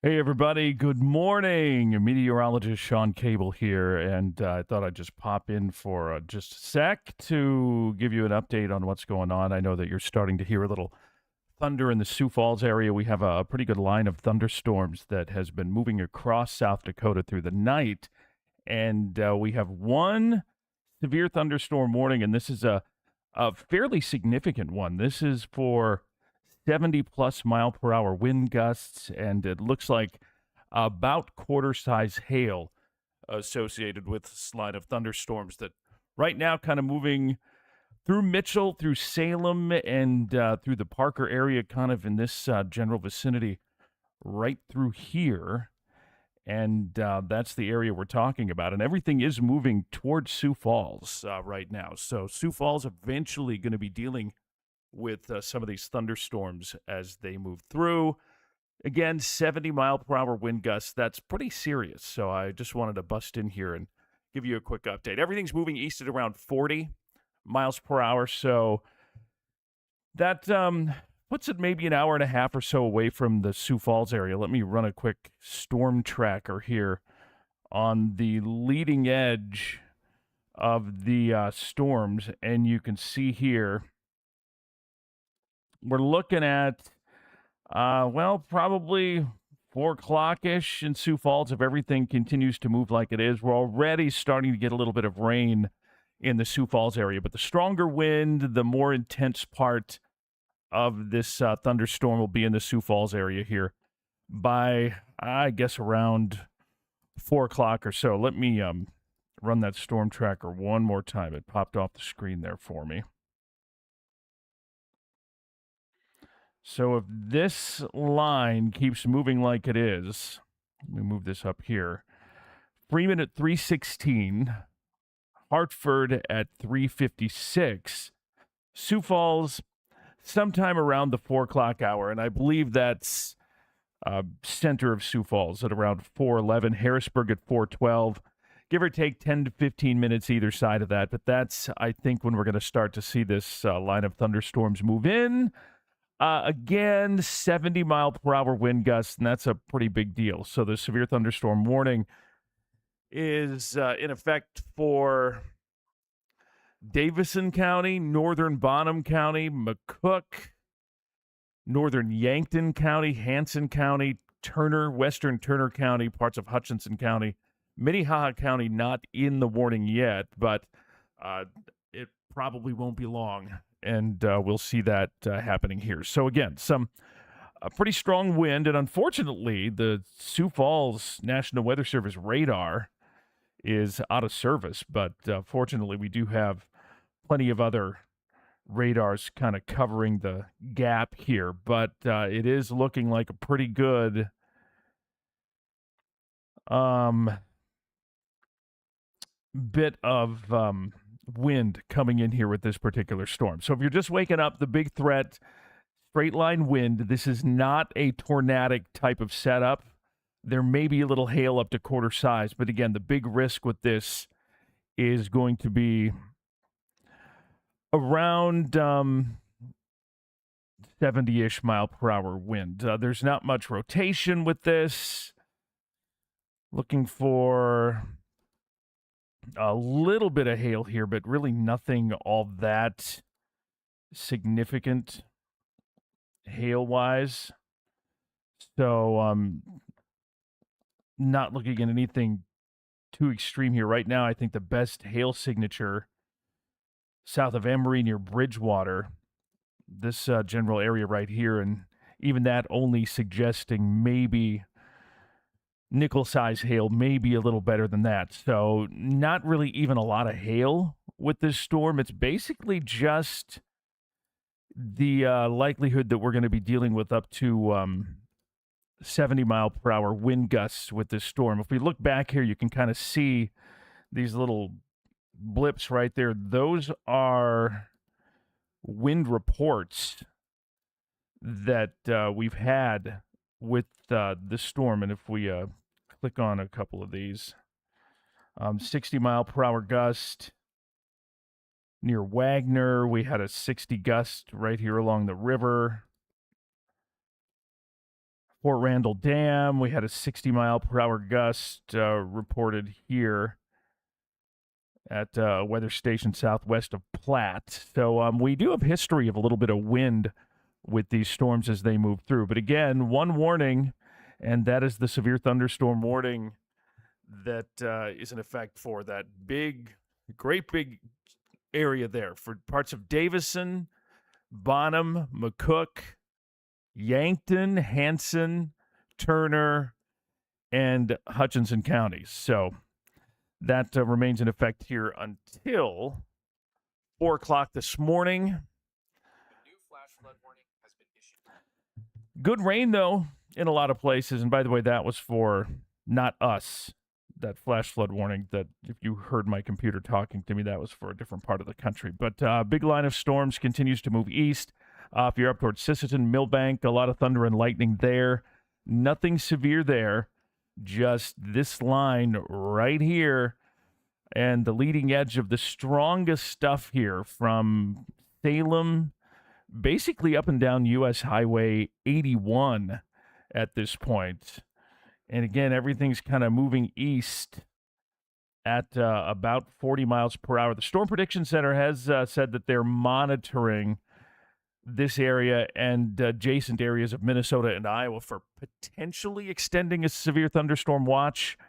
Hey, everybody. Good morning. Meteorologist Sean Cable here. And I thought I'd just pop in for just a sec to give you an update on what's going on. I know that you're starting to hear a little thunder in the Sioux Falls area. We have a pretty good line of thunderstorms that has been moving across South Dakota through the night. And we have one severe thunderstorm warning, and this is a fairly significant one. This is for 70 plus mile per hour wind gusts, and it looks like about quarter size hail associated with this line of thunderstorms that right now kind of moving through Mitchell, through Salem, and through the Parker area, kind of in this general vicinity, right through here. And that's the area we're talking about. And everything is moving towards Sioux Falls right now. So Sioux Falls eventually going to be dealing with some of these thunderstorms as they move through. Again, 70 mile per hour wind gusts. That's pretty serious. So I just wanted to bust in here and give you a quick update. Everything's moving east at around 40 miles per hour. So that puts it maybe an hour and a half or so away from the Sioux Falls area. Let me run a quick storm tracker here on the leading edge of the storms. And you can see here, we're looking at, probably 4 o'clock ish in Sioux Falls if everything continues to move like it is. We're already starting to get a little bit of rain in the Sioux Falls area, but the stronger wind, the more intense part of this thunderstorm will be in the Sioux Falls area here by, I guess, around 4 o'clock or so. Let me run that storm tracker one more time. It popped off the screen there for me. So if this line keeps moving like it is, let me move this up here. Freeman at 316, Hartford at 356, Sioux Falls sometime around the 4 o'clock hour, and I believe that's center of Sioux Falls at around 411, Harrisburg at 412, give or take 10 to 15 minutes either side of that. But that's, I think, when we're going to start to see this line of thunderstorms move in. Again, 70 mile per hour wind gusts, and that's a pretty big deal. So the severe thunderstorm warning is in effect for Davison County, northern Bonham County, McCook, northern Yankton County, Hanson County, Turner, western Turner County, parts of Hutchinson County, Minnehaha County not in the warning yet, but it probably won't be long. And we'll see that happening here. So again, some pretty strong wind, and unfortunately, the Sioux Falls National Weather Service radar is out of service. But fortunately, we do have plenty of other radars kind of covering the gap here. But it is looking like a pretty good bit of wind coming in here with this particular storm. So if you're just waking up, the big threat, straight line wind. This is not a tornadic type of setup. There may be a little hail up to quarter size, but again, the big risk with this is going to be around 70-ish mile per hour wind. There's not much rotation with this. Looking for a little bit of hail here, but really nothing all that significant hail-wise. So not looking at anything too extreme here. Right now, I think the best hail signature south of Emory near Bridgewater, this general area right here, and even that only suggesting maybe nickel-size hail, maybe a little better than that. So not really even a lot of hail with this storm. It's basically just the likelihood that we're going to be dealing with up to 70 mile per hour wind gusts with this storm. If we look back here, you can kind of see these little blips right there. Those are wind reports that we've had with this storm. And if we click on a couple of these, 60 mile per hour gust near Wagner. We had a 60 gust right here along the river. Fort Randall Dam, we had a 60-mile-per-hour gust reported here at a weather station southwest of Platte. So we do have history of a little bit of wind with these storms as they move through. But again, one warning, and that is the severe thunderstorm warning that is in effect for that great big area there for parts of Davison, Bonham, McCook, Yankton, Hanson, Turner, and Hutchinson counties. So that remains in effect here until 4 o'clock this morning. A new flash flood warning has been issued. Good rain, though, in a lot of places. And by the way, that was for not us. That flash flood warning, that if you heard my computer talking to me, that was for a different part of the country. But big line of storms continues to move east. If you're up towards Sisseton, Millbank, a lot of thunder and lightning there. Nothing severe there. Just this line right here. And the leading edge of the strongest stuff here from Salem, basically up and down U.S. Highway 81 at this point. And again, everything's kind of moving east at about 40 miles per hour. The Storm Prediction Center has said that they're monitoring this area and adjacent areas of Minnesota and Iowa for potentially extending a severe thunderstorm watch.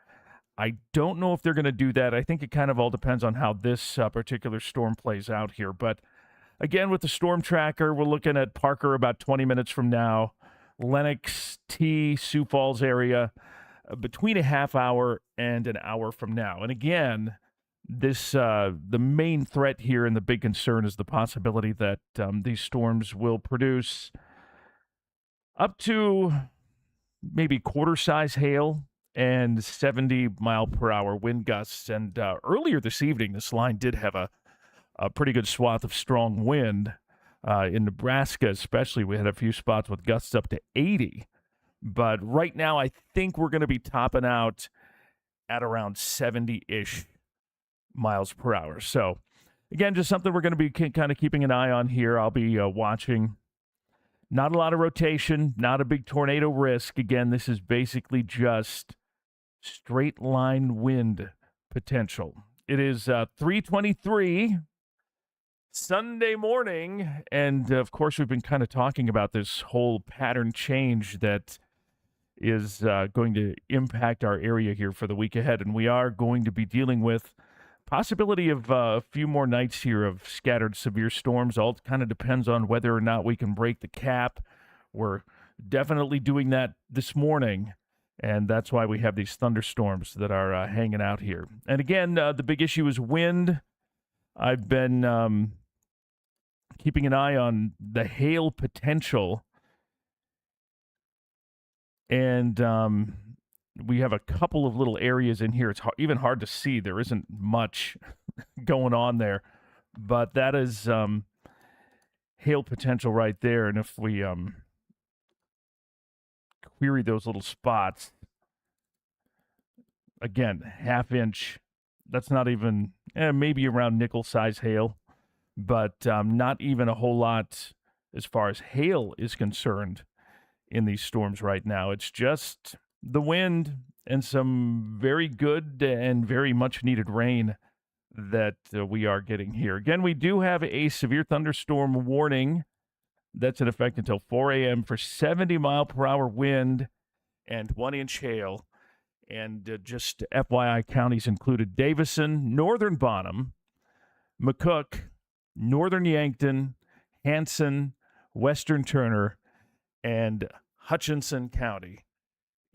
I don't know if they're going to do that. I think it kind of all depends on how this particular storm plays out here. But again, with the storm tracker, we're looking at Parker about 20 minutes from now. Lenox, Sioux Falls area between a half hour and an hour from now. And again, this the main threat here and the big concern is the possibility that these storms will produce up to maybe quarter-size hail and 70-mile-per-hour wind gusts. And earlier this evening, this line did have a pretty good swath of strong wind. In Nebraska especially, we had a few spots with gusts up to 80. But right now, I think we're going to be topping out at around 70-ish miles per hour. So, again, just something we're going to be kind of keeping an eye on here. I'll be watching. Not a lot of rotation, not a big tornado risk. Again, this is basically just straight line wind potential. It is 3:23 Sunday morning, and of course, we've been kind of talking about this whole pattern change that is going to impact our area here for the week ahead, and we are going to be dealing with possibility of a few more nights here of scattered severe storms. All kind of depends on whether or not we can break the cap. We're definitely doing that this morning, and that's why we have these thunderstorms that are hanging out here. And again, the big issue is wind. I've been keeping an eye on the hail potential, and we have a couple of little areas in here. It's even hard to see. There isn't much going on there, but that is hail potential right there. And if we query those little spots, again, half inch, that's not even, maybe around nickel-size hail, but not even a whole lot as far as hail is concerned in these storms right now. It's just the wind and some very good and very much needed rain that we are getting here. Again, we do have a severe thunderstorm warning that's in effect until 4 a.m. for 70-mile-per-hour wind and 1-inch hail. And just FYI, counties included Davison, Northern Bonham, McCook, Northern Yankton, Hanson, Western Turner, and Hutchinson County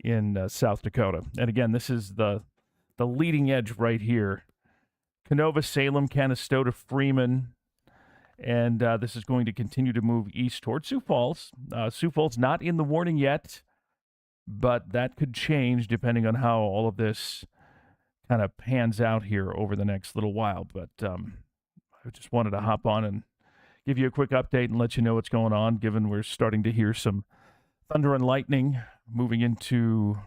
in South Dakota. And again, this is the leading edge right here. Canova, Salem, Canastota, Freeman, and this is going to continue to move east towards Sioux Falls. Sioux Falls not in the warning yet, but that could change depending on how all of this kind of pans out here over the next little while. But I just wanted to hop on and give you a quick update and let you know what's going on, given we're starting to hear some thunder and lightning moving into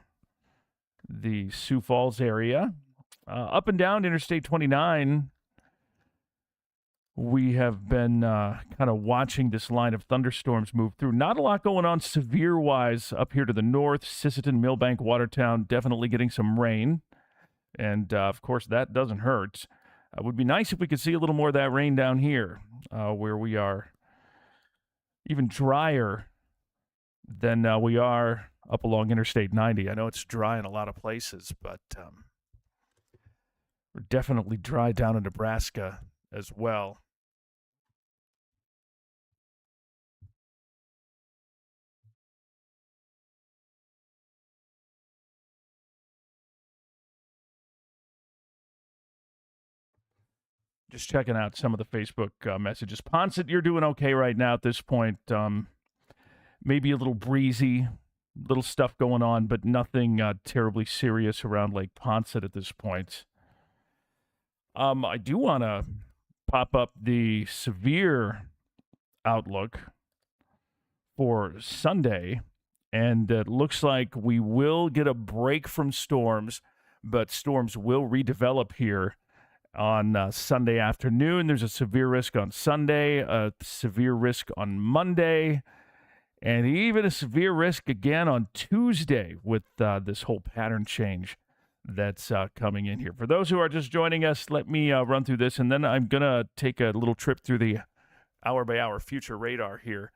the Sioux Falls area. Up and down Interstate 29, we have been kind of watching this line of thunderstorms move through. Not a lot going on severe-wise up here to the north. Sisseton, Millbank, Watertown, definitely getting some rain. And, of course, that doesn't hurt. It would be nice if we could see a little more of that rain down here, where we are even drier than we are up along Interstate 90. I know it's dry in a lot of places, but we're definitely dry down in Nebraska as well. Just checking out some of the Facebook messages. Ponset, you're doing okay right now at this point. Maybe a little breezy, little stuff going on, but nothing terribly serious around Lake Ponset at this point. I do want to pop up the severe outlook for Sunday, and it looks like we will get a break from storms, but storms will redevelop here on Sunday afternoon. There's a severe risk on Sunday, a severe risk on Monday, and even a severe risk again on Tuesday with this whole pattern change that's coming in here. For those who are just joining us, let me run through this, and then I'm going to take a little trip through the hour-by-hour future radar here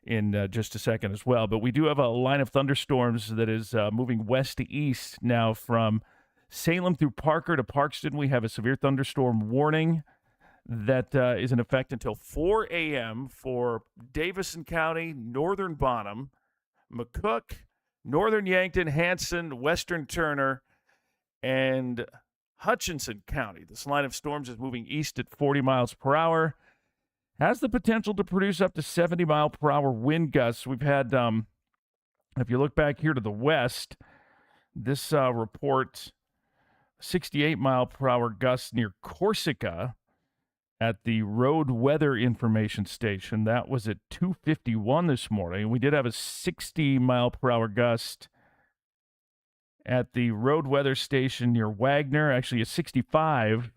in just a second as well. But we do have a line of thunderstorms that is moving west to east now from Salem through Parker to Parkston. We have a severe thunderstorm warning that is in effect until 4 a.m. for Davison County, northern Bonham, McCook, northern Yankton, Hanson, western Turner, and Hutchinson County. This line of storms is moving east at 40 miles per hour. Has the potential to produce up to 70 mile per hour wind gusts. We've had, if you look back here to the west, this report 68 mile per hour gusts near Corsica at the road weather information station. That was at 2:51 this morning. We did have a 60 mile per hour gust at the road weather station near Wagner, actually a 65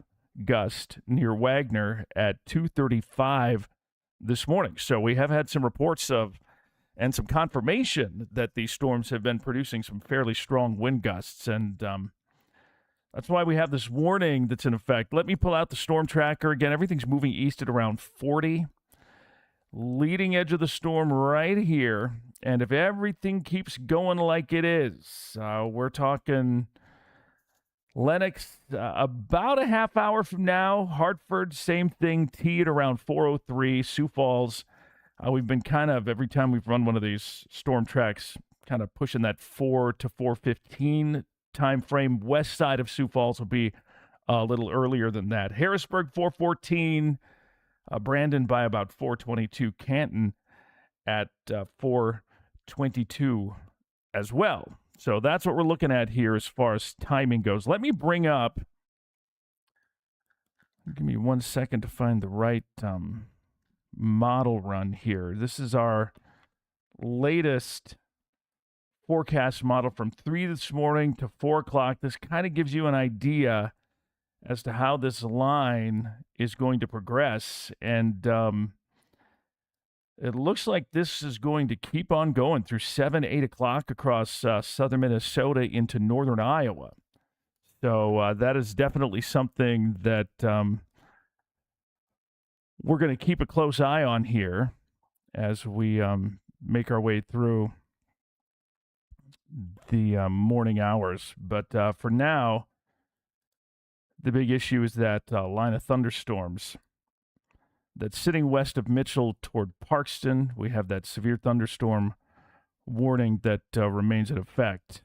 gust near Wagner at 2:35 this morning. So we have had some reports of and some confirmation that these storms have been producing some fairly strong wind gusts, and that's why we have this warning that's in effect. Let me pull out the storm tracker again. Everything's moving east at around 40. Leading edge of the storm right here. And if everything keeps going like it is, we're talking Lenox about a half hour from now. Hartford, same thing, T at around 4:03. Sioux Falls, we've been kind of, every time we've run one of these storm tracks, kind of pushing that 4 to 4:15 time frame. West side of Sioux Falls will be a little earlier than that. Harrisburg 4:14, Brandon by about 4:22, Canton at 4:22 as well. So that's what we're looking at here as far as timing goes. Let me bring up, give me 1 second to find the right model run here. This is our latest forecast model from 3 this morning to 4 o'clock. This kind of gives you an idea as to how this line is going to progress. And it looks like this is going to keep on going through 7, 8 o'clock across southern Minnesota into northern Iowa. So that is definitely something that we're going to keep a close eye on here as we make our way through the morning hours. But for now, the big issue is that line of thunderstorms that's sitting west of Mitchell toward Parkston. We have that severe thunderstorm warning that remains in effect.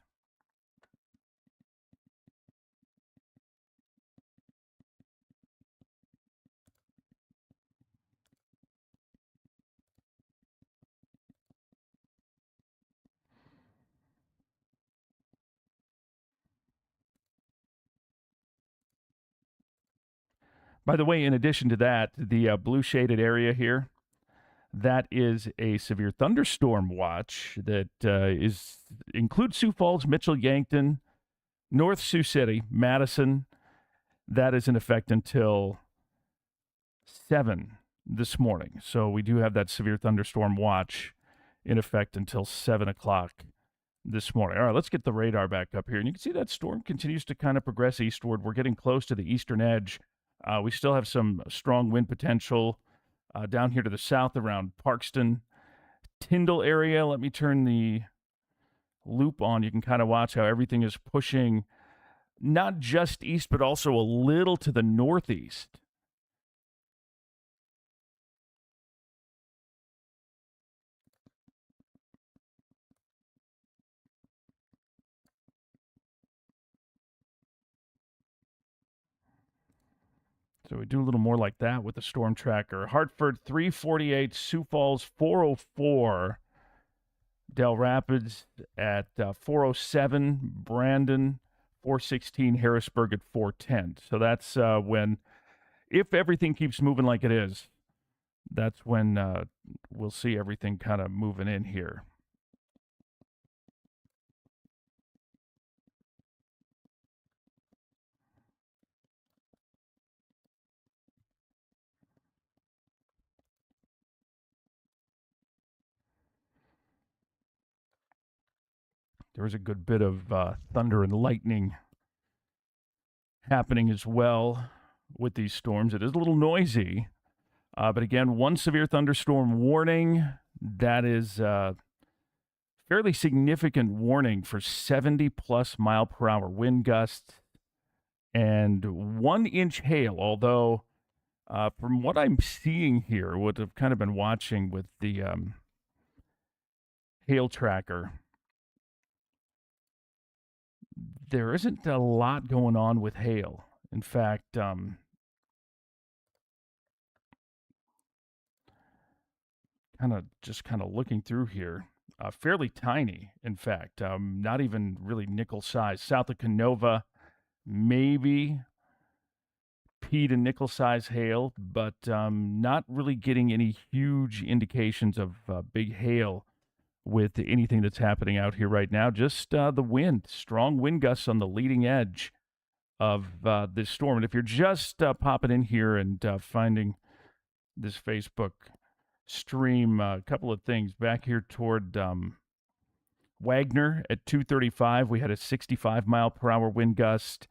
By the way, in addition to that, the blue shaded area here, that is a severe thunderstorm watch that includes Sioux Falls, Mitchell, Yankton, North Sioux City, Madison. That is in effect until 7 this morning. So we do have that severe thunderstorm watch in effect until 7 o'clock this morning. All right, let's get the radar back up here. And you can see that storm continues to kind of progress eastward. We're getting close to the eastern edge. We still have some strong wind potential down here to the south around Parkston, Tyndall area. Let me turn the loop on. You can kind of watch how everything is pushing not just east, but also a little to the northeast. So we do a little more like that with the storm tracker. Hartford 348, Sioux Falls 404, Del Rapids at 407, Brandon 416, Harrisburg at 410. So that's when, if everything keeps moving like it is, that's when we'll see everything kind of moving in here. There was a good bit of thunder and lightning happening as well with these storms. It is a little noisy, but again, one severe thunderstorm warning. That is fairly significant warning for 70-plus mile-per-hour wind gusts and 1-inch hail, although from what I'm seeing here, what I've kind of been watching with the hail tracker, there isn't a lot going on with hail. In fact, kind of looking through here, fairly tiny. In fact, not even really nickel size. South of Canova, maybe pea to nickel size hail, but not really getting any huge indications of big hail with anything that's happening out here right now. Just the wind, strong wind gusts on the leading edge of this storm. And if you're just popping in here and finding this Facebook stream, a couple of things back here toward Wagner at 235, we had a 65 mile per hour wind gust,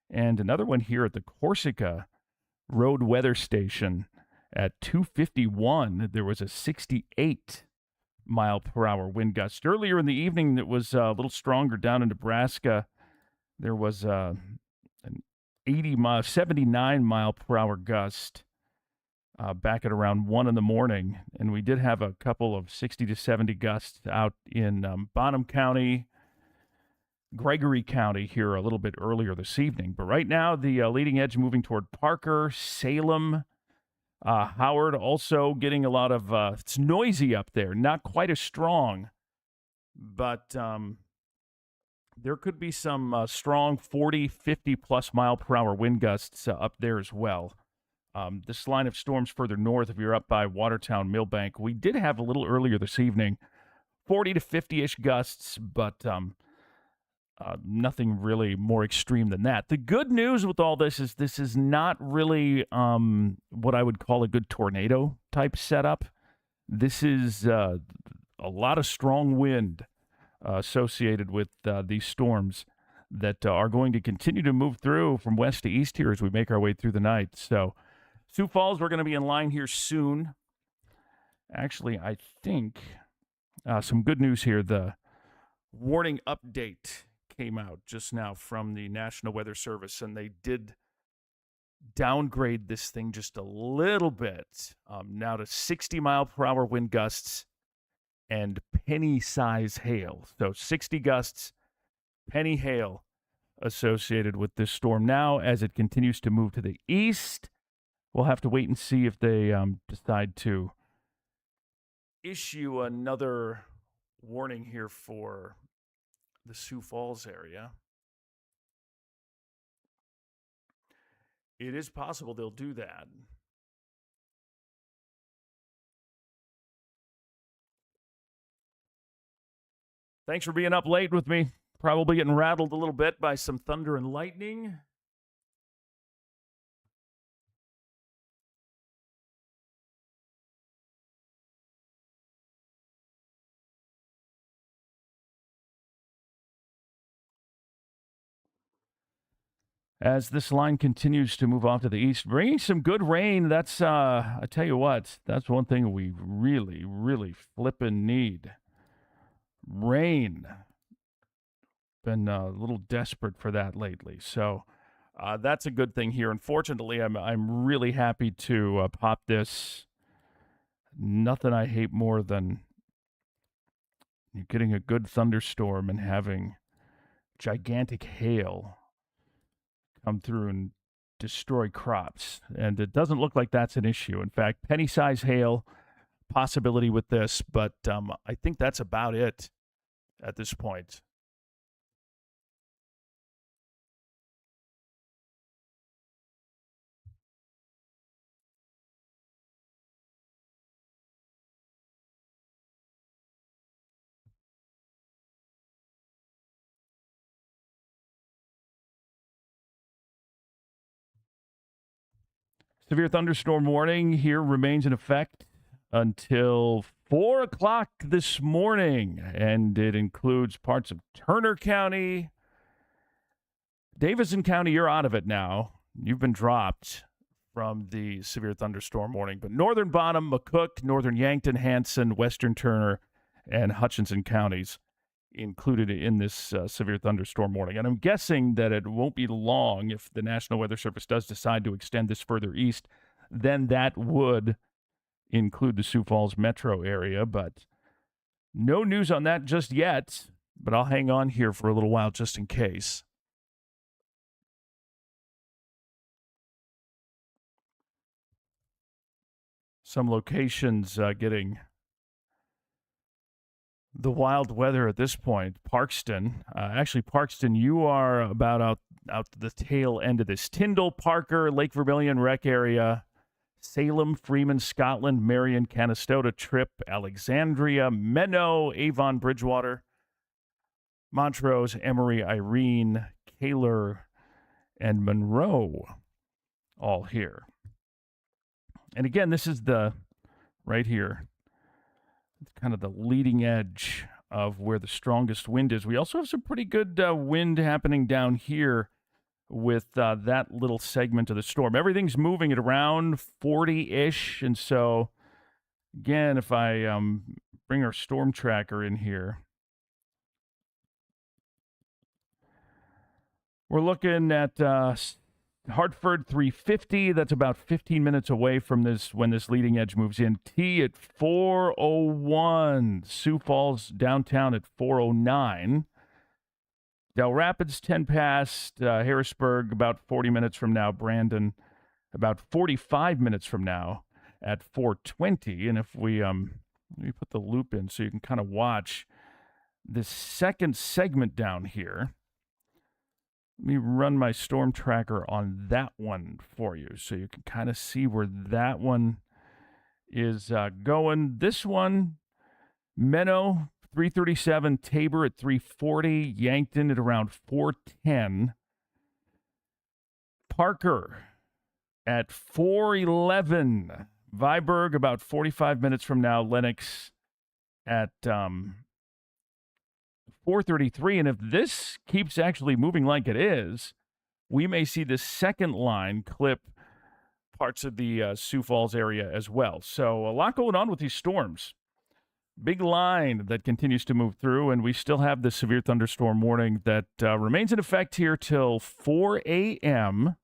and another one here at the Corsica Road Weather Station at 251. There was a 68 mile per hour wind gust. Earlier in the evening, it was a little stronger down in Nebraska. There was an 79 mile per hour gust back at around 1 in the morning. And we did have a couple of 60 to 70 gusts out in Bonham County, Gregory County here a little bit earlier this evening. But right now, the leading edge moving toward Parker, Salem, Howard also getting a lot of, it's noisy up there, not quite as strong, but there could be some strong 40, 50-plus mile-per-hour wind gusts up there as well. This line of storms further north, if you're up by Watertown, Millbank, we did have a little earlier this evening, 40 to 50-ish gusts, but nothing really more extreme than that. The good news with all this is not really what I would call a good tornado type setup. This is a lot of strong wind associated with these storms that are going to continue to move through from west to east here as we make our way through the night. So Sioux Falls, we're going to be in line here soon. Actually, I think some good news here. The warning update came out just now from the National Weather Service, and they did downgrade this thing just a little bit now to 60 mile per hour wind gusts and penny size hail. So 60 gusts, penny hail associated with this storm. Now, as it continues to move to the east, we'll have to wait and see if they decide to issue another warning here for the Sioux Falls area. It is possible they'll do that. Thanks for being up late with me. Probably getting rattled a little bit by some thunder and lightning. as this line continues to move off to the east, bringing some good rain. That's, I tell you what, that's one thing we really, really flippin' need. Rain. Been a little desperate for that lately. So that's a good thing here. Unfortunately, I'm really happy to pop this. Nothing I hate more than getting a good thunderstorm and having gigantic hail come through and destroy crops. And it doesn't look like that's an issue. In fact, penny-size hail possibility with this, but I think that's about it at this point. Severe thunderstorm warning here remains in effect until 4 o'clock this morning, and it includes parts of Turner County. Davison County, you're out of it now. You've been dropped from the severe thunderstorm warning, but northern Bonham, McCook, northern Yankton, Hanson, western Turner, and Hutchinson counties included in this severe thunderstorm warning. And I'm guessing that it won't be long if the National Weather Service does decide to extend this further east, then that would include the Sioux Falls metro area. But no news on that just yet, but I'll hang on here for a little while just in case. Some locations getting the wild weather at this point. Parkston, Parkston, you are about out the tail end of this. Tyndall, Parker, Lake Vermilion rec area, Salem, Freeman, Scotland, Marion, Canastota, Tripp, Alexandria, Menno, Avon, Bridgewater, Montrose, Emory, Irene, Kaler, and Monroe, all here. And again, this is the right here, kind of the leading edge of where the strongest wind is. We also have some pretty good wind happening down here with that little segment of the storm. Everything's moving at around 40-ish. And so, again, if I bring our storm tracker in here, we're looking at Hartford 350. That's about 15 minutes away from this when this leading edge moves in. T at 4:01. Sioux Falls downtown at 4:09. Del Rapids 10 past. Harrisburg about 40 minutes from now. Brandon about 45 minutes from now at 4:20. And if we let me put the loop in so you can kind of watch this second segment down here. Let me run my storm tracker on that one for you so you can kind of see where that one is going. This one, Menno, 337, Tabor at 340, Yankton at around 410, Parker at 411, Viborg about 45 minutes from now, Lennox at 433, and if this keeps actually moving like it is, we may see the second line clip parts of the Sioux Falls area as well. So a lot going on with these storms. Big line that continues to move through, and we still have the severe thunderstorm warning that remains in effect here till 4 a.m.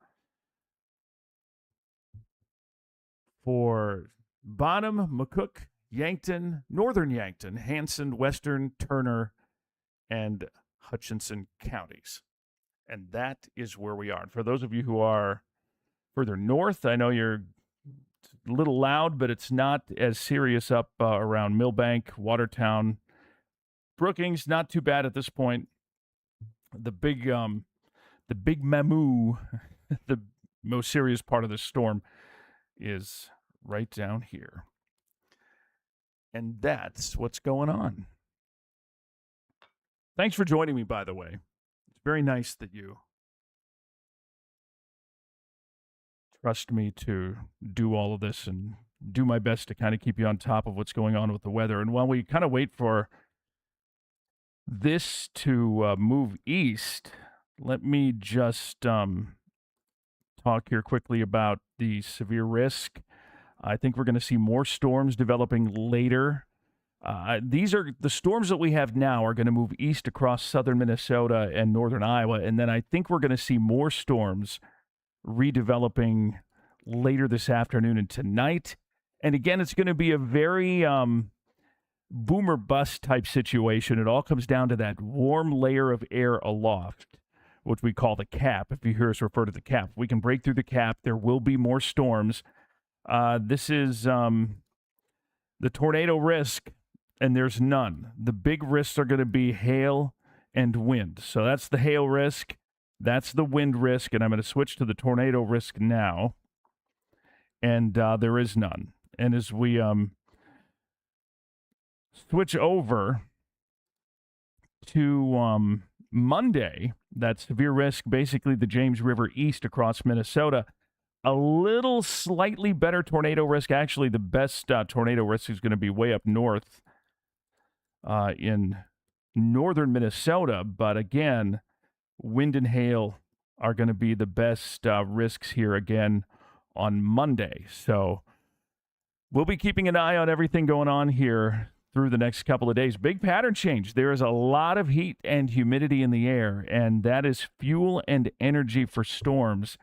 for Bonham, McCook, Yankton, northern Yankton, Hanson, western, Turner, and Hutchinson counties. And that is where we are. And for those of you who are further north, I know you're a little loud, but it's not as serious up around Millbank, Watertown. Brookings, not too bad at this point. The big Mamu, the most serious part of the storm is right down here. And that's what's going on. Thanks for joining me, by the way. It's very nice that you trust me to do all of this and do my best to kind of keep you on top of what's going on with the weather. And while we kind of wait for this to move east, let me just talk here quickly about the severe risk. I think we're going to see more storms developing later. These are the storms that we have now are going to move east across southern Minnesota and northern Iowa. And then I think we're going to see more storms redeveloping later this afternoon and tonight. And again, it's going to be a very boomer bust type situation. It all comes down to that warm layer of air aloft, which we call the cap. If you hear us refer to the cap, we can break through the cap. There will be more storms. This is the tornado risk, and there's none. The big risks are going to be hail and wind. So that's the hail risk. That's the wind risk. And I'm going to switch to the tornado risk now. And there is none. And as we switch over to Monday, that severe risk, basically the James River east across Minnesota, a little slightly better tornado risk. Actually, the best tornado risk is going to be way up north in northern Minnesota. But again, wind and hail are going to be the best risks here again on Monday. So we'll be keeping an eye on everything going on here through the next couple of days. Big pattern change. There is a lot of heat and humidity in the air, and that is fuel and energy for storms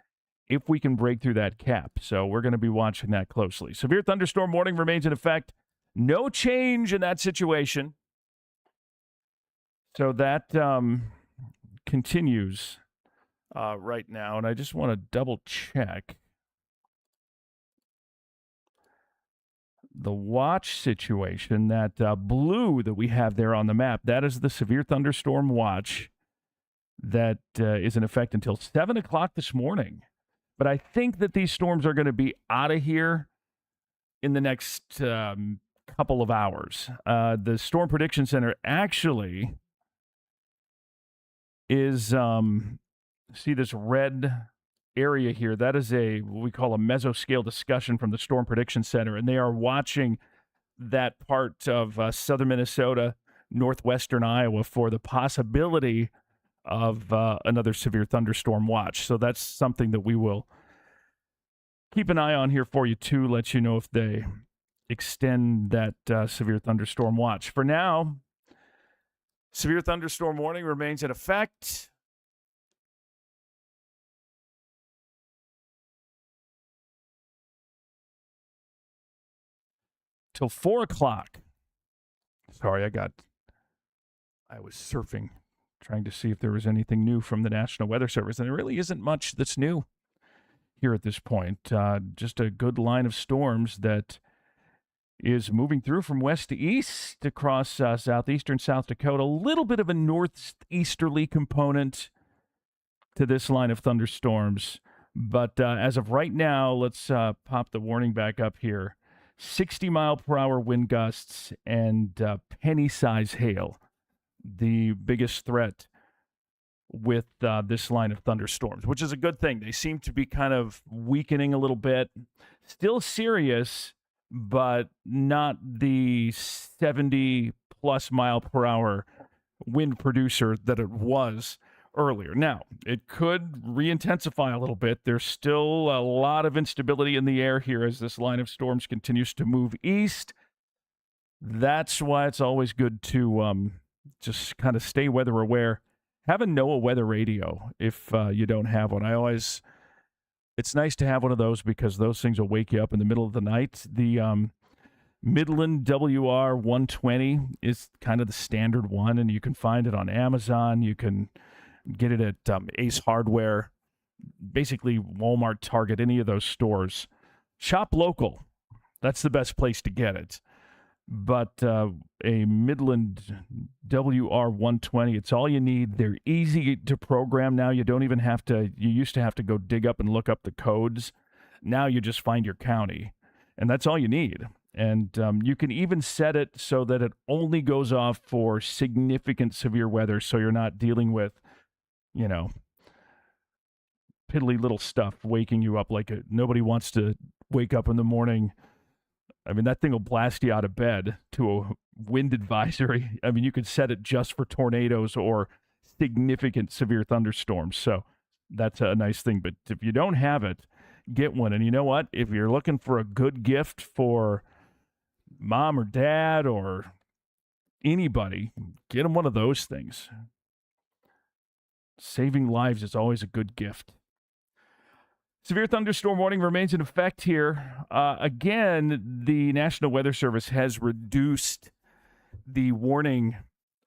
if we can break through that cap. So we're going to be watching that closely. Severe thunderstorm warning remains in effect. No change in that situation. So that continues right now, and I just want to double check the watch situation. That blue that we have there on the map, that is the severe thunderstorm watch that is in effect until 7 o'clock this morning. But I think that these storms are going to be out of here in the next couple of hours. The Storm Prediction Center actually is, see this red area here, that is what we call a mesoscale discussion from the Storm Prediction Center, and they are watching that part of southern Minnesota, northwestern Iowa for the possibility of another severe thunderstorm watch. So that's something that we will keep an eye on here for you too, let you know if they extend that severe thunderstorm watch. For now, severe thunderstorm warning remains in effect. Till 4 o'clock. Sorry, I was surfing, trying to see if there was anything new from the National Weather Service, and there really isn't much that's new here at this point. Just a good line of storms that is moving through from west to east across southeastern South Dakota. A little bit of a northeasterly component to this line of thunderstorms. But as of right now, let's pop the warning back up here. 60-mile-per-hour wind gusts and penny-size hail, the biggest threat with this line of thunderstorms, which is a good thing. They seem to be kind of weakening a little bit. Still serious, but not the 70-plus mile-per-hour wind producer that it was earlier. Now, it could re-intensify a little bit. There's still a lot of instability in the air here as this line of storms continues to move east. That's why it's always good to just kind of stay weather aware. Have a NOAA weather radio if you don't have one. It's nice to have one of those because those things will wake you up in the middle of the night. The Midland WR120 is kind of the standard one, and you can find it on Amazon. You can get it at Ace Hardware, basically Walmart, Target, any of those stores. Shop local. That's the best place to get it. But a Midland WR120, it's all you need. They're easy to program now. You don't even have to, you used to have to go dig up and look up the codes. Now you just find your county, and that's all you need. And you can even set it so that it only goes off for significant severe weather, so you're not dealing with, you know, piddly little stuff waking you up like nobody wants to wake up in the morning. I mean, that thing will blast you out of bed to a wind advisory. I mean, you could set it just for tornadoes or significant severe thunderstorms. So That's a nice thing. But if you don't have it, get one. And you know what? If you're looking for a good gift for mom or dad or anybody, get them one of those things. Saving lives is always a good gift. Severe thunderstorm warning remains in effect here. Again, the National Weather Service has reduced the warning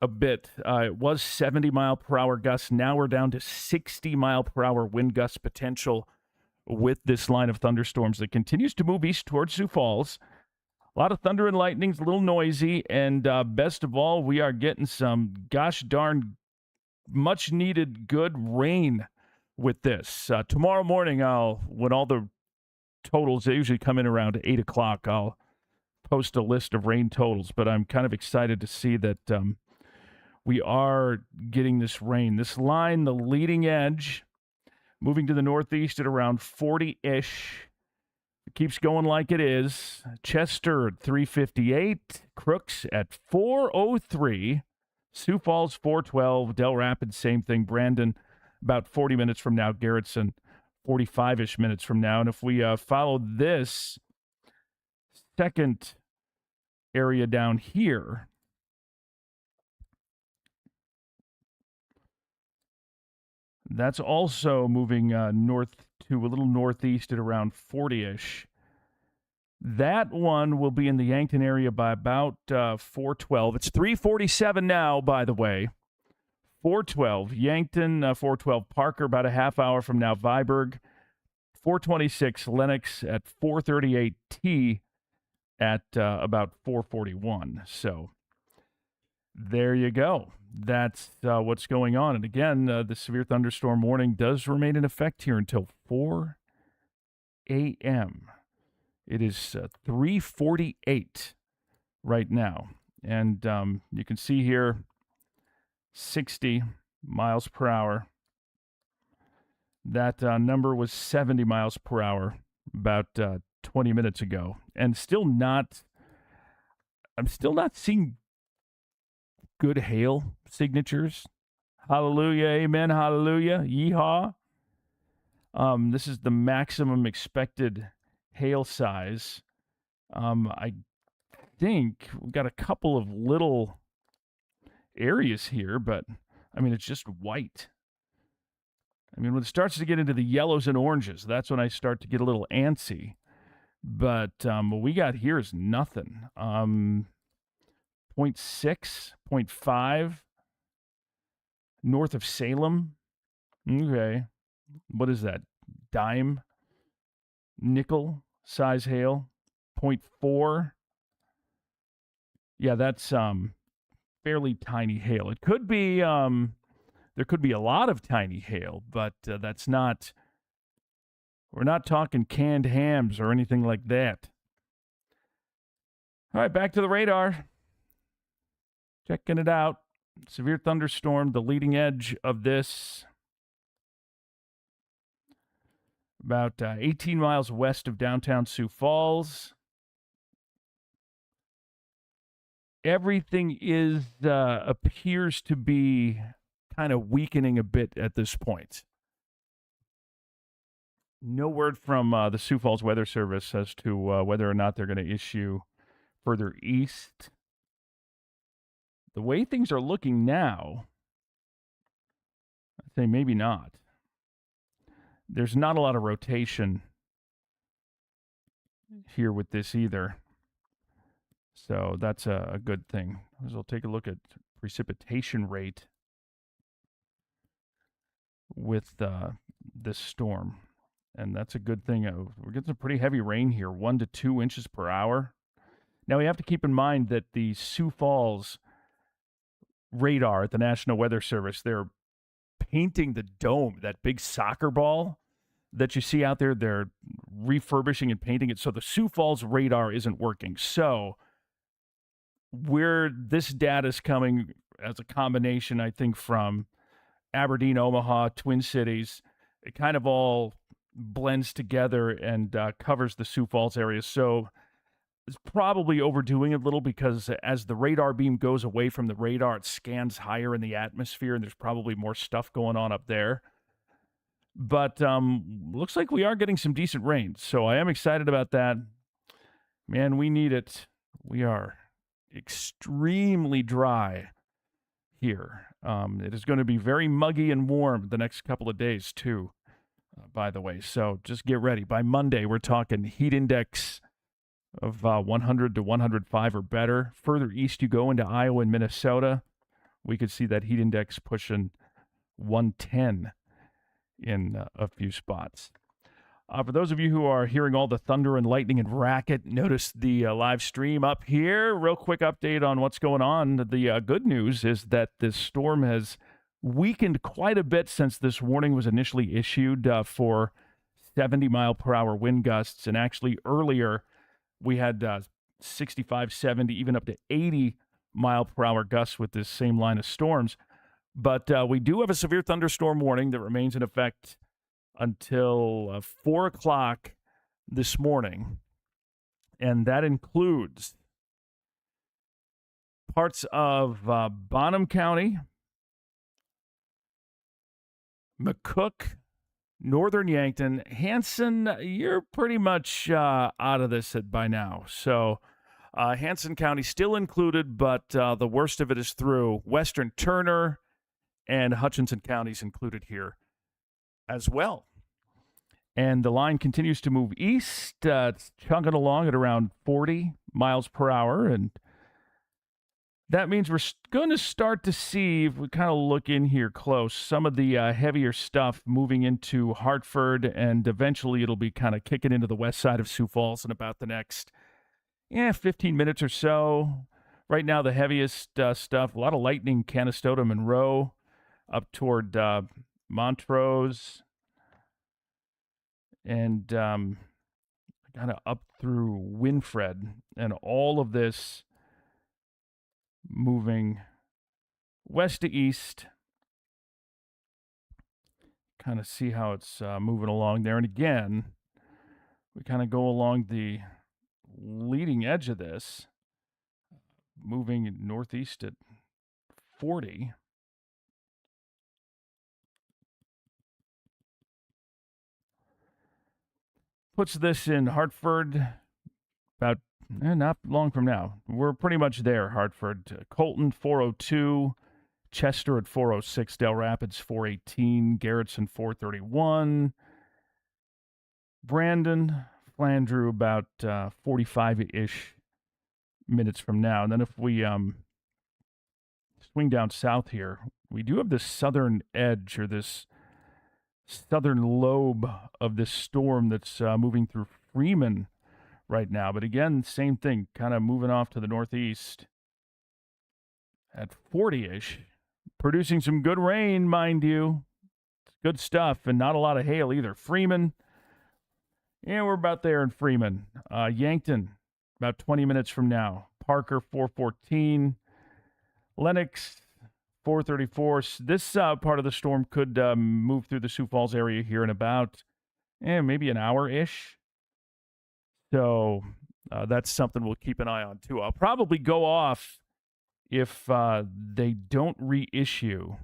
a bit. It was 70-mile-per-hour gusts. Now we're down to 60-mile-per-hour wind gust potential with this line of thunderstorms that continues to move east towards Sioux Falls. A lot of thunder and lightning, a little noisy, and best of all, we are getting some gosh darn much-needed good rain with this. Tomorrow morning, when all the totals, they usually come in around 8 o'clock, I'll post a list of rain totals, but I'm kind of excited to see that we are getting this rain. This line, the leading edge, moving to the northeast at around 40-ish. It keeps going like it is. Chester at 358, Crooks at 403, Sioux Falls 412, Del Rapids, same thing, Brandon about 40 minutes from now, Garrettson 45-ish minutes from now. And if we follow this second area down here, that's also moving north to a little northeast at around 40-ish. That one will be in the Yankton area by about 412. It's 347 now, by the way. 412, Yankton, 412, Parker, about a half hour from now, Viborg, 426, Lennox at 438, T at about 441. So there you go. That's what's going on. And again, the severe thunderstorm warning does remain in effect here until 4 a.m. It is 3:48 right now. And you can see here, 60 miles per hour. That number was 70 miles per hour about 20 minutes ago. And I'm still not seeing good hail signatures. Hallelujah, amen, hallelujah, yeehaw. This is the maximum expected hail size. I think we've got a couple of little areas here, but I mean, it's just white. I mean, when it starts to get into the yellows and oranges, that's when I start to get a little antsy. But what we got here is nothing. 0.6, 0.5, north of Salem. Okay. What is that? Dime, nickel size hail. 0.4. Yeah, that's fairly tiny hail. It could be, there could be a lot of tiny hail, but that's not, we're not talking canned hams or anything like that. All right, back to the radar. Checking it out. Severe thunderstorm, the leading edge of this, about 18 miles west of downtown Sioux Falls. Everything appears to be kind of weakening a bit at this point. No word from the Sioux Falls Weather Service as to whether or not they're going to issue further east. The way things are looking now, I'd say maybe not. There's not a lot of rotation here with this either. So that's a good thing. So we'll take a look at precipitation rate with this storm. And that's a good thing. We're getting some pretty heavy rain here, 1 to 2 inches per hour. Now, we have to keep in mind that the Sioux Falls radar at the National Weather Service, they're painting the dome, that big soccer ball that you see out there. They're refurbishing and painting it. So the Sioux Falls radar isn't working. So this data is coming as a combination, I think, from Aberdeen, Omaha, Twin Cities. It kind of all blends together and covers the Sioux Falls area. So it's probably overdoing it a little because as the radar beam goes away from the radar, it scans higher in the atmosphere, and there's probably more stuff going on up there. But looks like we are getting some decent rain. So I am excited about that. Man, we need it. We are extremely dry here. It is going to be very muggy and warm the next couple of days, too, by the way. So just get ready. By Monday, we're talking heat index of 100 to 105 or better. Further east you go into Iowa and Minnesota, we could see that heat index pushing 110 in a few spots. For those of you who are hearing all the thunder and lightning and racket, notice the live stream up here. Real quick update on what's going on. The good news is that this storm has weakened quite a bit since this warning was initially issued for 70-mile-per-hour wind gusts. And actually earlier, we had 65, 70, even up to 80-mile-per-hour gusts with this same line of storms. But we do have a severe thunderstorm warning that remains in effect until 4 o'clock this morning. And that includes parts of Bonham County, McCook, Northern Yankton. Hanson, you're pretty much out of this by now. So Hanson County still included, but the worst of it is through. Western Turner and Hutchinson counties included here as well. And the line continues to move east. It's chugging along at around 40 miles per hour. And that means we're going to start to see, if we kind of look in here close, some of the heavier stuff moving into Hartford. And eventually it'll be kind of kicking into the west side of Sioux Falls in about the next 15 minutes or so. Right now, the heaviest stuff, a lot of lightning, Canastota, Monroe, up toward Montrose. And kind of up through Winfred, and all of this moving west to east. Kind of see how it's moving along there. And again, we kind of go along the leading edge of this, moving northeast at 40. Puts this in Hartford about not long from now. We're pretty much there, Hartford. Colton, 402. Chester at 406. Del Rapids, 418. Garrettson, 431. Brandon, Flandreau, about 45-ish minutes from now. And then if we swing down south here, we do have this southern edge, or this southern lobe of this storm that's moving through Freeman right now. But again, same thing, kind of moving off to the northeast at 40-ish, producing some good rain, mind you. It's good stuff, and not a lot of hail either. Freeman, we're about there in Freeman. Yankton, about 20 minutes from now. Parker, 414. Lennox, 434. This part of the storm could move through the Sioux Falls area here in about maybe an hour-ish. So that's something we'll keep an eye on, too. I'll probably go off if they don't reissue,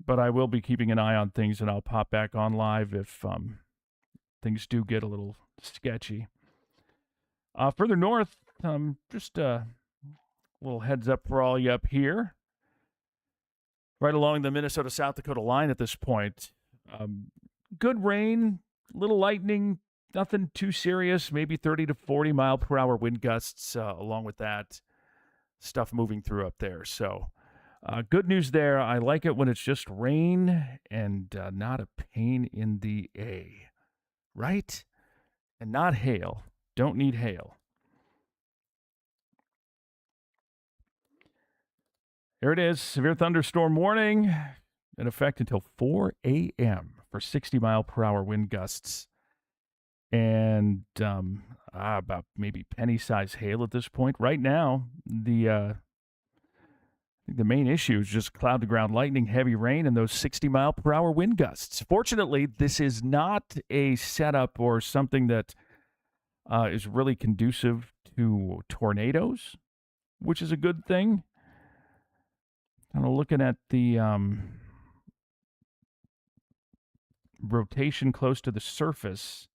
but I will be keeping an eye on things, and I'll pop back on live if things do get a little sketchy. Further north, just a little heads up for all you up here. Right along the Minnesota-South Dakota line at this point. Good rain, little lightning, nothing too serious, maybe 30 to 40 mile per hour wind gusts along with that stuff moving through up there. So good news there. I like it when it's just rain and not a pain in the A, right? And not hail. Don't need hail. Here it is, severe thunderstorm warning in effect until 4 a.m. for 60 mile per hour wind gusts. And about maybe penny-sized hail at this point. Right now, the main issue is just cloud-to-ground lightning, heavy rain, and those 60 mile per hour wind gusts. Fortunately, this is not a setup or something that is really conducive to tornadoes, which is a good thing. Kind of looking at the rotation close to the surface.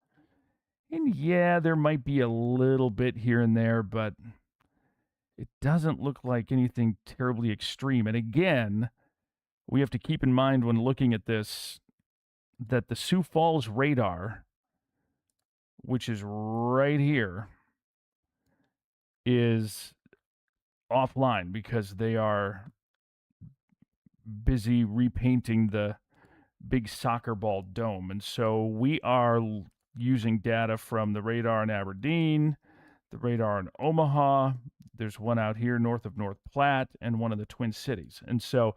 And yeah, there might be a little bit here and there, but it doesn't look like anything terribly extreme. And again, we have to keep in mind when looking at this that the Sioux Falls radar, which is right here, is offline because they are busy repainting the big soccer ball dome. And so we are using data from the radar in Aberdeen, the radar in Omaha. There's one out here north of North Platte and one in the Twin Cities. And so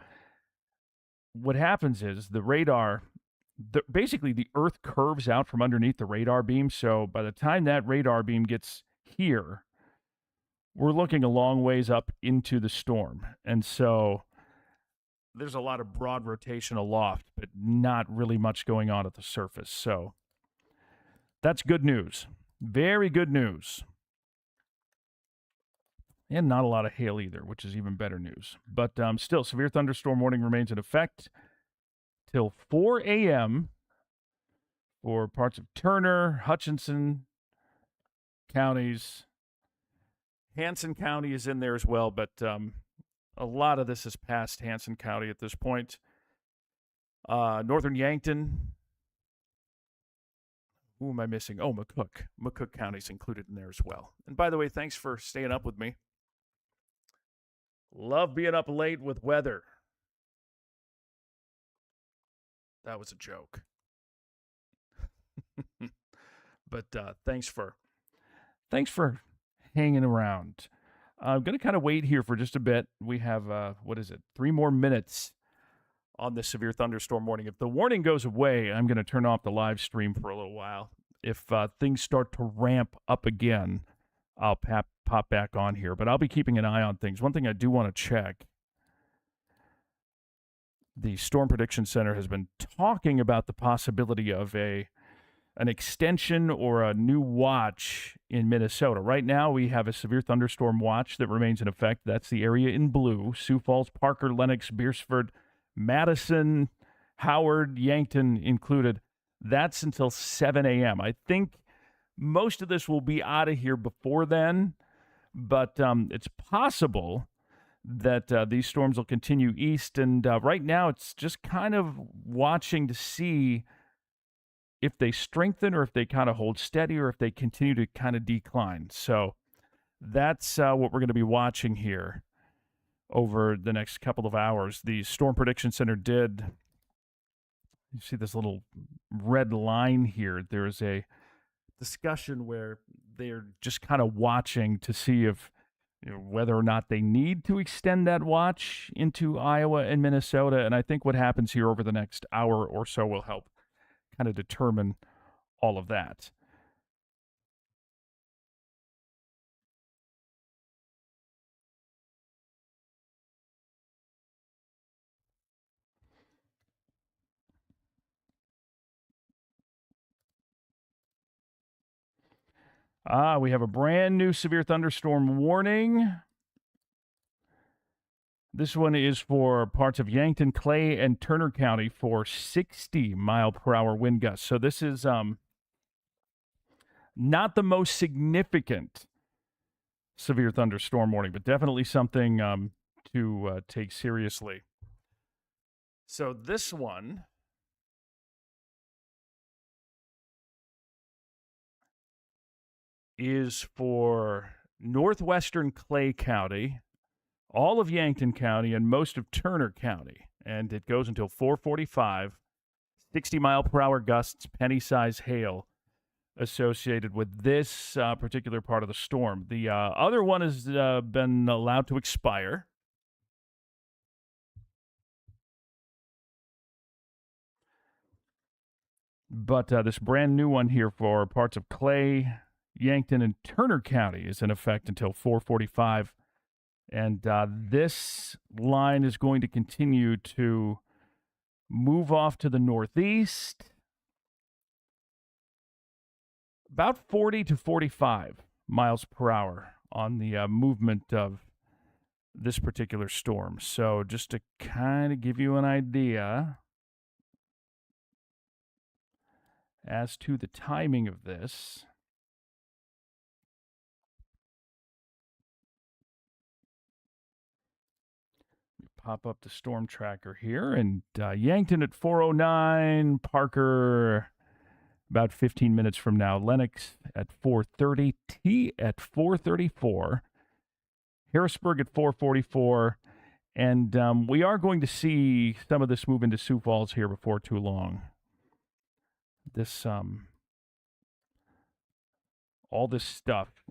what happens is the radar, basically the Earth curves out from underneath the radar beam. So by the time that radar beam gets here, we're looking a long ways up into the storm. And so there's a lot of broad rotation aloft, but not really much going on at the surface. So that's good news. Very good news. And not a lot of hail either, which is even better news. But still, severe thunderstorm warning remains in effect till 4 a.m. for parts of Turner, Hutchinson counties. Hanson County is in there as well, but a lot of this is past Hanson County at this point. Northern Yankton. Who am I missing? Oh, McCook. McCook County's included in there as well. And by the way, thanks for staying up with me. Love being up late with weather. That was a joke. But thanks for hanging around. I'm going to kind of wait here for just a bit. We have, 3 more minutes on this severe thunderstorm warning. If the warning goes away, I'm going to turn off the live stream for a little while. If things start to ramp up again, I'll pop back on here. But I'll be keeping an eye on things. One thing I do want to check, the Storm Prediction Center has been talking about the possibility of an extension or a new watch in Minnesota. Right now, we have a severe thunderstorm watch that remains in effect. That's the area in blue: Sioux Falls, Parker, Lennox, Beersford, Madison, Howard, Yankton included. That's until 7 a.m. I think most of this will be out of here before then, but it's possible that these storms will continue east. And right now, it's just kind of watching to see if they strengthen or if they kind of hold steady or if they continue to kind of decline. So that's what we're going to be watching here over the next couple of hours. The Storm Prediction Center did, you see this little red line here. There's a discussion where they're just kind of watching to see if, whether or not they need to extend that watch into Iowa and Minnesota. And I think what happens here over the next hour or so will help kind of determine all of that. We have a brand new severe thunderstorm warning. This one is for parts of Yankton, Clay, and Turner County for 60-mile-per-hour wind gusts. So this is not the most significant severe thunderstorm warning, but definitely something to take seriously. So this one is for northwestern Clay County, all of Yankton County, and most of Turner County. And it goes until 4:45. 60-mile-per-hour gusts, penny-size hail associated with this particular part of the storm. The other one has been allowed to expire. But this brand new one here for parts of Clay, Yankton, and Turner County is in effect until 4:45. And this line is going to continue to move off to the northeast, about 40 to 45 miles per hour on the movement of this particular storm. So just to kind of give you an idea, As to the timing of this, pop up the storm tracker here, and Yankton at 4:09, Parker about 15 minutes from now, Lenox at 4:30, T at 4:34, Harrisburg at 4:44, and we are going to see some of this move into Sioux Falls here before too long. This all this stuff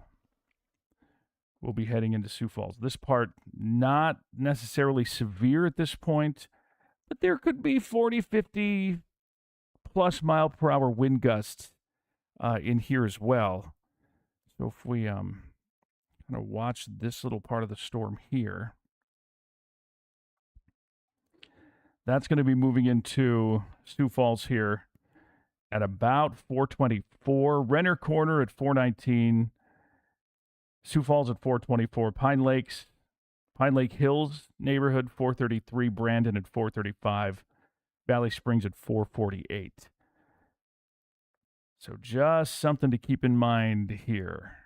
will be heading into Sioux Falls. This part not necessarily severe at this point, but there could be 40, 50 plus mile per hour wind gusts in here as well. So if we kind of watch this little part of the storm here, that's going to be moving into Sioux Falls here at about 4:24. Renner Corner at 4:19. Sioux Falls at 4:24. Pine Lake Hills neighborhood 4:33. Brandon at 4:35. Valley Springs at 4:48. So just something to keep in mind here.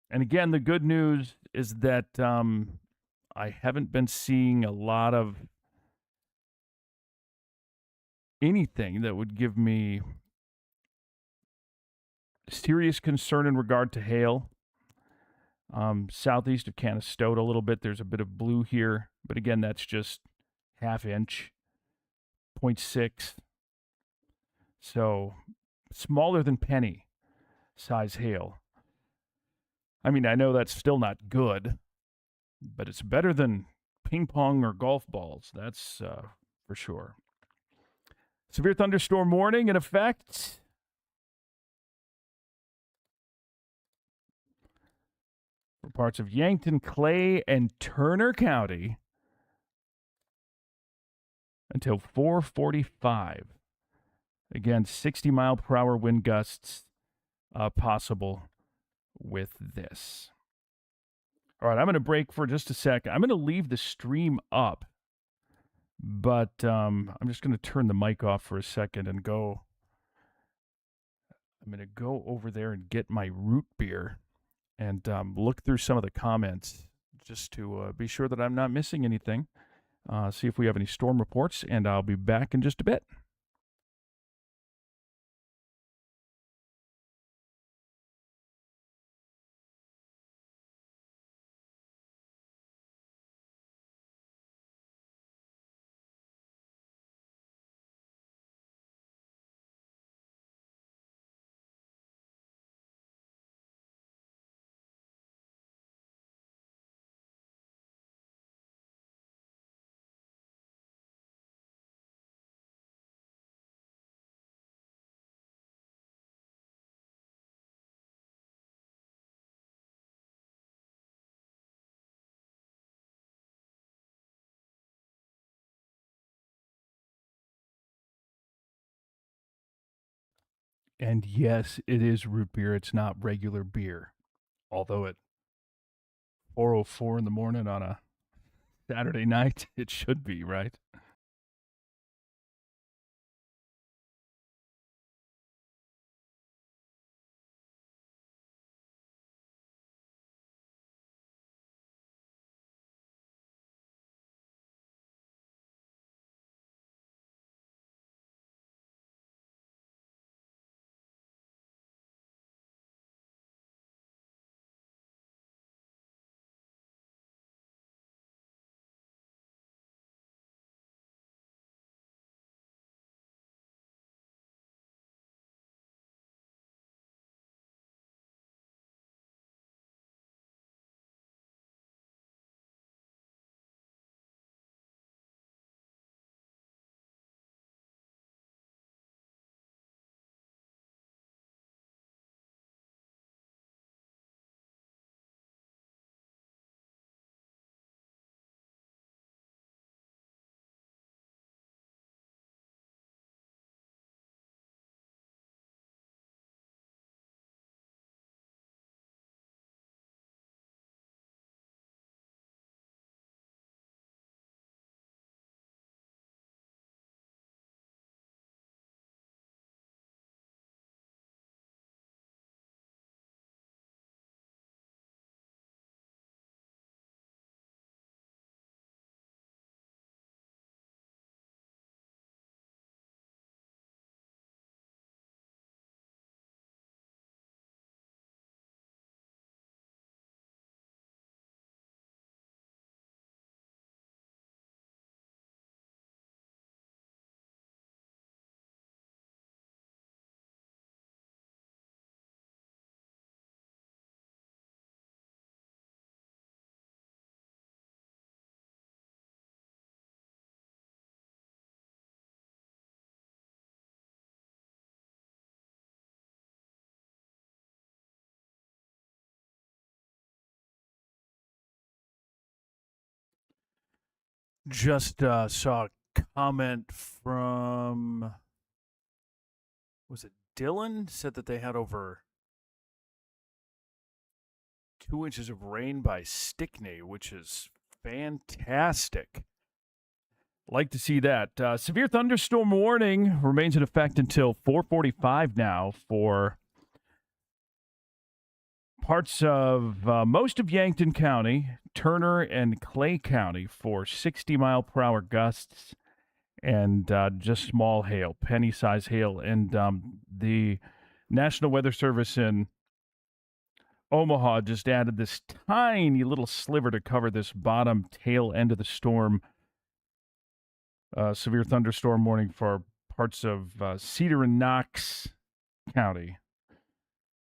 And again, the good news is that I haven't been seeing a lot of anything that would give me serious concern in regard to hail. Southeast of Canastota a little bit. There's a bit of blue here. But again, that's just half inch, 0.6. So smaller than penny size hail. I mean, I know that's still not good, but it's better than ping pong or golf balls. That's for sure. Severe thunderstorm warning in effect. For parts of Yankton, Clay, and Turner County until 4:45. Again, 60 mile per hour wind gusts possible with this. All right, I'm going to break for just a sec. I'm going to leave the stream up, but I'm just going to turn the mic off for a second and go. I'm going to go over there and get my root beer and look through some of the comments just to be sure that I'm not missing anything. See if we have any storm reports, and I'll be back in just a bit. And yes, it is root beer. It's not regular beer. Although at 4:04 in the morning on a Saturday night, it should be, right? Just saw a comment from, was it Dylan? Said that they had over 2 inches of rain by Stickney, which is fantastic. Like to see that. Severe thunderstorm warning remains in effect until 4:45 now for parts of most of Yankton County, Turner and Clay County for 60-mile-per-hour gusts and just small hail, penny-size hail. And the National Weather Service in Omaha just added this tiny little sliver to cover this bottom tail end of the storm. Severe thunderstorm warning for parts of Cedar and Knox County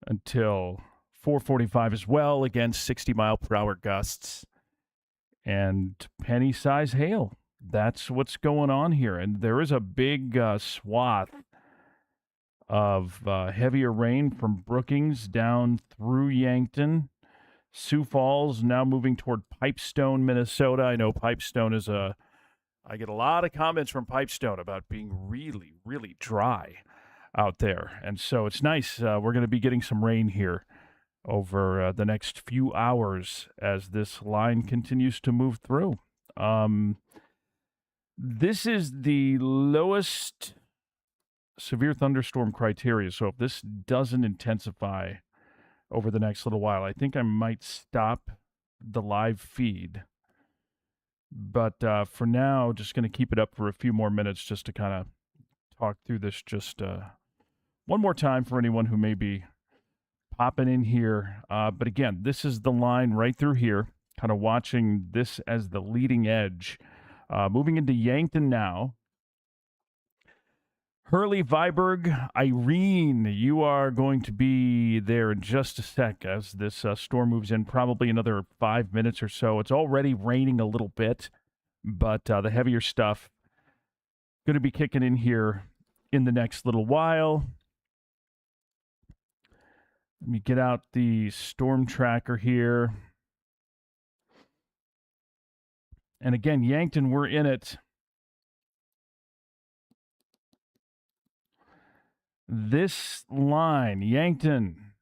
until 4:45 as well. Again, 60-mile-per-hour gusts and penny-size hail. That's what's going on here. And there is a big swath of heavier rain from Brookings down through Yankton. Sioux Falls now moving toward Pipestone, Minnesota. I know Pipestone is I get a lot of comments from Pipestone about being really, really dry out there. And so it's nice. We're going to be getting some rain here over the next few hours as this line continues to move through. This is the lowest severe thunderstorm criteria. So if this doesn't intensify over the next little while, I think I might stop the live feed. But for now, just going to keep it up for a few more minutes just to kind of talk through this just one more time for anyone who may be popping in here. But again, this is the line right through here, kind of watching this as the leading edge. Moving into Yankton now. Hurley, Viborg, Irene, you are going to be there in just a sec as this storm moves in, probably another 5 minutes or so. It's already raining a little bit, but the heavier stuff going to be kicking in here in the next little while. Let me get out the storm tracker here. And again, Yankton, we're in it. This line, Yankton,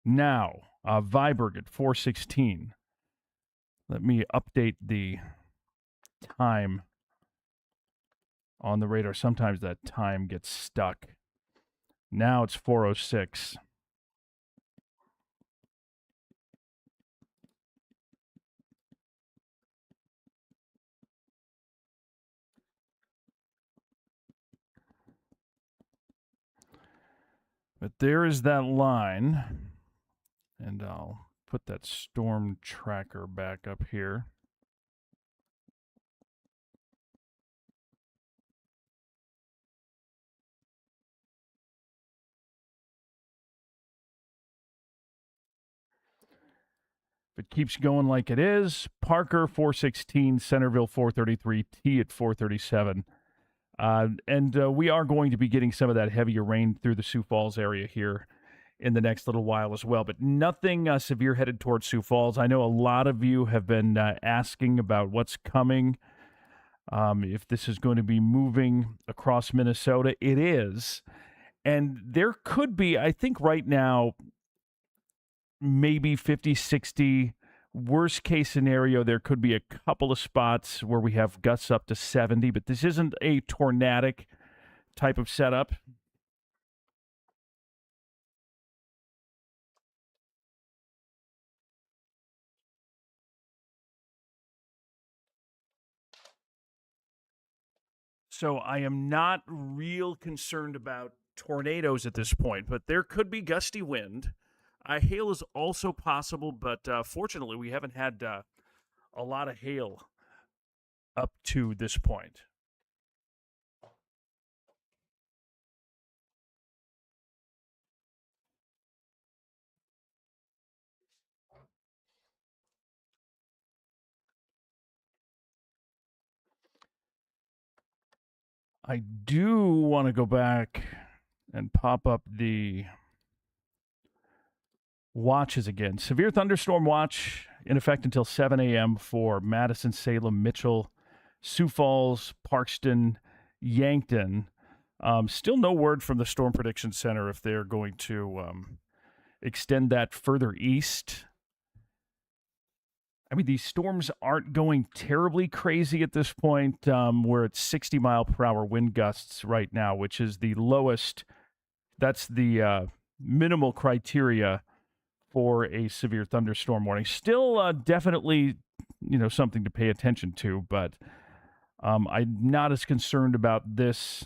now, Viborg at 4:16. Let me update the time on the radar. Sometimes that time gets stuck. Now it's 4:06. But there is that line, and I'll put that storm tracker back up here. If it keeps going like it is, Parker 4:16, Centerville 4:33, T at 4:37. And we are going to be getting some of that heavier rain through the Sioux Falls area here in the next little while as well. But nothing severe headed towards Sioux Falls. I know a lot of you have been asking about what's coming, if this is going to be moving across Minnesota. It is. And there could be, I think right now, maybe 50, 60. Worst case scenario, there could be a couple of spots where we have gusts up to 70, but this isn't a tornadic type of setup. So I am not real concerned about tornadoes at this point, but there could be gusty wind. Hail is also possible, but fortunately, we haven't had a lot of hail up to this point. I do want to go back and pop up the watches again. Severe thunderstorm watch in effect until 7 a.m. for Madison, Salem, Mitchell, Sioux Falls, Parkston, Yankton. Still no word from the Storm Prediction Center if they're going to extend that further east. I mean, these storms aren't going terribly crazy at this point. We're at 60-mile-per-hour wind gusts right now, which is the lowest. That's the minimal criteria for a severe thunderstorm warning. Still definitely, something to pay attention to, but I'm not as concerned about this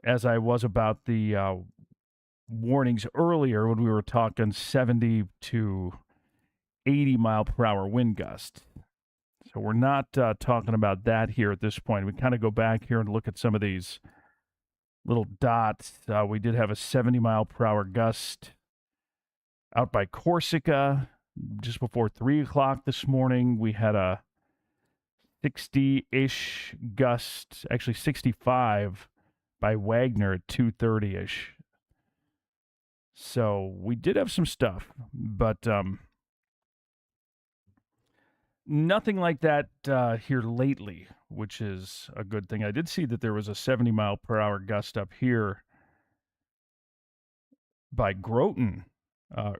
as I was about the warnings earlier when we were talking 70 to 80-mile-per-hour wind gusts. So we're not talking about that here at this point. We kind of go back here and look at some of these little dots. We did have a 70-mile-per-hour gust out by Corsica just before 3 o'clock this morning. We had a 60-ish gust, actually 65 by Wagner at 2:30-ish. So we did have some stuff, but nothing like that here lately, which is a good thing. I did see that there was a 70-mile-per-hour gust up here by Groton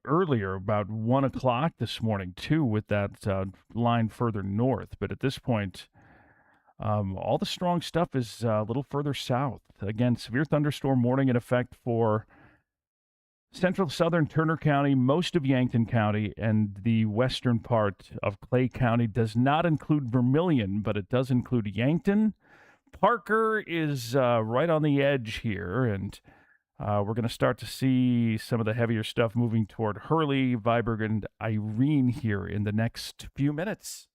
earlier, about 1 o'clock this morning, too, with that line further north. But at this point, all the strong stuff is a little further south. Again, severe thunderstorm warning in effect for central southern Turner County, most of Yankton County, and the western part of Clay County. Does not include Vermilion, but it does include Yankton. Parker is right on the edge here, and we're going to start to see some of the heavier stuff moving toward Hurley, Viborg, and Irene here in the next few minutes.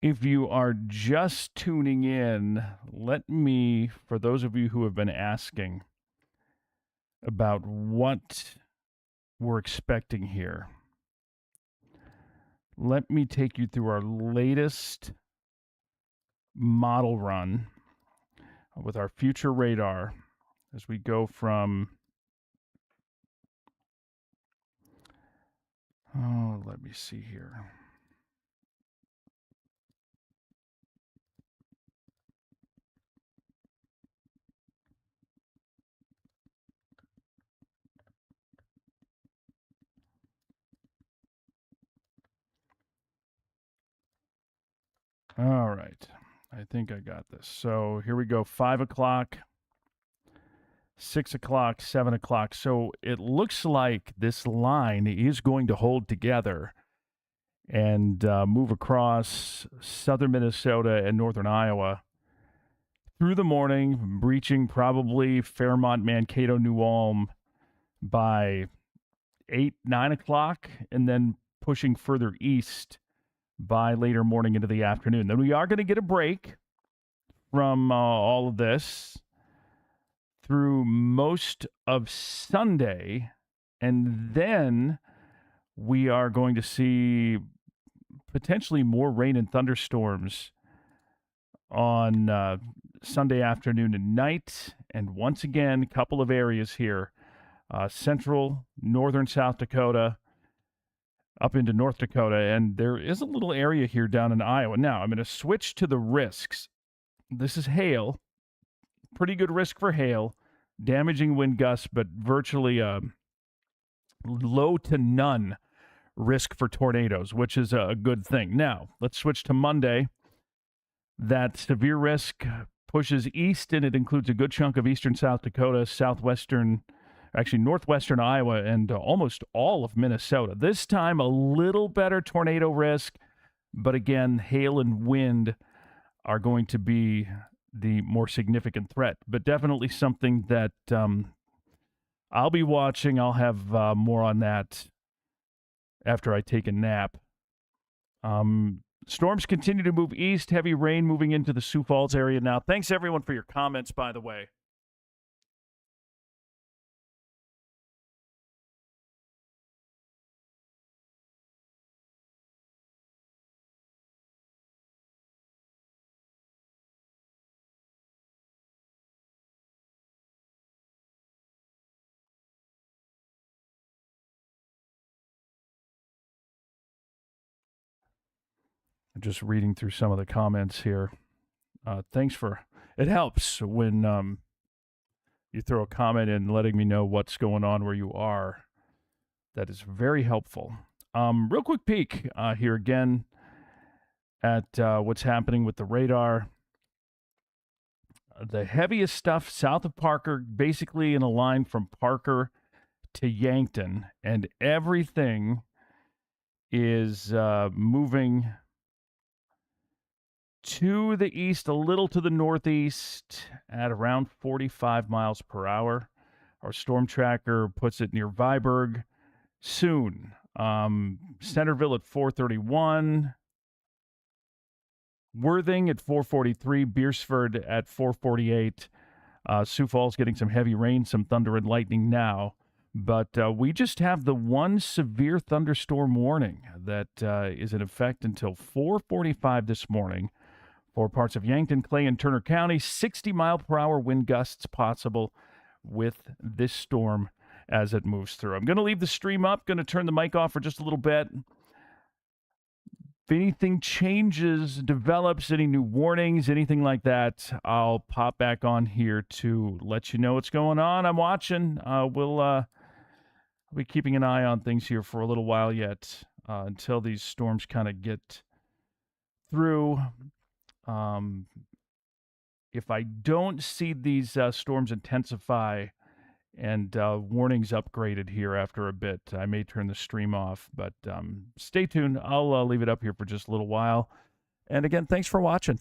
If you are just tuning in, let me, for those of you who have been asking about what we're expecting here, let me take you through our latest model run with our future radar as we go from, let me see here. All right. I think I got this. So here we go. 5 o'clock, 6 o'clock, 7 o'clock. So it looks like this line is going to hold together and move across southern Minnesota and northern Iowa through the morning, breaching probably Fairmont, Mankato, New Ulm by 8, 9 o'clock, and then pushing further east by later morning into the afternoon. Then we are going to get a break from all of this through most of Sunday, and then we are going to see potentially more rain and thunderstorms on Sunday afternoon and night. And once again, a couple of areas here, central, northern South Dakota, up into North Dakota, and there is a little area here down in Iowa. Now, I'm going to switch to the risks. This is hail, pretty good risk for hail, damaging wind gusts, but virtually low to none risk for tornadoes, which is a good thing. Now, let's switch to Monday. That severe risk pushes east, and it includes a good chunk of eastern South Dakota, northwestern Iowa, and almost all of Minnesota. This time, a little better tornado risk, but again, hail and wind are going to be the more significant threat. But definitely something that I'll be watching. I'll have more on that after I take a nap. Storms continue to move east. Heavy rain moving into the Sioux Falls area now. Thanks, everyone, for your comments, by the way. Just reading through some of the comments here. Thanks for it. Helps when you throw a comment in letting me know what's going on where you are. That is very helpful. Real quick peek here again at what's happening with the radar. The heaviest stuff south of Parker, basically in a line from Parker to Yankton, and everything is moving to the east, a little to the northeast at around 45 miles per hour. Our storm tracker puts it near Viborg soon. Centerville at 431. Worthing at 443. Beersford at 448. Sioux Falls getting some heavy rain, some thunder and lightning now. But we just have the one severe thunderstorm warning that is in effect until 4:45 this morning for parts of Yankton, Clay, and Turner County. 60-mile-per-hour wind gusts possible with this storm as it moves through. I'm going to leave the stream up, going to turn the mic off for just a little bit. If anything changes, develops, any new warnings, anything like that, I'll pop back on here to let you know what's going on. I'm watching. We'll be keeping an eye on things here for a little while yet until these storms kind of get through. If I don't see these storms intensify and warnings upgraded here after a bit, I may turn the stream off. But stay tuned. I'll leave it up here for just a little while. And again, thanks for watching.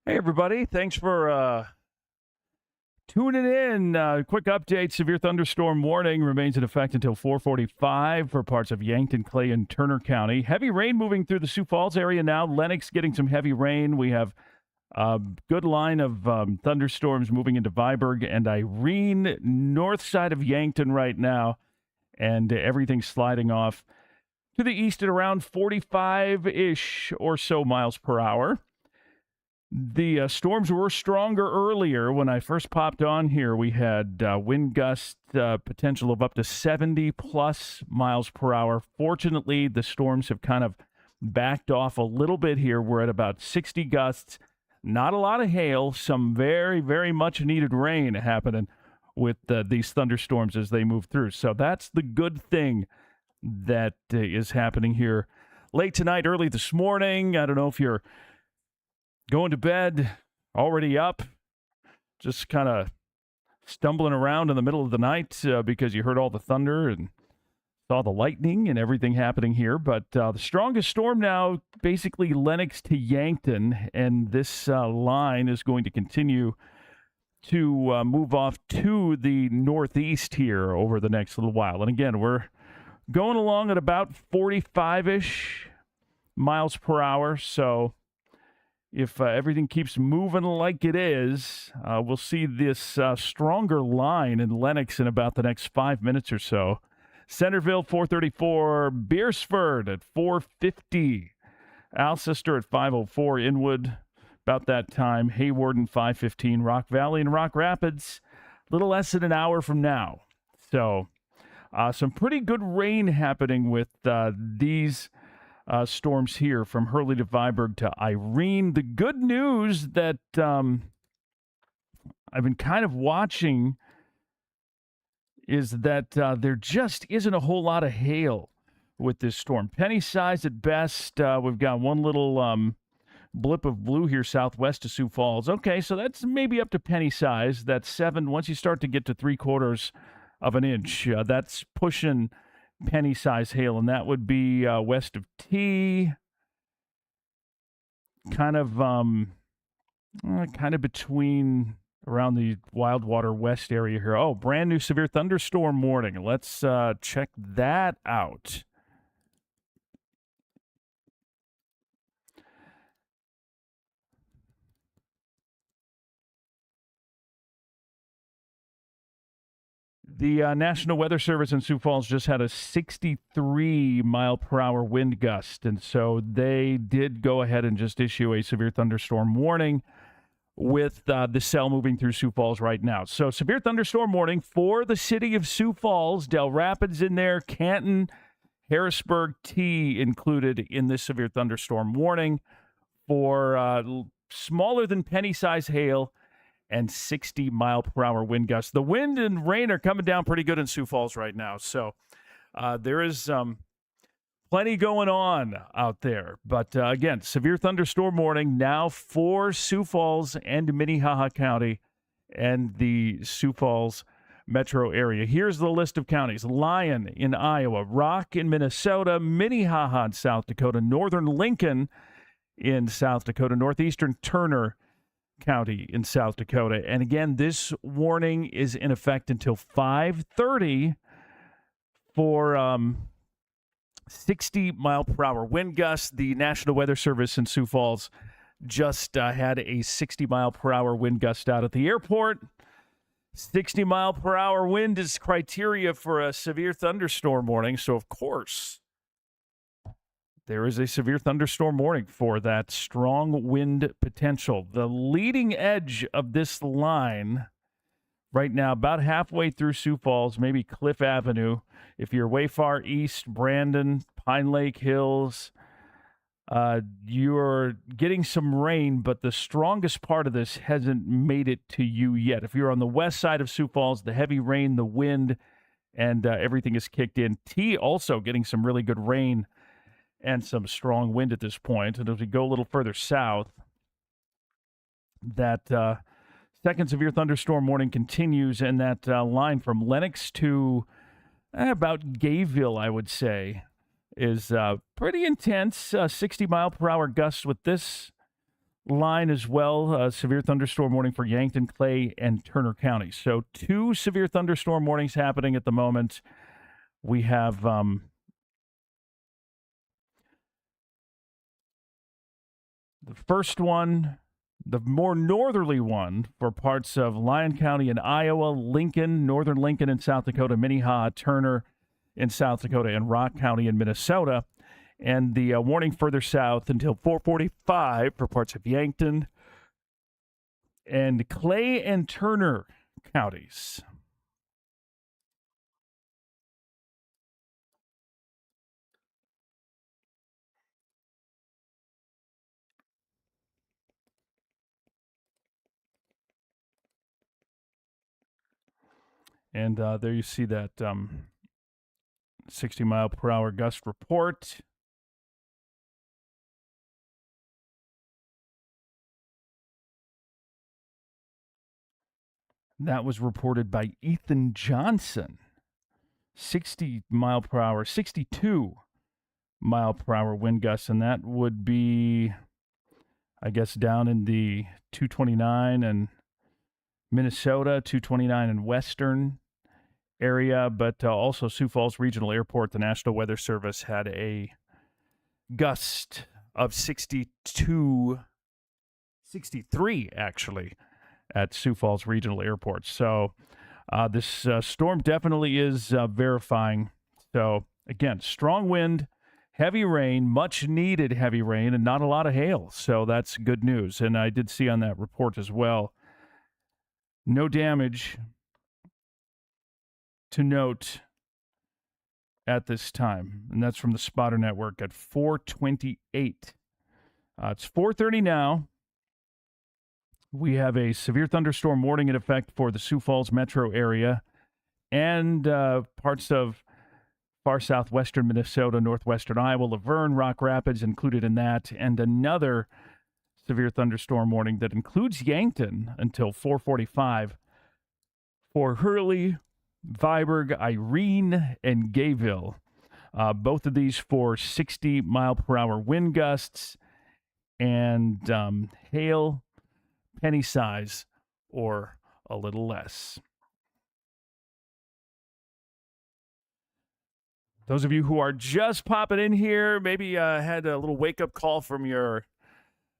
Hey, everybody. Thanks for tuning in. Quick update. Severe thunderstorm warning remains in effect until 4:45 for parts of Yankton, Clay, and Turner County. Heavy rain moving through the Sioux Falls area now. Lenox getting some heavy rain. We have a good line of thunderstorms moving into Viborg and Irene, north side of Yankton right now, and everything's sliding off to the east at around 45-ish or so miles per hour. The storms were stronger earlier. When I first popped on here, we had wind gust potential of up to 70 plus miles per hour. Fortunately, the storms have kind of backed off a little bit here. We're at about 60 gusts. Not a lot of hail. Some very, very much needed rain happening with these thunderstorms as they move through. So that's the good thing that is happening here late tonight, early this morning. I don't know if you're going to bed, already up, just kind of stumbling around in the middle of the night because you heard all the thunder and saw the lightning and everything happening here. But the strongest storm now, basically Lenox to Yankton, and this line is going to continue to move off to the northeast here over the next little while. And again, we're going along at about 45-ish miles per hour, so if everything keeps moving like it is, we'll see this stronger line in Lenox in about the next 5 minutes or so. Centerville, 434. Beersford at 450. Alcester at 504. Inwood, about that time. Hawarden, 515. Rock Valley and Rock Rapids, a little less than an hour from now. So some pretty good rain happening with these storms here from Hurley to Viborg to Irene. The good news that I've been kind of watching is that there just isn't a whole lot of hail with this storm. Penny size at best. We've got one little blip of blue here southwest of Sioux Falls. Okay, so that's maybe up to penny size. That's 7. Once you start to get to 3/4 of an inch, that's pushing penny size hail, and that would be west of T, kind of between around the Wildwater West area here. Oh, brand new severe thunderstorm warning. Let's check that out. The National Weather Service in Sioux Falls just had a 63 mile per hour wind gust, and so they did go ahead and just issue a severe thunderstorm warning with the cell moving through Sioux Falls right now. So severe thunderstorm warning for the city of Sioux Falls, Del Rapids in there, Canton, Harrisburg, T included in this severe thunderstorm warning for smaller than penny size hail and 60 mile per hour wind gusts. The wind and rain are coming down pretty good in Sioux Falls right now. So there is plenty going on out there. But again, severe thunderstorm warning now for Sioux Falls and Minnehaha County and the Sioux Falls metro area. Here's the list of counties: Lyon in Iowa, Rock in Minnesota, Minnehaha in South Dakota, northern Lincoln in South Dakota, northeastern Turner County in South Dakota. And again, this warning is in effect until 5:30 for 60 mile per hour wind gusts. The National Weather Service in Sioux Falls just had a 60 mile per hour wind gust out at the airport. 60 mile per hour wind is criteria for a severe thunderstorm warning. So, of course, there is a severe thunderstorm warning for that strong wind potential. The leading edge of this line right now, about halfway through Sioux Falls, maybe Cliff Avenue. If you're way far east, Brandon, Pine Lake Hills, you're getting some rain, but the strongest part of this hasn't made it to you yet. If you're on the west side of Sioux Falls, the heavy rain, the wind, and everything is kicked in. T also getting some really good rain and some strong wind at this point. And as we go a little further south, that second severe thunderstorm warning continues, and that line from Lenox to about Gayville, I would say, is pretty intense. 60 mile per hour gusts with this line as well. Severe thunderstorm warning for Yankton, Clay, and Turner counties. So 2 severe thunderstorm warnings happening at the moment. We have the first one, the more northerly one for parts of Lyon County in Iowa, Lincoln, northern Lincoln in South Dakota, Minnehaha, Turner in South Dakota, and Rock County in Minnesota. And the warning further south until 4:45 for parts of Yankton and Clay and Turner counties. And there you see that 60 mile per hour gust report. That was reported by Ethan Johnson. 60 mile per hour, 62 mile per hour wind gusts, and that would be, I guess, down in the 229 and Minnesota, 229 and Western area, but also Sioux Falls Regional Airport. The National Weather Service had a gust of 63 actually at Sioux Falls Regional Airport. So this storm definitely is verifying. So again, strong wind, heavy rain, much needed heavy rain, and not a lot of hail. So that's good news. And I did see on that report as well, no damage to note at this time. And that's from the Spotter Network at 4:28. It's 4:30 now. We have a severe thunderstorm warning in effect for the Sioux Falls metro area and parts of far southwestern Minnesota, northwestern Iowa, Laverne, Rock Rapids included in that, and another severe thunderstorm warning that includes Yankton until 4:45 for Hurley, Viborg, Irene, and Gayville. Both of these for 60 mile per hour wind gusts and hail, penny size or a little less. Those of you who are just popping in here, maybe had a little wake-up call from your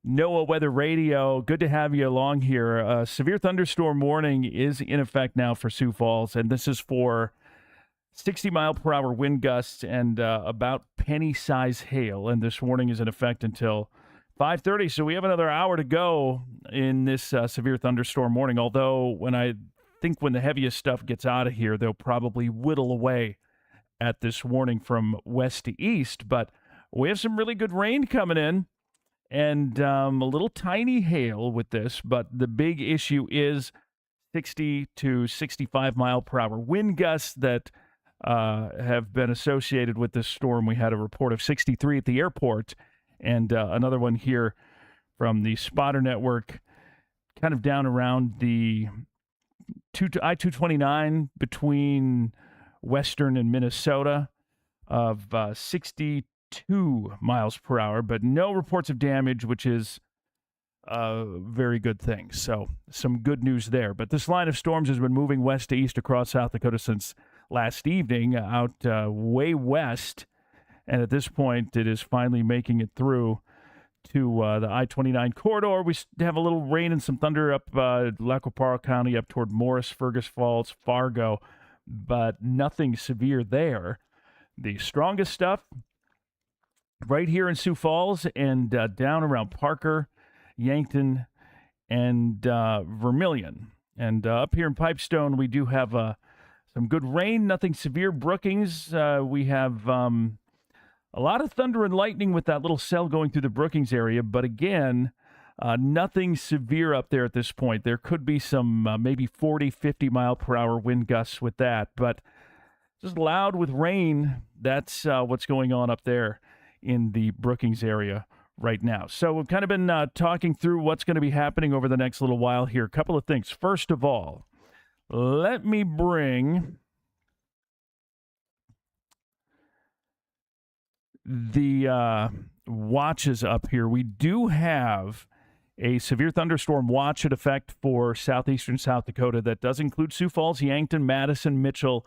NOAA Weather Radio. Good to have you along here. Severe thunderstorm warning is in effect now for Sioux Falls, and this is for 60 mile per hour wind gusts and about penny-size hail. And this warning is in effect until 5:30, so we have another hour to go in this severe thunderstorm warning, although when the heaviest stuff gets out of here, they'll probably whittle away at this warning from west to east. But we have some really good rain coming in and a little tiny hail with this, but the big issue is 60 to 65 mile per hour wind gusts that have been associated with this storm. We had a report of 63 at the airport, and another one here from the Spotter Network, kind of down around the I-229 between Western and Minnesota of 62 miles per hour, but no reports of damage, which is a very good thing. So some good news there. But this line of storms has been moving west to east across South Dakota since last evening, out way west. And at this point, it is finally making it through to the I-29 corridor. We have a little rain and some thunder up Lacoparo County, up toward Morris, Fergus Falls, Fargo, but nothing severe there. The strongest stuff right here in Sioux Falls and down around Parker, Yankton, and Vermilion. And up here in Pipestone, we do have some good rain, nothing severe. Brookings, we have a lot of thunder and lightning with that little cell going through the Brookings area, but again, nothing severe up there at this point. There could be some maybe 40, 50 mile per hour wind gusts with that, but just loud with rain. That's what's going on up there in the Brookings area right now. So we've kind of been talking through what's going to be happening over the next little while here. A couple of things. First of all, let me bring the watches up here. We do have a severe thunderstorm watch in effect for southeastern South Dakota. That does include Sioux Falls, Yankton, Madison, Mitchell.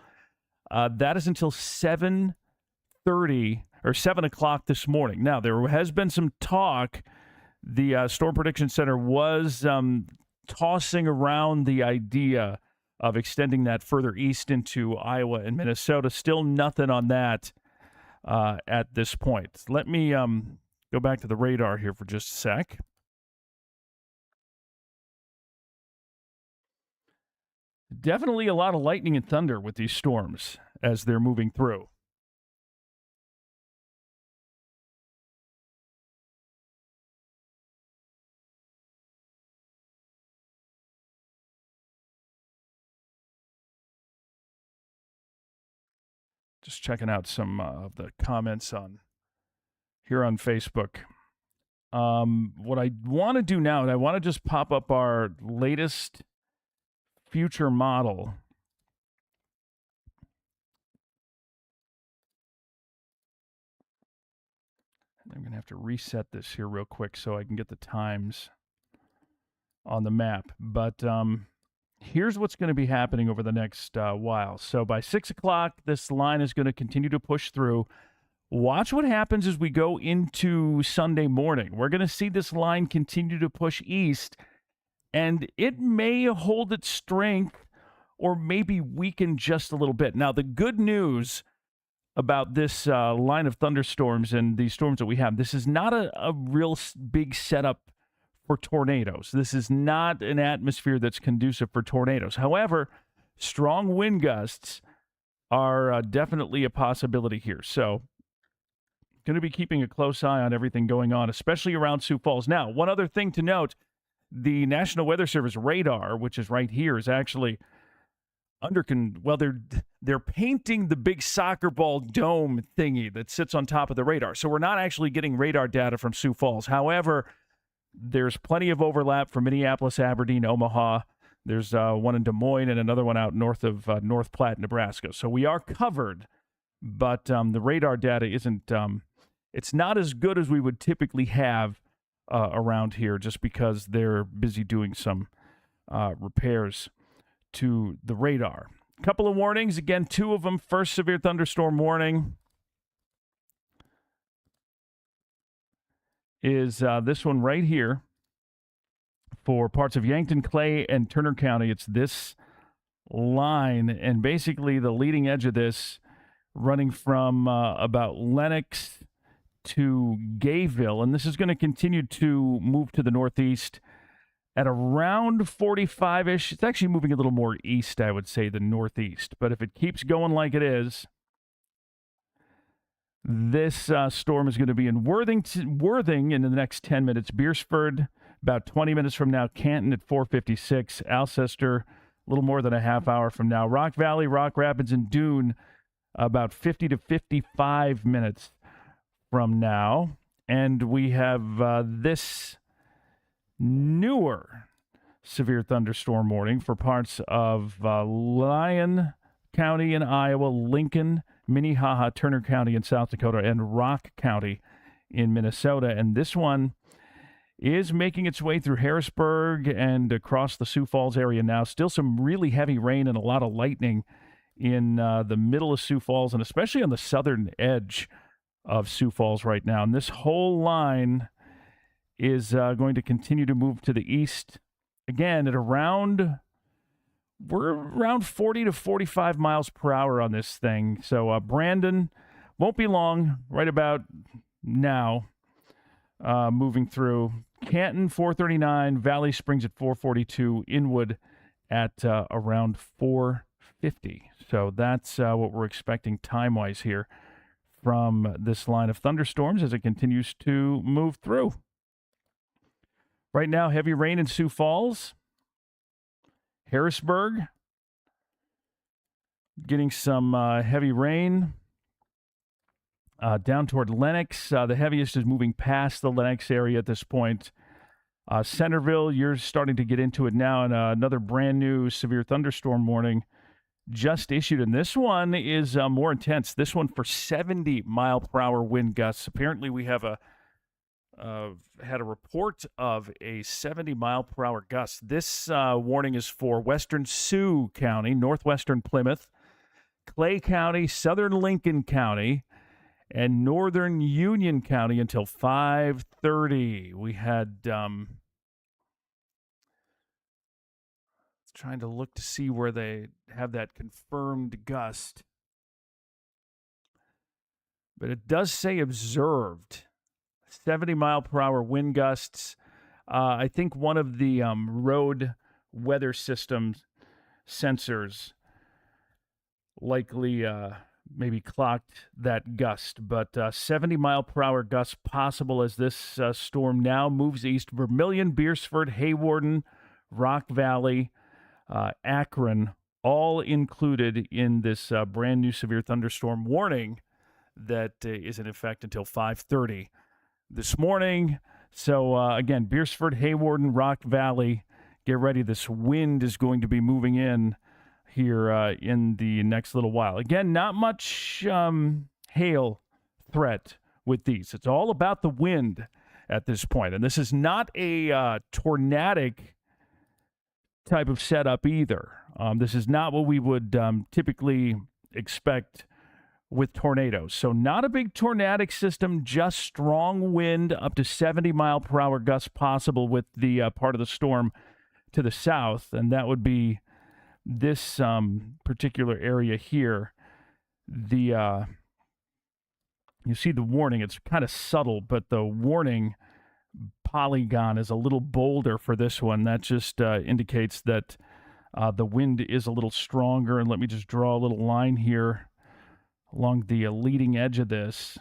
That is until 7:30 or 7 o'clock this morning. Now, there has been some talk. The Storm Prediction Center was tossing around the idea of extending that further east into Iowa and Minnesota. Still nothing on that at this point. Let me go back to the radar here for just a sec. Definitely a lot of lightning and thunder with these storms as they're moving through. Just checking out some of the comments here on Facebook. What I want to do now, and I want to just pop up our latest future model. I'm going to have to reset this here real quick so I can get the times on the map. But here's what's going to be happening over the next while. So by 6 o'clock, this line is going to continue to push through. Watch what happens as we go into Sunday morning. We're going to see this line continue to push east, and it may hold its strength or maybe weaken just a little bit. Now, the good news about this line of thunderstorms and these storms that we have, this is not a real big setup for tornadoes. This is not an atmosphere that's conducive for tornadoes. However, strong wind gusts are definitely a possibility here. So, going to be keeping a close eye on everything going on, especially around Sioux Falls. Now, one other thing to note, the National Weather Service radar, which is right here, is actually they're painting the big soccer ball dome thingy that sits on top of the radar. So we're not actually getting radar data from Sioux Falls. However, there's plenty of overlap from Minneapolis, Aberdeen, Omaha. There's one in Des Moines and another one out north of North Platte, Nebraska. So we are covered, but the radar data isn't, it's not as good as we would typically have around here just because they're busy doing some repairs to the radar. A couple of warnings, again, 2 of them. First severe thunderstorm warning is this one right here for parts of Yankton, Clay, and Turner County. It's this line, and basically the leading edge of this running from about Lenox to Gayville, and this is going to continue to move to the northeast at around 45-ish. It's actually moving a little more east, I would say, than northeast. But if it keeps going like it is, this storm is going to be in Worthing in the next 10 minutes. Beersford, about 20 minutes from now. Canton at 4:56. Alcester, a little more than a half hour from now. Rock Valley, Rock Rapids, and Dune, about 50 to 55 minutes from now. And we have this newer severe thunderstorm warning for parts of Lyon County in Iowa, Lincoln, Minnehaha, Turner County in South Dakota, and Rock County in Minnesota. And this one is making its way through Harrisburg and across the Sioux Falls area now. Still some really heavy rain and a lot of lightning in the middle of Sioux Falls and especially on the southern edge of Sioux Falls right now. And this whole line is going to continue to move to the east again at we're around 40 to 45 miles per hour on this thing. So Brandon won't be long, right about now, moving through. Canton 439, Valley Springs at 442, Inwood at around 450. So that's what we're expecting time-wise here from this line of thunderstorms as it continues to move through. Right now, heavy rain in Sioux Falls. Harrisburg, getting some heavy rain. Down toward Lenox, the heaviest is moving past the Lenox area at this point. Centerville, you're starting to get into it now, and another brand new severe thunderstorm warning just issued. And this one is more intense. This one for 70 mile per hour wind gusts. Apparently, we have a had a report of a 70-mile-per-hour gust. This warning is for western Sioux County, northwestern Plymouth, Clay County, southern Lincoln County, and northern Union County until 5:30. We had trying to look to see where they have that confirmed gust. But it does say observed 70-mile-per-hour wind gusts. I think one of the road weather system sensors likely maybe clocked that gust. But 70-mile-per-hour gusts possible as this storm now moves east. Vermilion, Beersford, Hawarden, Rock Valley, Akron, all included in this brand new severe thunderstorm warning that is in effect until 5:30 this morning. So again, Beersford, Hawarden, Rock Valley, get ready. This wind is going to be moving in here in the next little while. Again, not much hail threat with these. It's all about the wind at this point. And this is not a tornadic type of setup either. This is not what we would typically expect with tornadoes. So not a big tornadic system, just strong wind up to 70-mile-per-hour gusts possible with the part of the storm to the south. And that would be this particular area here. You see the warning. It's kind of subtle, but the warning polygon is a little bolder for this one. That just indicates that the wind is a little stronger. And let me just draw a little line here along the leading edge of this.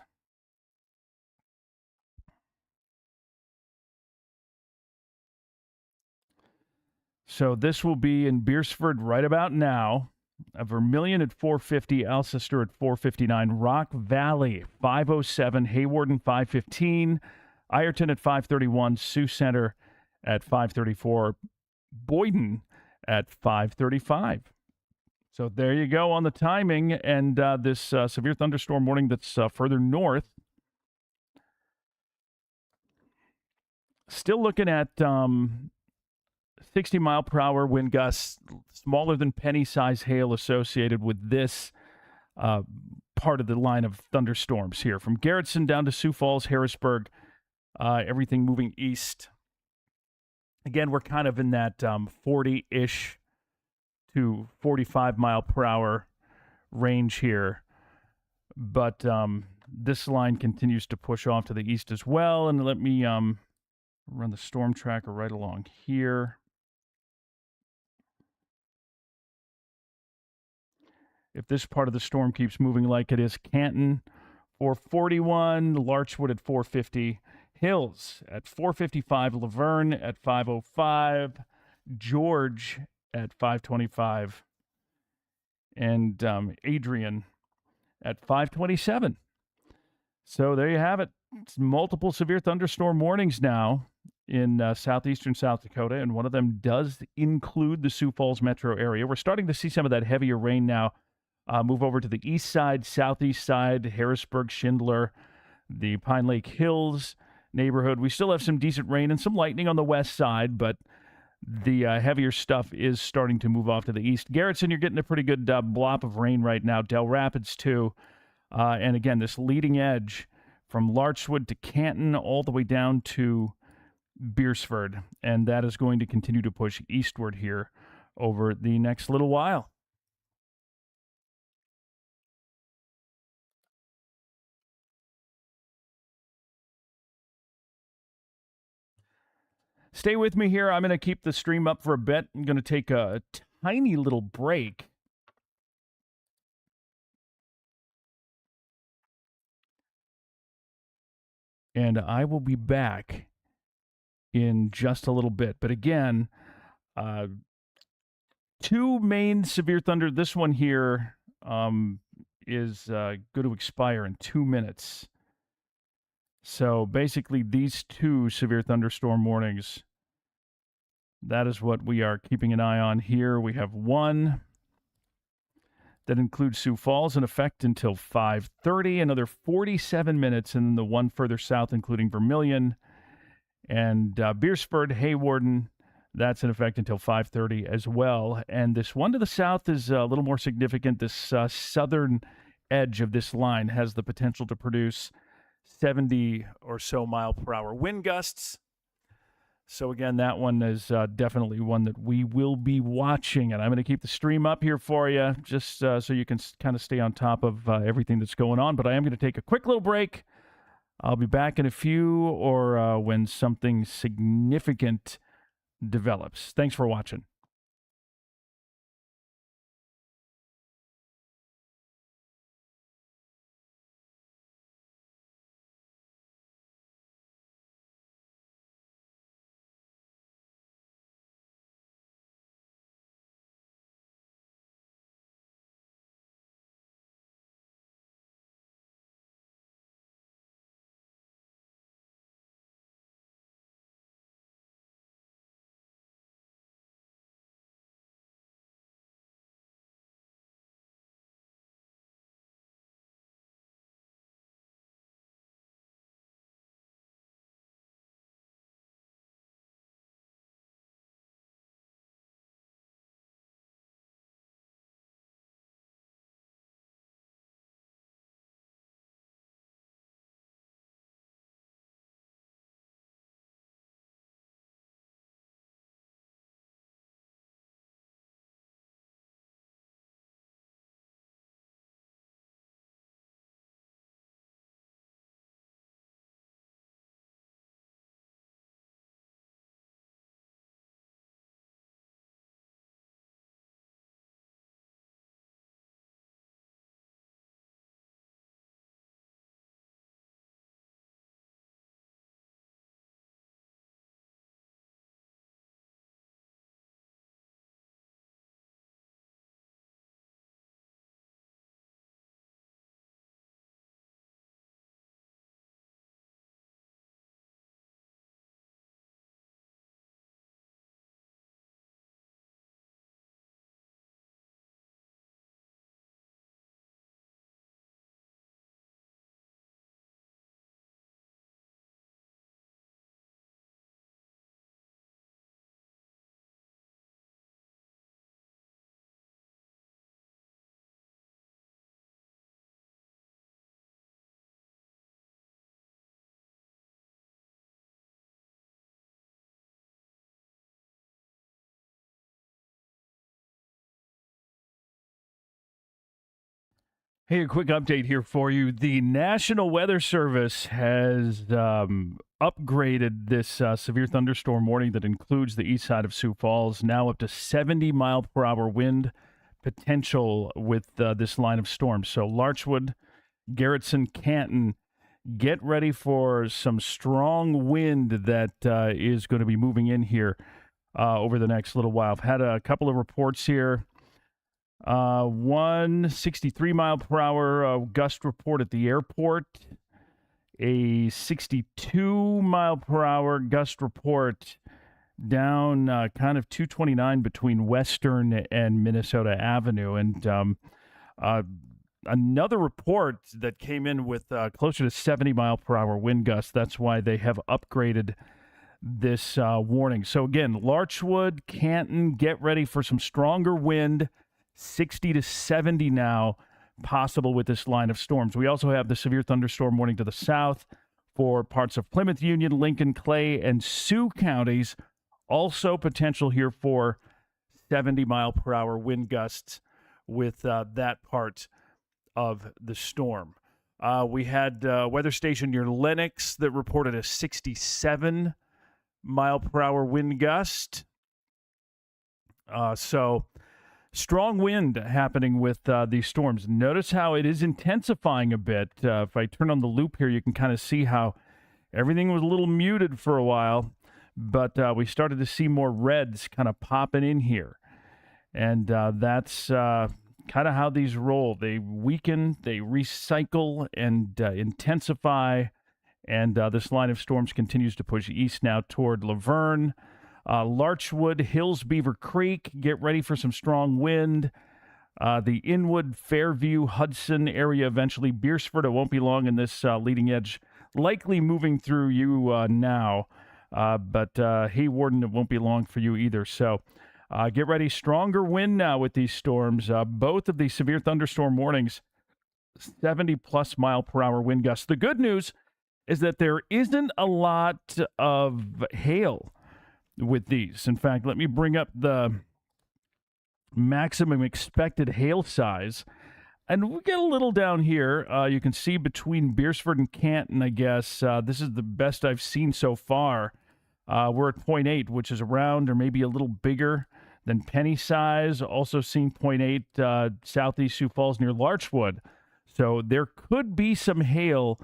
So this will be in Beersford right about now. Vermilion at 450, Alcester at 459, Rock Valley 507, Hawarden 515, Ireton at 531, Sioux Center at 534, Boyden at 535. So there you go on the timing, and this severe thunderstorm warning that's further north. Still looking at 60-mile-per-hour wind gusts, smaller than penny-size hail associated with this part of the line of thunderstorms here. From Garrettson down to Sioux Falls, Harrisburg, everything moving east. Again, we're kind of in that 40-ish to 45-mile-per-hour range here. But this line continues to push off to the east as well. And let me run the storm tracker right along here. If this part of the storm keeps moving like it is, Canton 441, Larchwood at 450, Hills at 455, Laverne at 505, George at 525, and Adrian at 527. So there you have it. It's multiple severe thunderstorm warnings now in southeastern South Dakota, and one of them does include the Sioux Falls metro area. We're starting to see some of that heavier rain now move over to the east side, southeast side, Harrisburg, Schindler, the Pine Lake Hills neighborhood. We still have some decent rain and some lightning on the west side, but the heavier stuff is starting to move off to the east. Garrettson, you're getting a pretty good blop of rain right now. Del Rapids, too. And again, this leading edge from Larchwood to Canton all the way down to Beersford. And that is going to continue to push eastward here over the next little while. Stay with me here. I'm going to keep the stream up for a bit. I'm going to take a tiny little break. And I will be back in just a little bit. But again, two main severe thunder. This one here is going to expire in 2 minutes. So basically, these two severe thunderstorm warnings, that is what we are keeping an eye on here. We have one that includes Sioux Falls in effect until 5:30. Another 47 minutes in the one further south, including Vermilion and Beersford, Haywarden. That's in effect until 5:30 as well. And this one to the south is a little more significant. This southern edge of this line has the potential to produce 70 or so mile per hour wind gusts. So again, that one is definitely one that we will be watching, and I'm going to keep the stream up here for you just so you can kind of stay on top of everything that's going on. But I am going to take a quick little break. I'll be back in a few or when something significant develops. Thanks for watching. Hey, a quick update here for you. The National Weather Service has upgraded this severe thunderstorm warning that includes the east side of Sioux Falls, now up to 70 mile per hour wind potential with this line of storms. So Larchwood, Garrettson, Canton, get ready for some strong wind that is going to be moving in here over the next little while. I've had a couple of reports here. 163 mile per hour gust report at the airport. A 62 mile per hour gust report down kind of 229 between Western and Minnesota Avenue. And another report that came in with closer to 70 mile per hour wind gusts. That's why they have upgraded this warning. So again, Larchwood, Canton, get ready for some stronger wind. 60 to 70 now possible with this line of storms. We also have the severe thunderstorm warning to the south for parts of Plymouth, Union, Lincoln, Clay, and Sioux counties. Also potential here for 70 mile per hour wind gusts with that part of the storm. We had weather station near Lenox that reported a 67 mile per hour wind gust. So strong wind happening with these storms. Notice how it is intensifying a bit. If I turn on the loop here, you can kind of see how everything was a little muted for a while, but we started to see more reds kind of popping in here. And that's kind of how these roll. They weaken, they recycle, and intensify. And this line of storms continues to push east now toward Laverne. Larchwood, Hills, Beaver Creek, get ready for some strong wind. The Inwood, Fairview, Hudson area eventually. Beersford, it won't be long in this leading edge, likely moving through you now. But Haywarden, it won't be long for you either. So get ready. Stronger wind now with these storms. Both of these severe thunderstorm warnings, 70-plus mile-per-hour wind gusts. The good news is that there isn't a lot of hail with these. In fact, let me bring up the maximum expected hail size. And we get a little down here. You can see between Beersford and Canton, I guess. This is the best I've seen so far. We're at 0.8, which is around or maybe a little bigger than penny size. Also seen 0.8 southeast Sioux Falls near Larchwood. So there could be some hail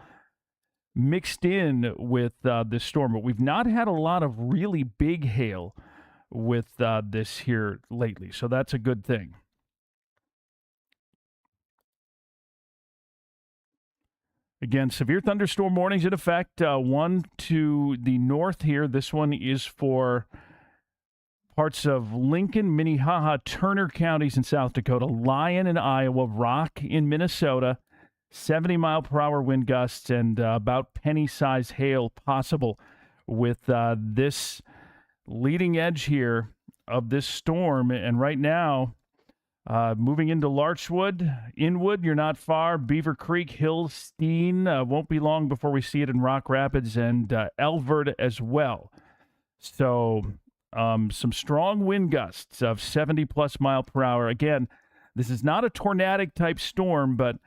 mixed in with this storm, but we've not had a lot of really big hail with this here lately. So that's a good thing. Again, severe thunderstorm warnings in effect. One to the north here. This one is for parts of Lincoln, Minnehaha, Turner counties in South Dakota, Lyon in Iowa, Rock in Minnesota. 70-mile-per-hour wind gusts and about penny-size hail possible with this leading edge here of this storm. And right now, moving into Larchwood, Inwood, you're not far. Beaver Creek, Hills, Steen, won't be long before we see it in Rock Rapids and Elverd as well. So some strong wind gusts of 70-plus mile per hour. Again, this is not a tornadic type storm, but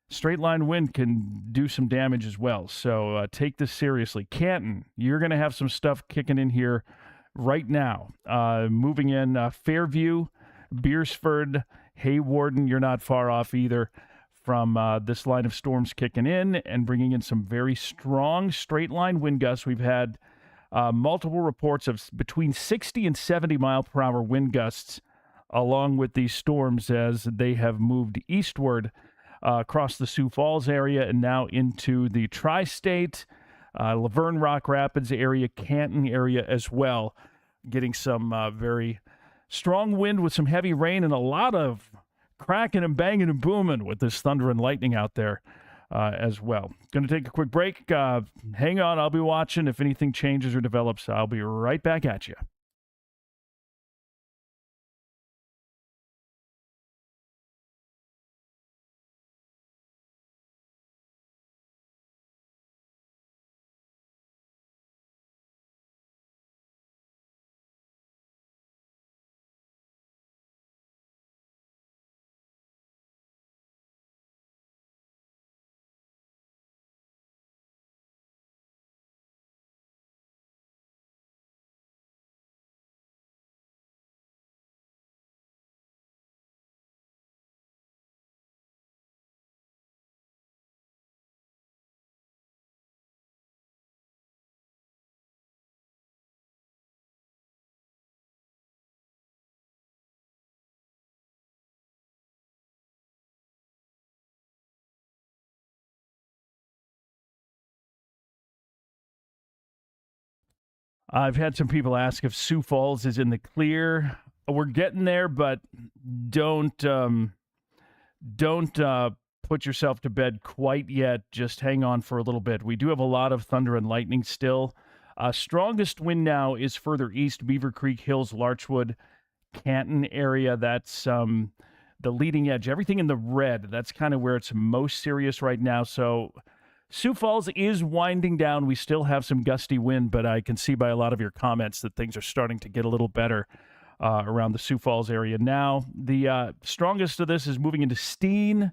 straight line wind can do some damage as well. So take this seriously. Canton, you're going to have some stuff kicking in here right now. Moving in Fairview, Beersford, Haywarden, you're not far off either from this line of storms kicking in and bringing in some very strong straight line wind gusts. We've had multiple reports of between 60 and 70 mile per hour wind gusts along with these storms as they have moved eastward across the Sioux Falls area and now into the tri-state, Laverne, Rock Rapids area, Canton area as well, getting some very strong wind with some heavy rain and a lot of cracking and banging and booming with this thunder and lightning out there as well. Going to take a quick break. Hang on, I'll be watching. If anything changes or develops, I'll be right back at you. I've had some people ask if Sioux Falls is in the clear. We're getting there, but don't put yourself to bed quite yet. Just hang on for a little bit. We do have a lot of thunder and lightning still. Strongest wind now is further east, Beaver Creek, Hills, Larchwood, Canton area. That's the leading edge. Everything in the red, that's kind of where it's most serious right now. So Sioux Falls is winding down. We still have some gusty wind, but I can see by a lot of your comments that things are starting to get a little better around the Sioux Falls area. Now, the strongest of this is moving into Steen.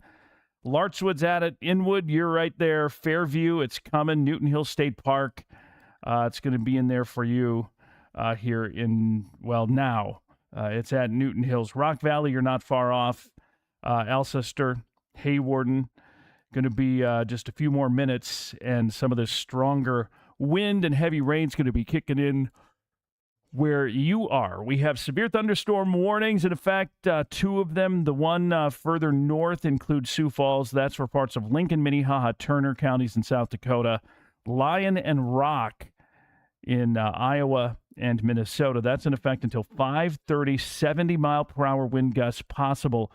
Larchwood's at it. Inwood, you're right there. Fairview, it's coming. Newton Hill State Park, it's going to be in there for you here in, well, now. It's at Newton Hills. Rock Valley, you're not far off. Alcester, Haywarden, going to be just a few more minutes, and some of the stronger wind and heavy rain's going to be kicking in where you are. We have severe thunderstorm warnings. In effect, two of them. The one further north includes Sioux Falls. That's for parts of Lincoln, Minnehaha, Turner counties in South Dakota. Lyon and Rock in Iowa and Minnesota. That's in effect until 5:30. 70 mile per hour wind gusts possible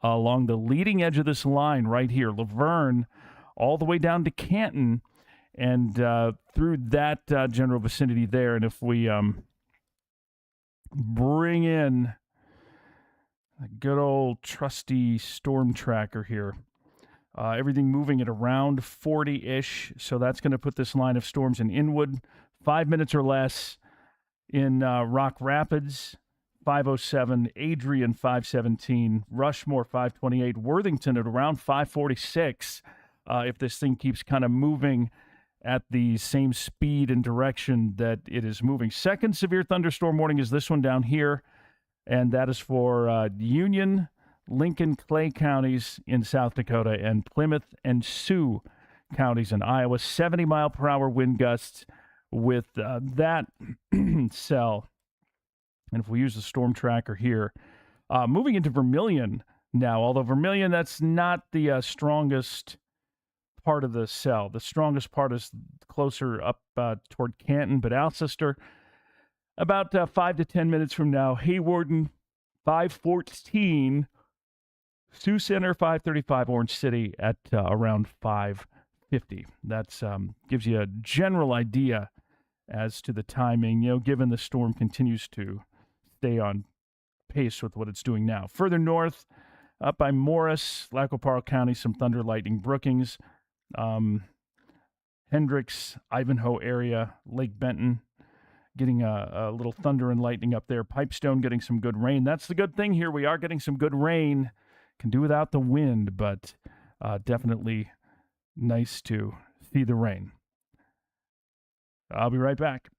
along the leading edge of this line right here, Laverne, all the way down to Canton, and through that general vicinity there. And if we bring in a good old trusty storm tracker here, everything moving at around 40-ish, so that's going to put this line of storms in Inwood, 5 minutes or less. In Rock Rapids, 507, Adrian, 517, Rushmore, 528, Worthington at around 546. If this thing keeps kind of moving at the same speed and direction that it is moving. Second severe thunderstorm warning is this one down here, and that is for Union, Lincoln, Clay counties in South Dakota, and Plymouth and Sioux counties in Iowa. 70-mile-per-hour wind gusts with that cell. And if we use the storm tracker here, moving into Vermilion now, although Vermilion, that's not the strongest part of the cell. The strongest part is closer up toward Canton, but Alcester, about 5 to 10 minutes from now, Haywarden, 514, Sioux Center, 535, Orange City at around 550. That's gives you a general idea as to the timing, given the storm continues to stay on pace with what it's doing now. Further north, up by Morris, Lacoparo County, some thunder, lightning, Brookings, Hendricks, Ivanhoe area, Lake Benton, getting a little thunder and lightning up there. Pipestone getting some good rain. That's the good thing here. We are getting some good rain. Can do without the wind, but definitely nice to see the rain. I'll be right back.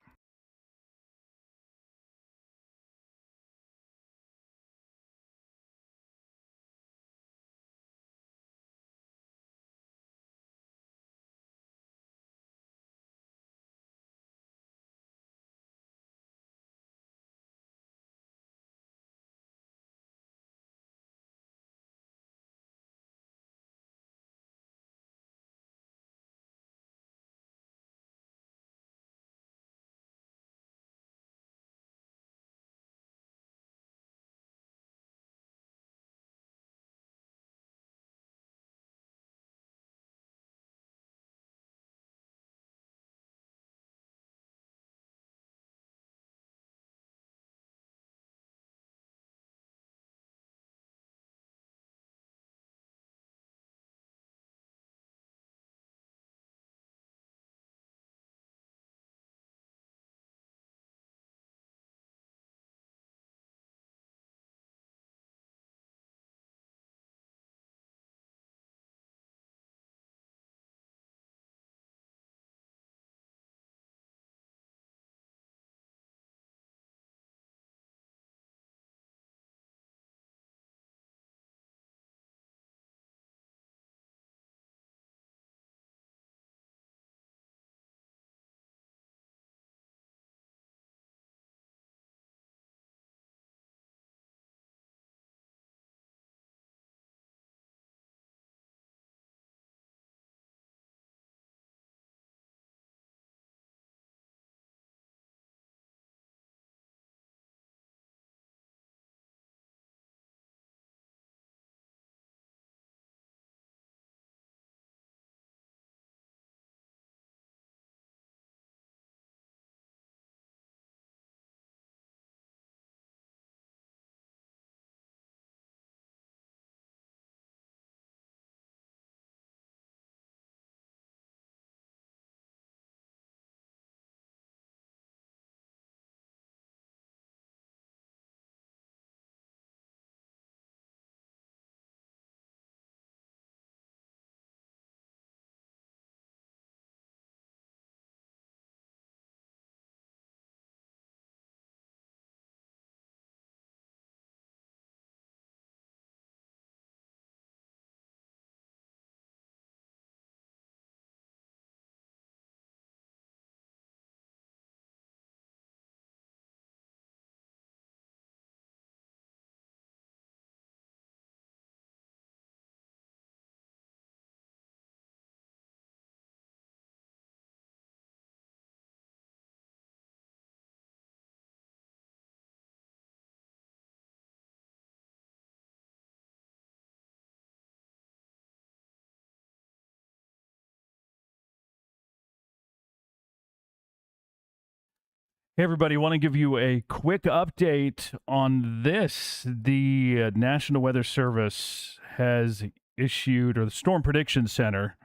Hey, everybody, want to give you a quick update on this. The National Weather Service has issued, or the Storm Prediction Center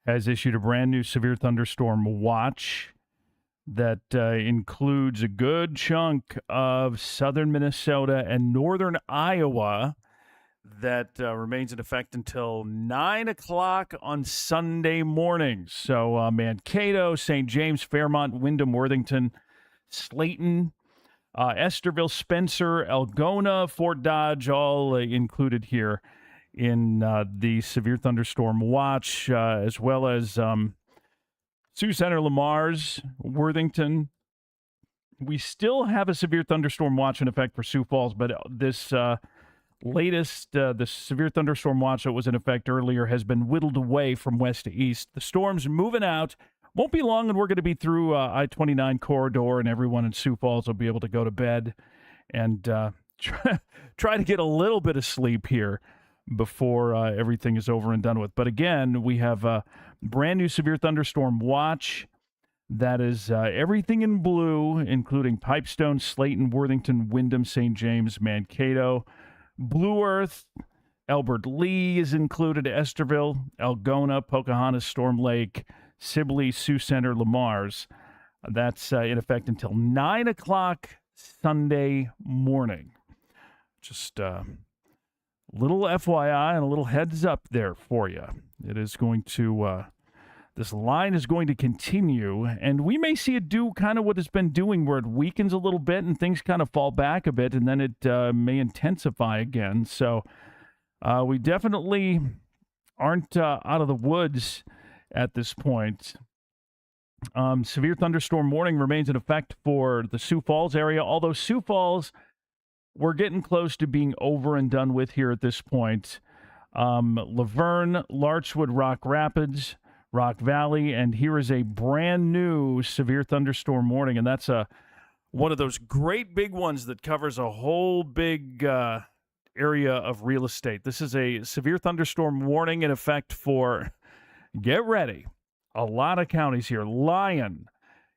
has issued a brand new severe thunderstorm watch that includes a good chunk of southern Minnesota and northern Iowa that remains in effect until 9 o'clock on Sunday morning. So Mankato, St. James, Fairmont, Windham, Worthington, Slayton, Esterville, Spencer, Algona, Fort Dodge, all included here in the severe thunderstorm watch, as well as Sioux Center, Lamar's, Worthington. We still have a severe thunderstorm watch in effect for Sioux Falls, but this latest, the severe thunderstorm watch that was in effect earlier has been whittled away from west to east. The storm's moving out. Won't be long, and we're going to be through I-29 corridor, and everyone in Sioux Falls will be able to go to bed and try to get a little bit of sleep here before everything is over and done with. But again, we have a brand new severe thunderstorm watch that is everything in blue, including Pipestone, Slayton, Worthington, Windham, St. James, Mankato, Blue Earth, Albert Lee is included, Esterville, Algona, Pocahontas, Storm Lake, Sibley, Sioux Center, Lamar's. That's in effect until 9 o'clock Sunday morning. Just little FYI and a little heads up there for you. It is going to, this line is going to continue, and we may see it do kind of what it's been doing, where it weakens a little bit and things kind of fall back a bit, and then it may intensify again. So we definitely aren't out of the woods at this point. Severe thunderstorm warning remains in effect for the Sioux Falls area, although Sioux Falls, we're getting close to being over and done with here at this point. Laverne, Larchwood, Rock Rapids, Rock Valley, and here is a brand new severe thunderstorm warning, and that's one of those great big ones that covers a whole big area of real estate. This is a severe thunderstorm warning in effect for, get ready, a lot of counties here. Lyon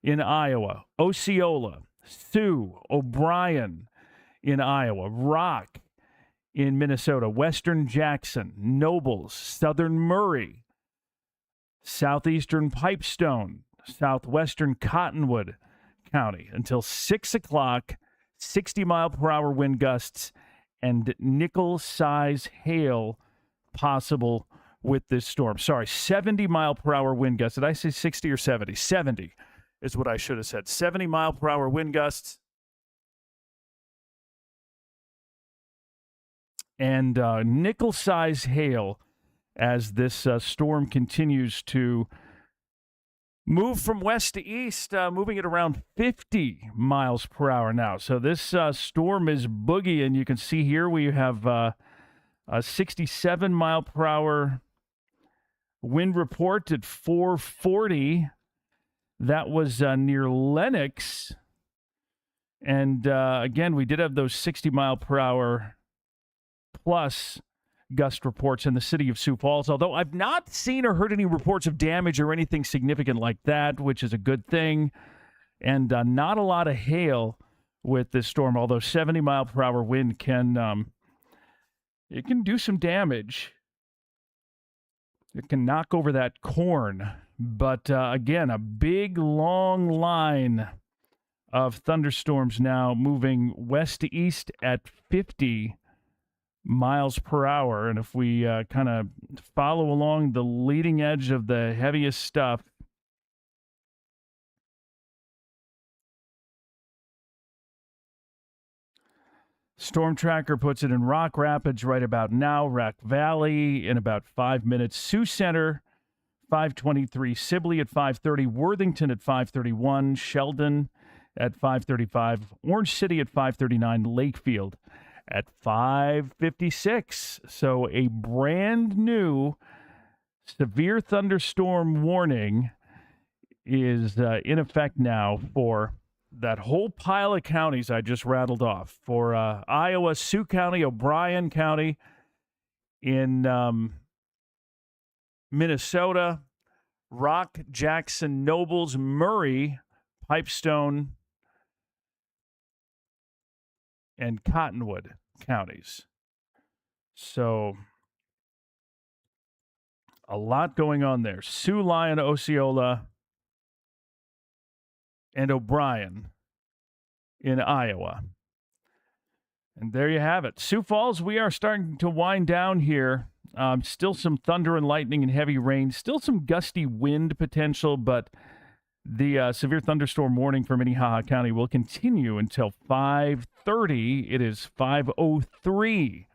in Iowa, Osceola, Sioux, O'Brien in Iowa, Rock in Minnesota, Western Jackson, Nobles, Southern Murray, Southeastern Pipestone, Southwestern Cottonwood County until 6 o'clock, 60-mile-per-hour wind gusts and nickel-size hail possible with this storm. Sorry, 70-mile-per-hour wind gusts. Did I say 60 or 70? 70 is what I should have said. 70-mile-per-hour wind gusts and nickel-size hail as this storm continues to move from west to east, moving at around 50 miles per hour now. So this storm is boogieing. You can see here we have a 67-mile-per-hour wind report at 4:40. That was near Lenox. And again, we did have those 60-mile-per-hour plus gust reports in the city of Sioux Falls, although I've not seen or heard any reports of damage or anything significant like that, which is a good thing. And not a lot of hail with this storm, although 70-mile-per-hour wind can it can do some damage. It can knock over that corn. But again, a big, long line of thunderstorms now moving west to east at 50 miles per hour. And if we kind of follow along the leading edge of the heaviest stuff, Storm Tracker puts it in Rock Rapids right about now, Rock Valley in about 5 minutes, Sioux Center 5:23, Sibley at 5:30, Worthington at 5:31, Sheldon at 5:35, Orange City at 5:39, Lakefield at 5:56. So a brand new severe thunderstorm warning is in effect now for that whole pile of counties I just rattled off. For Iowa, Sioux County, O'Brien County, in Minnesota, Rock, Jackson, Nobles, Murray, Pipestone, and Cottonwood counties. So a lot going on there. Sioux, Lyon, Osceola, and O'Brien in Iowa. And there you have it. Sioux Falls, we are starting to wind down here. Still some thunder and lightning and heavy rain. Still some gusty wind potential, but the severe thunderstorm warning for Minnehaha County will continue until 5:30. It is 5:03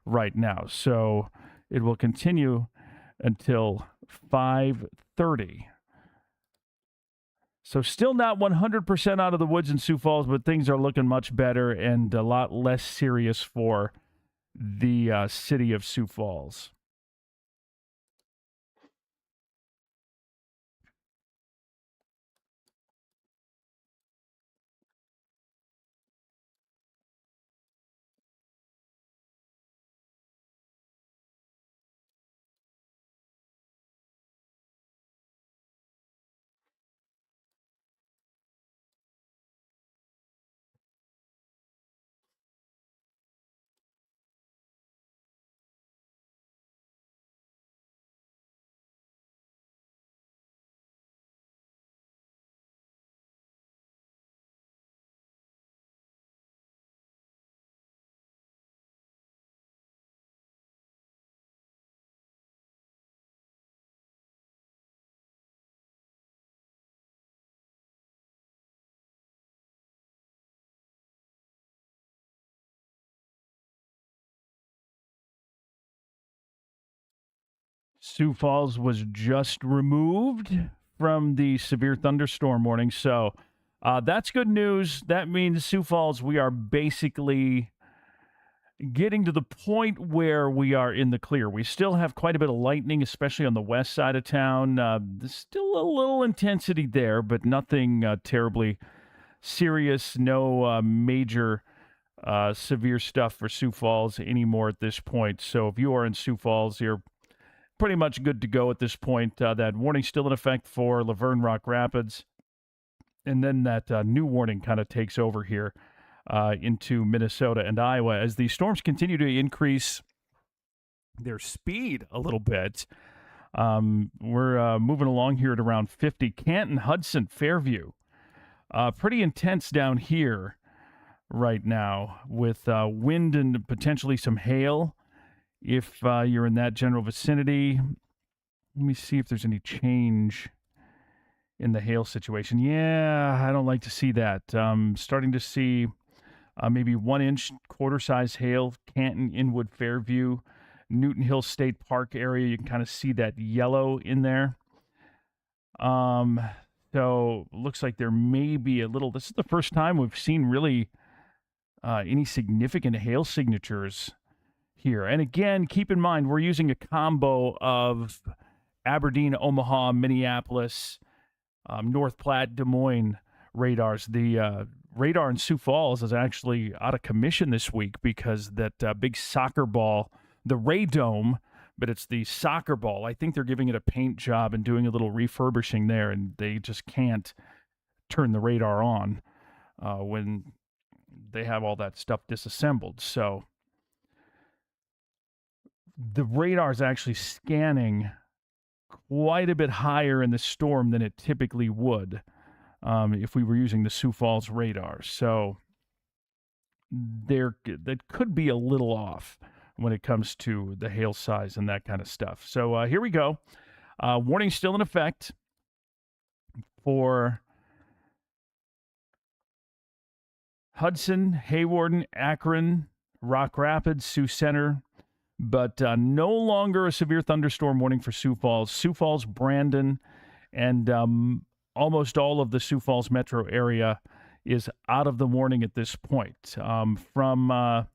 right now, so it will continue until 5:30. So still not 100% out of the woods in Sioux Falls, but things are looking much better and a lot less serious for the city of Sioux Falls. Sioux Falls was just removed from the severe thunderstorm warning. So that's good news. That means Sioux Falls, we are basically getting to the point where we are in the clear. We still have quite a bit of lightning, especially on the west side of town. There's still a little intensity there, but nothing terribly serious. No major severe stuff for Sioux Falls anymore at this point. So if you are in Sioux Falls, you're pretty much good to go at this point. That warning still in effect for Laverne, Rock Rapids. And then that new warning kind of takes over here into Minnesota and Iowa as the storms continue to increase their speed a little bit. We're moving along here at around 50. Canton, Hudson, Fairview. Pretty intense down here right now with wind and potentially some hail. If you're in that general vicinity, let me see if there's any change in the hail situation. Yeah, I don't like to see that. Starting to see maybe 1 inch quarter-size hail, Canton, Inwood, Fairview, Newton Hill State Park area. You can kind of see that yellow in there. So looks like there may be a little. This is the first time we've seen really any significant hail signatures here. And again, keep in mind, we're using a combo of Aberdeen, Omaha, Minneapolis, North Platte, Des Moines radars. The radar in Sioux Falls is actually out of commission this week because that big soccer ball, the Radome, but it's the soccer ball. I think they're giving it a paint job and doing a little refurbishing there, and they just can't turn the radar on when they have all that stuff disassembled. So the radar is actually scanning quite a bit higher in the storm than it typically would if we were using the Sioux Falls radar. So that could be a little off when it comes to the hail size and that kind of stuff. So here we go. Warning still in effect for Hudson, Hawarden, Akron, Rock Rapids, Sioux Center, but no longer a severe thunderstorm warning for Sioux Falls, Brandon, and almost all of the Sioux Falls metro area is out of the warning at this point. From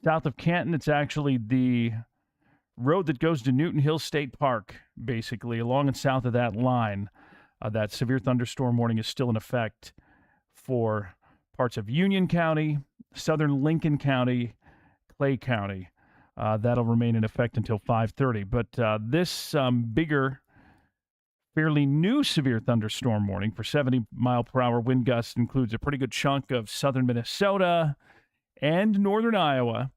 south of Canton, it's actually the road that goes to Newton Hill State Park, basically, along and south of that line. That severe thunderstorm warning is still in effect for parts of Union County, southern Lincoln County, Clay County. That'll remain in effect until 5:30. But this bigger, fairly new severe thunderstorm warning for 70-mile-per-hour wind gusts includes a pretty good chunk of southern Minnesota and northern Iowa.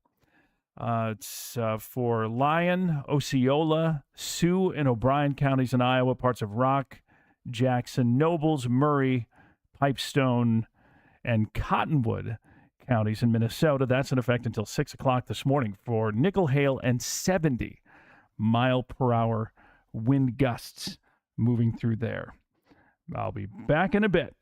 It's for Lyon, Osceola, Sioux, and O'Brien counties in Iowa, parts of Rock, Jackson, Nobles, Murray, Pipestone, and Cottonwood counties in Minnesota. That's in effect until 6 o'clock this morning for nickel hail and 70-mile-per-hour wind gusts moving through there. I'll be back in a bit.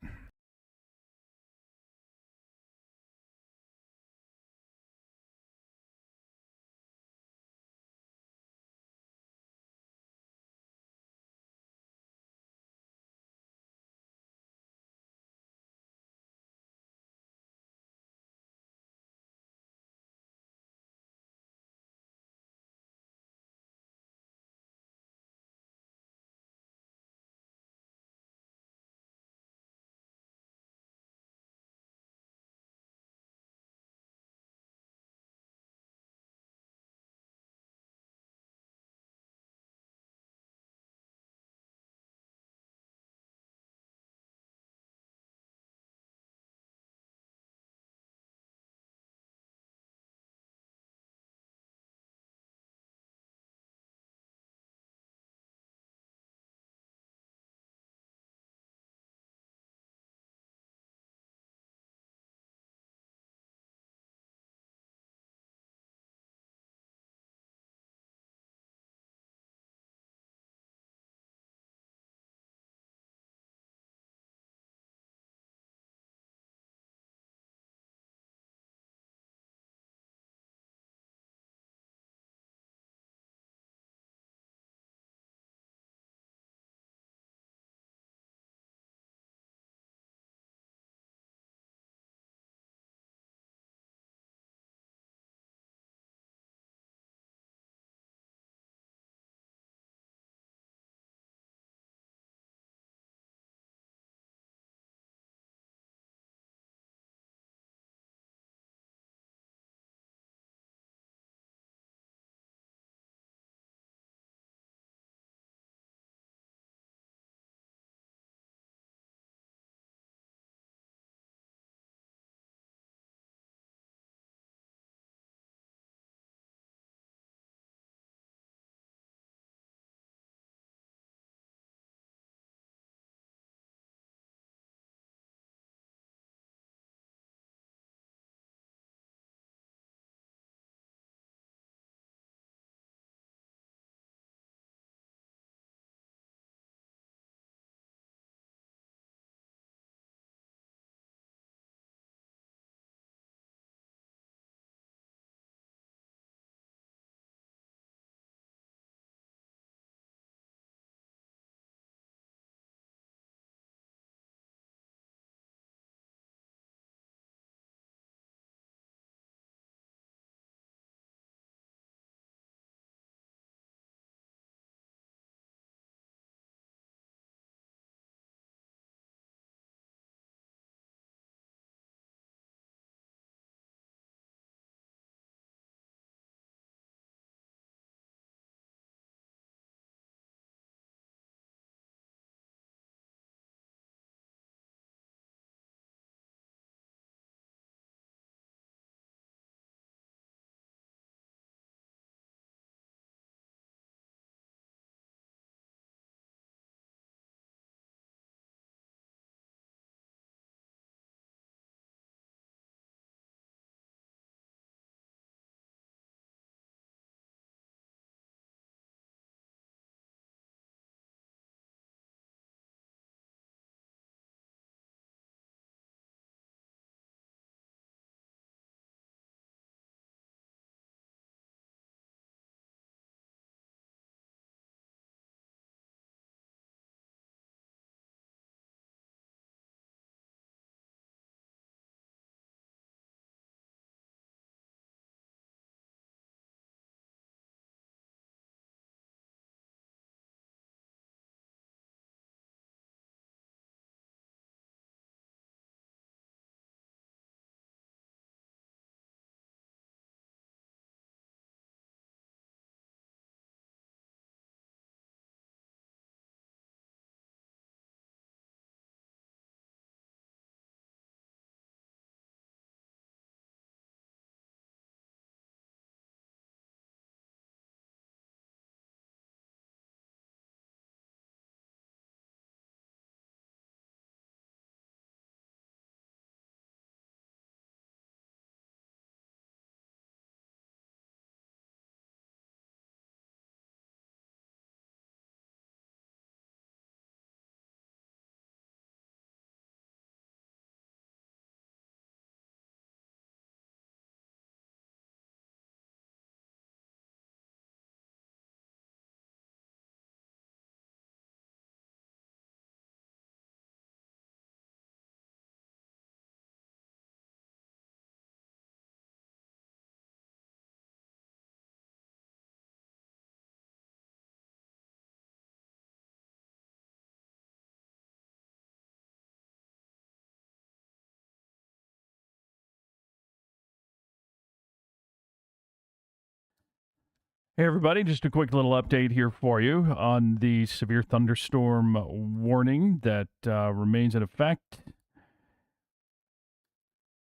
Hey, everybody, just a quick little update here for you on the severe thunderstorm warning that remains in effect.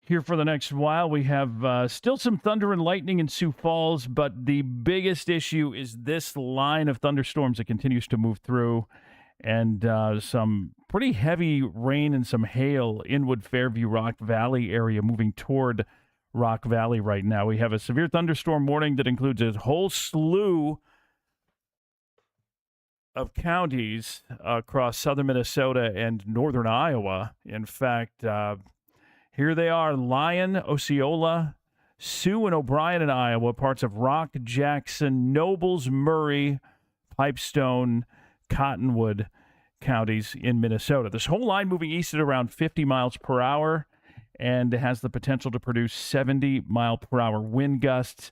Here for the next while, we have still some thunder and lightning in Sioux Falls, but the biggest issue is this line of thunderstorms that continues to move through, and some pretty heavy rain and some hail Inwood, Fairview, Rock Valley area moving toward Rock Valley right now. We have a severe thunderstorm warning that includes a whole slew of counties across southern Minnesota and northern Iowa. In fact, here they are: Lyon, Osceola, Sioux and O'Brien in Iowa, parts of Rock, Jackson, Nobles, Murray, Pipestone, Cottonwood counties in Minnesota. This whole line moving east at around 50 miles per hour and has the potential to produce 70 mile per hour wind gusts.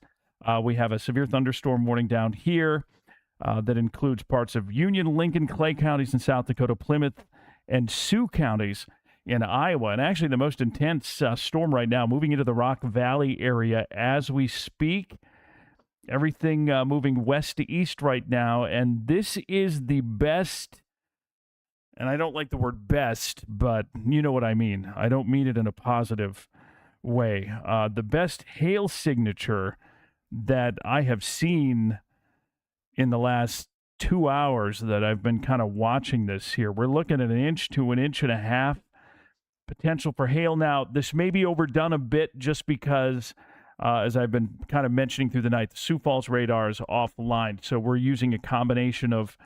We have a severe thunderstorm warning down here that includes parts of Union, Lincoln, Clay counties in South Dakota, Plymouth, and Sioux counties in Iowa. And actually the most intense storm right now moving into the Rock Valley area as we speak. Everything moving west to east right now. And this is the best, and I don't like the word best, but you know what I mean. I don't mean it in a positive way. The best hail signature that I have seen in the last 2 hours that I've been kind of watching this here. We're looking at 1 inch to 1.5 inches potential for hail. Now, this may be overdone a bit just because, as I've been kind of mentioning through the night, the Sioux Falls radar is offline. So we're using a combination of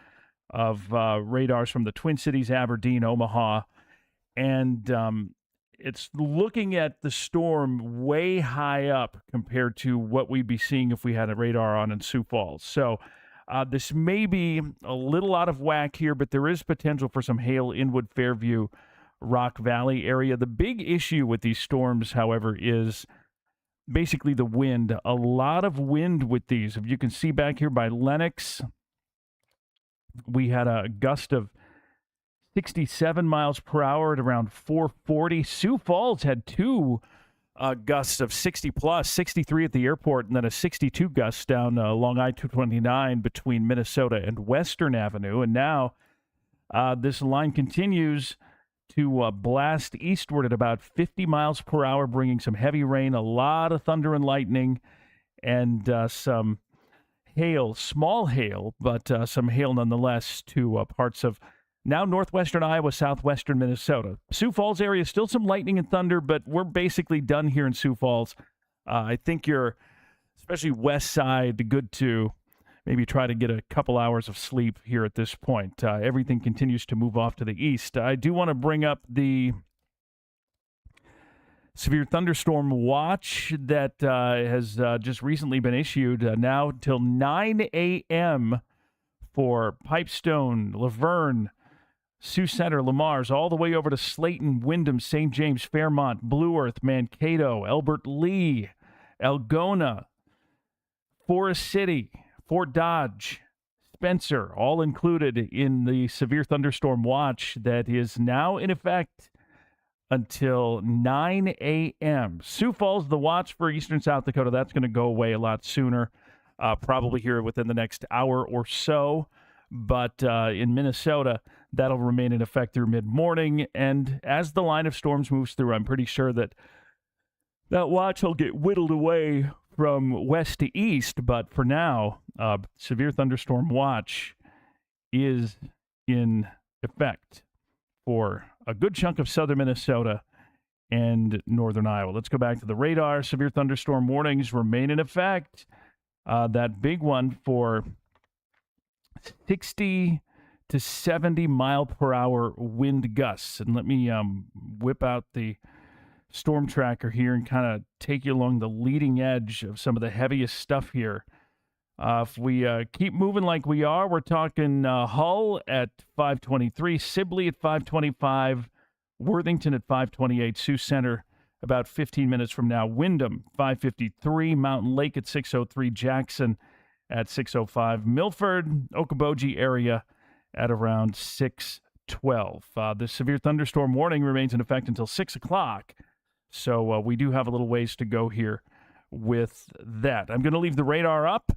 radars from the Twin Cities, Aberdeen, Omaha, and it's looking at the storm way high up compared to what we'd be seeing if we had a radar on in Sioux Falls. So this may be a little out of whack here, but there is potential for some hail Inwood, Fairview, Rock Valley area. The big issue with these storms, however, is basically the wind. A lot of wind with these. If you can see back here by Lenox, we had a gust of 67 miles per hour at around 440. Sioux Falls had two gusts of 60 plus, 63 at the airport, and then a 62 gust down along I-229 between Minnesota and Western Avenue. And now this line continues to blast eastward at about 50 miles per hour, bringing some heavy rain, a lot of thunder and lightning, and some hail, small hail, but some hail nonetheless to parts of now northwestern Iowa, southwestern Minnesota. Sioux Falls area, still some lightning and thunder, but we're basically done here in Sioux Falls. I think you're, especially west side, good to maybe try to get a couple hours of sleep here at this point. Everything continues to move off to the east. I do want to bring up the severe thunderstorm watch that has just recently been issued now till 9 a.m. for Pipestone, Laverne, Sioux Center, Lamar's, all the way over to Slayton, Windham, St. James, Fairmont, Blue Earth, Mankato, Albert Lee, Algona, Forest City, Fort Dodge, Spencer, all included in the severe thunderstorm watch that is now in effect until 9 a.m. Sioux Falls, the watch for eastern South Dakota, that's going to go away a lot sooner, probably here within the next hour or so. But in Minnesota, that'll remain in effect through mid-morning. And as the line of storms moves through, I'm pretty sure that that watch will get whittled away from west to east. But for now, severe thunderstorm watch is in effect for a good chunk of southern Minnesota and northern Iowa. Let's go back to the radar. Severe thunderstorm warnings remain in effect. That big one for 60 to 70 mile per hour wind gusts. And let me whip out the storm tracker here and kind of take you along the leading edge of some of the heaviest stuff here. If we keep moving like we are, we're talking Hull at 523, Sibley at 525, Worthington at 528, Sioux Center about 15 minutes from now, Windham 553, Mountain Lake at 603, Jackson at 605, Milford, Okoboji area at around 612. The severe thunderstorm warning remains in effect until 6 o'clock. So we do have a little ways to go here with that. I'm going to leave the radar up,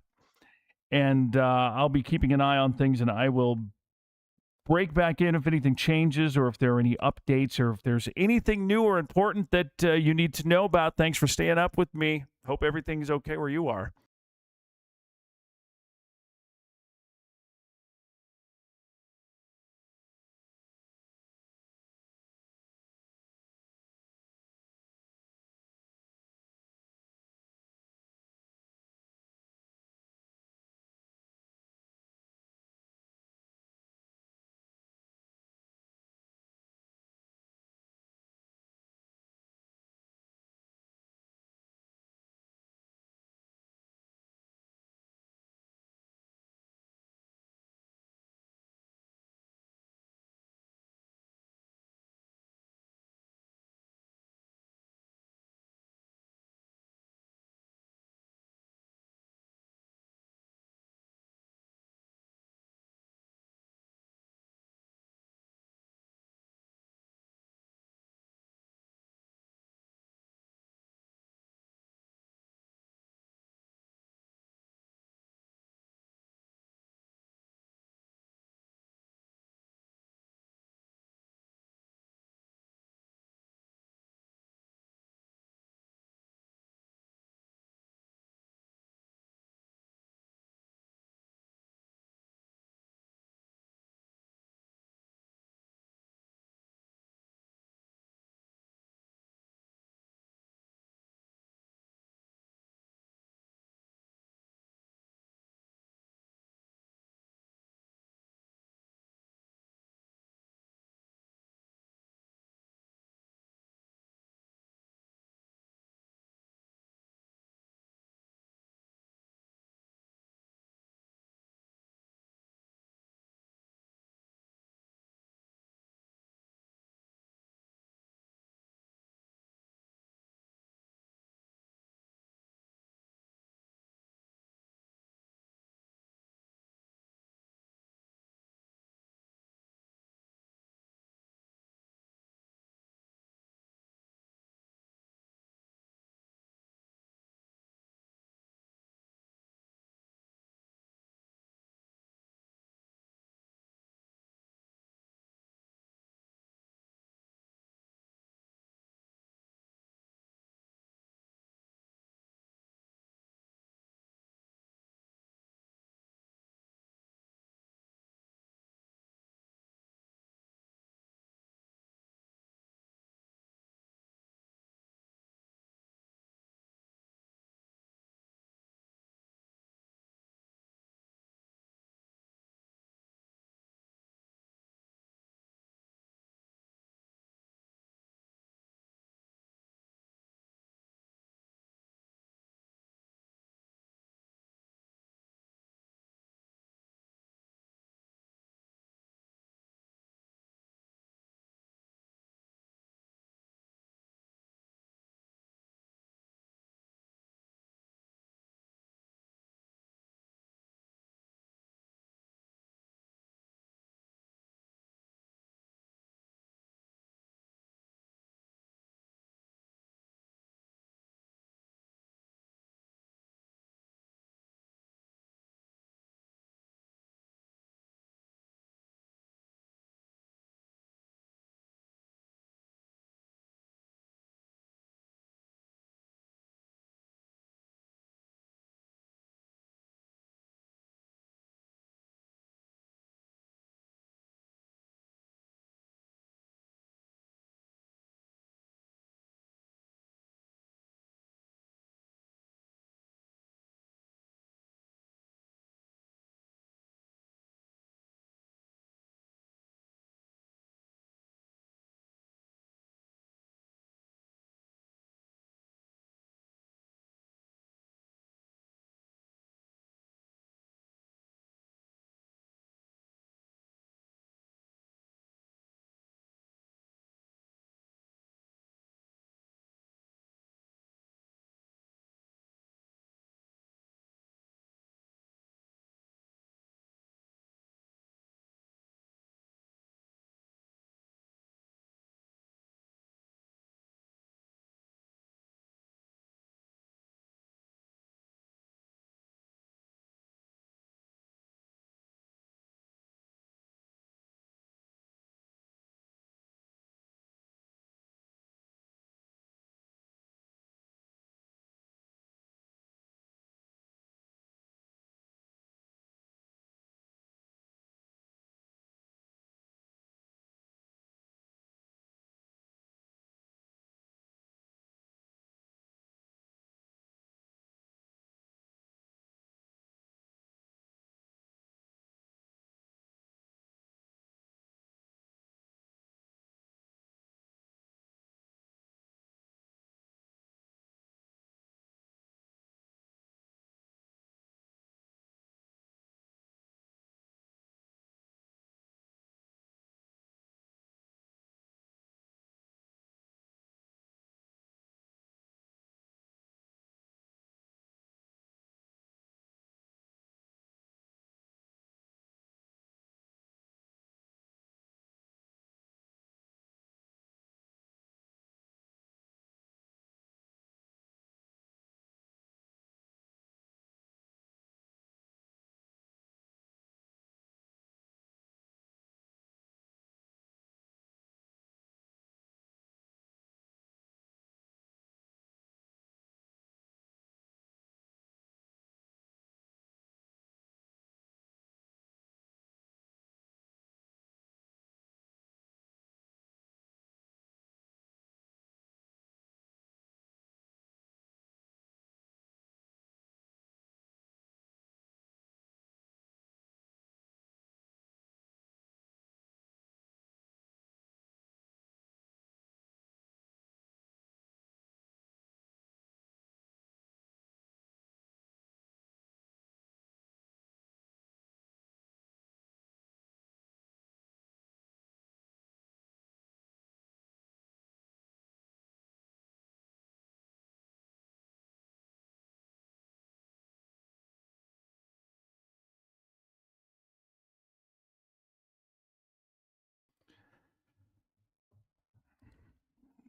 and I'll be keeping an eye on things, and I will break back in if anything changes or if there are any updates or if there's anything new or important that you need to know about. Thanks for staying up with me. Hope everything's okay where you are.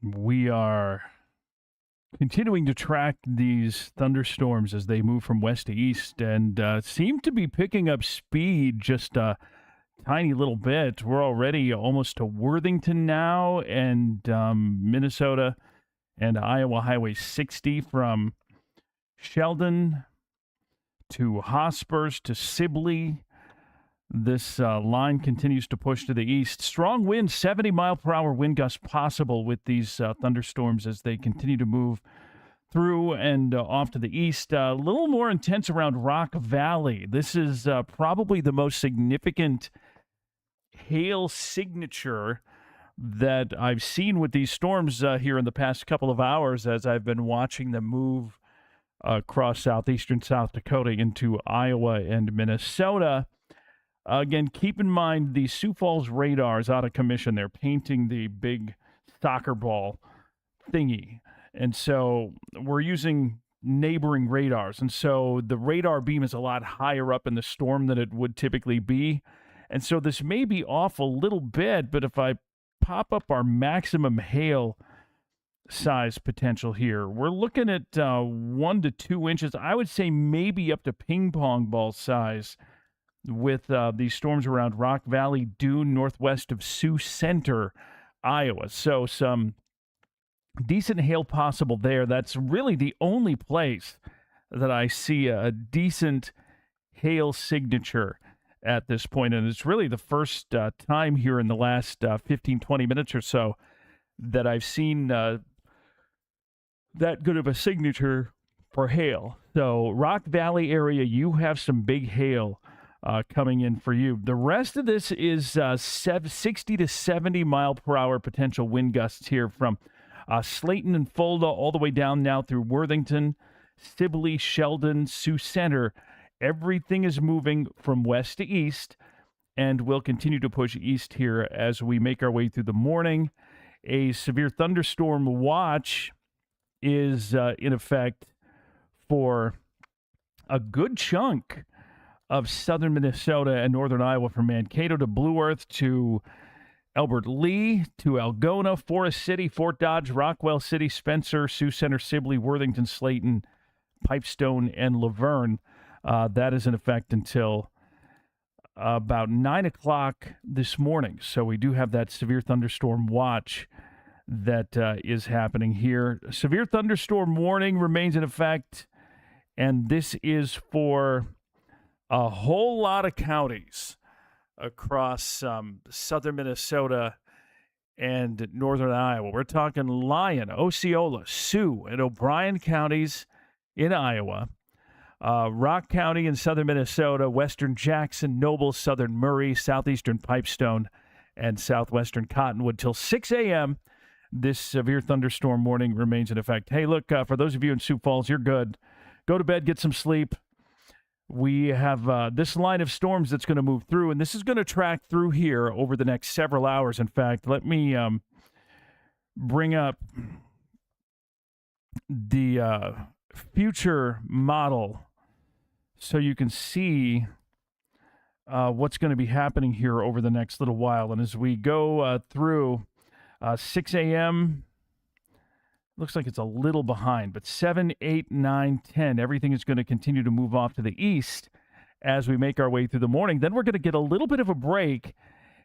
We are continuing to track these thunderstorms as they move from west to east and seem to be picking up speed just a tiny little bit. We're already almost to Worthington now and Minnesota and Iowa Highway 60 from Sheldon to Hospers to Sibley. This line continues to push to the east. Strong winds, 70-mile-per-hour wind gusts possible with these thunderstorms as they continue to move through and off to the east. A little more intense around Rock Valley. This is probably the most significant hail signature that I've seen with these storms here in the past couple of hours as I've been watching them move across southeastern South Dakota into Iowa and Minnesota. Again, keep in mind the Sioux Falls radar is out of commission. They're painting the big soccer ball thingy. And so we're using neighboring radars. And so the radar beam is a lot higher up in the storm than it would typically be. And so this may be off a little bit, but if I pop up our maximum hail size potential here, we're looking at 1 to 2 inches. I would say maybe up to ping pong ball size with these storms around Rock Valley, Dune, northwest of Sioux Center, Iowa. So some decent hail possible there. That's really the only place that I see a decent hail signature at this point. And it's really the first time here in the last 15, 20 minutes or so that I've seen that good of a signature for hail. So Rock Valley area, you have some big hail coming in for you. The rest of this is 60 to 70 mile per hour potential wind gusts here from Slayton and Fulda all the way down now through Worthington, Sibley, Sheldon, Sioux Center. Everything is moving from west to east and will continue to push east here as we make our way through the morning. A severe thunderstorm watch is in effect for a good chunk of southern Minnesota and northern Iowa, from Mankato to Blue Earth to Albert Lee to Algona, Forest City, Fort Dodge, Rockwell City, Spencer, Sioux Center, Sibley, Worthington, Slayton, Pipestone, and Laverne. That is in effect until about 9 o'clock this morning. So we do have that severe thunderstorm watch that is happening here. Severe thunderstorm warning remains in effect, and this is for a whole lot of counties across southern Minnesota and northern Iowa. We're talking Lyon, Osceola, Sioux, and O'Brien counties in Iowa, Rock County in southern Minnesota, western Jackson, Noble, southern Murray, southeastern Pipestone, and southwestern Cottonwood. Till 6 a.m., this severe thunderstorm warning remains in effect. Hey, look, for those of you in Sioux Falls, you're good. Go to bed, get some sleep. We have this line of storms that's going to move through, and this is going to track through here over the next several hours. In fact, let me bring up the future model so you can see what's going to be happening here over the next little while. And as we go through 6 a.m., looks like it's a little behind, but 7, 8, 9, 10, everything is going to continue to move off to the east as we make our way through the morning. Then we're going to get a little bit of a break,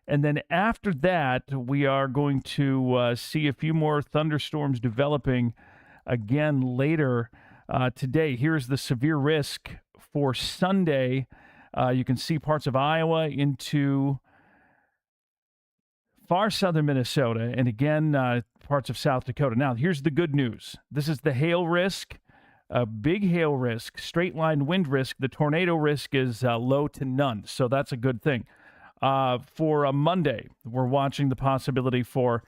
and then after that, we are going to see a few more thunderstorms developing again later today. Here's the severe risk for Sunday. You can see parts of Iowa into far southern Minnesota, and again, parts of South Dakota. Now, here's the good news. This is the hail risk, a big hail risk, straight line wind risk. The tornado risk is low to none, so that's a good thing. For a Monday, we're watching the possibility for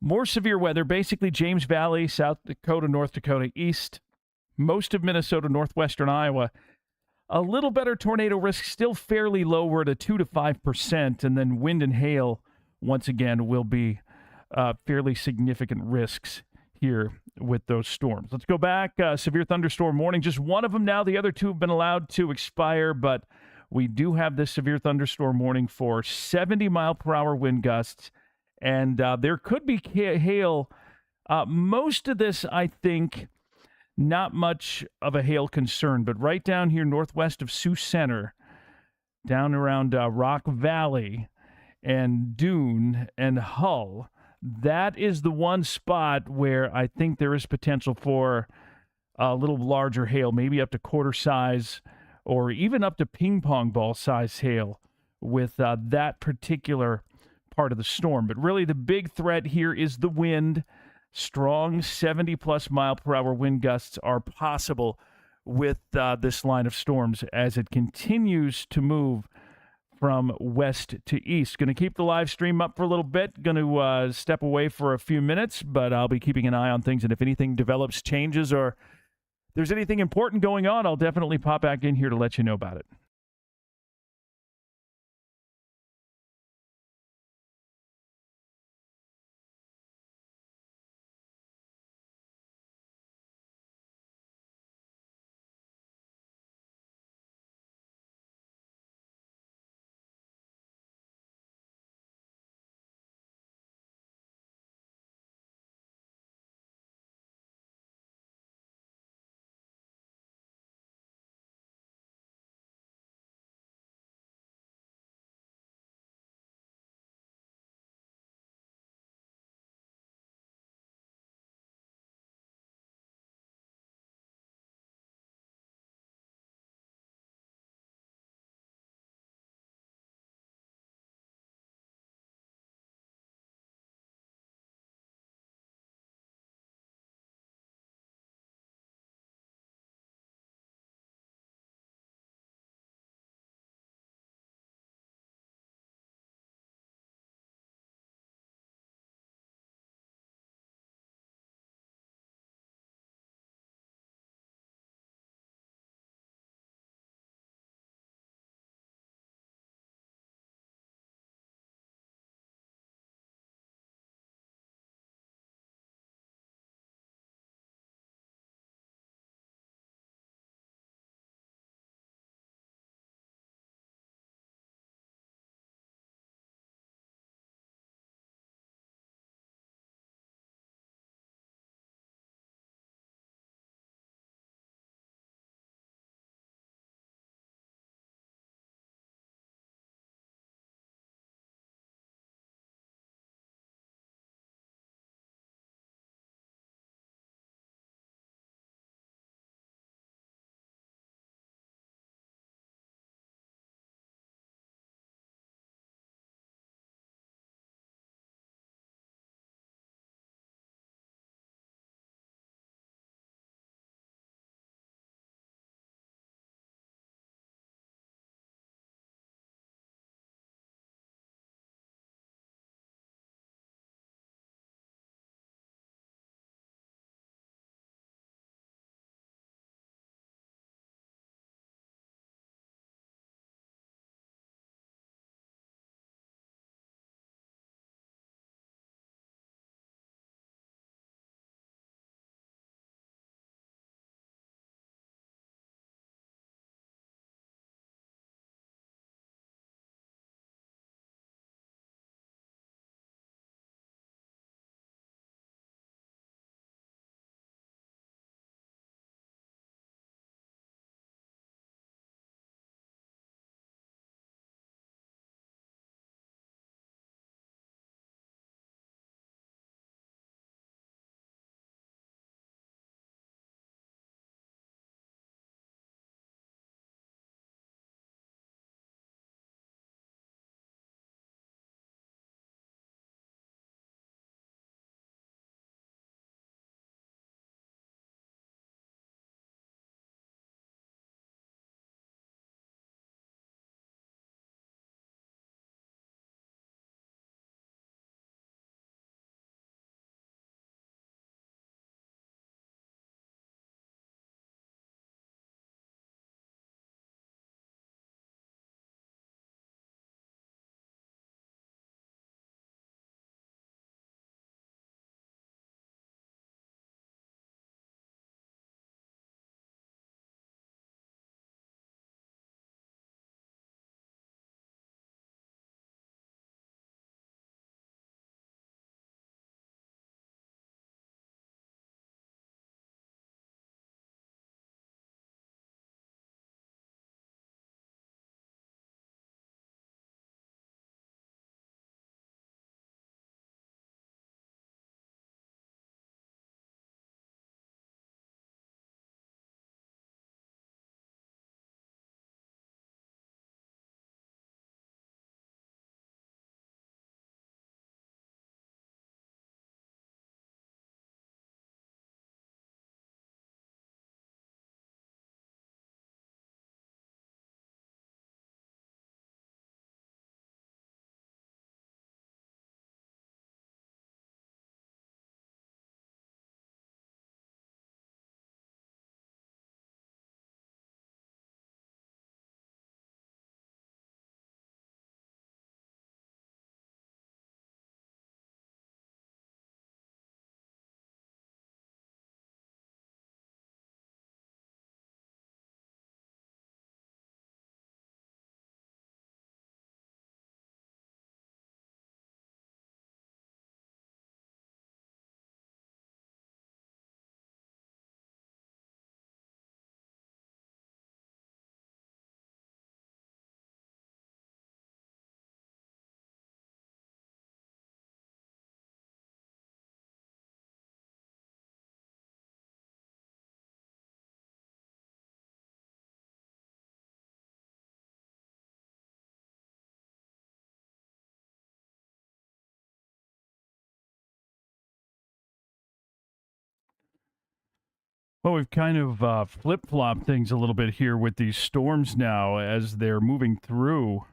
more severe weather, basically James Valley, South Dakota, North Dakota, east, most of Minnesota, northwestern Iowa. A little better tornado risk, still fairly low. We're at a 2 to 5%, and then wind and hail once again will be fairly significant risks here with those storms. Let's go back. Severe thunderstorm warning, just one of them now. The other two have been allowed to expire, but we do have this severe thunderstorm warning for 70 mile per hour wind gusts, and there could be hail Most of this, I think, not much of a hail concern, but right down here northwest of Sioux Center, down around Rock Valley and Dune and Hull, that is the one spot where I think there is potential for a little larger hail, maybe up to quarter size or even up to ping pong ball size hail with that particular part of the storm. But really, the big threat here is the wind. Strong 70 plus mile per hour wind gusts are possible with this line of storms as it continues to move from west to east. Going to keep the live stream up for a little bit. Going to step away for a few minutes, but I'll be keeping an eye on things. And if anything develops, changes, or there's anything important going on, I'll definitely pop back in here to let you know about it. Well, we've kind of flip-flopped things a little bit here with these storms now as they're moving through.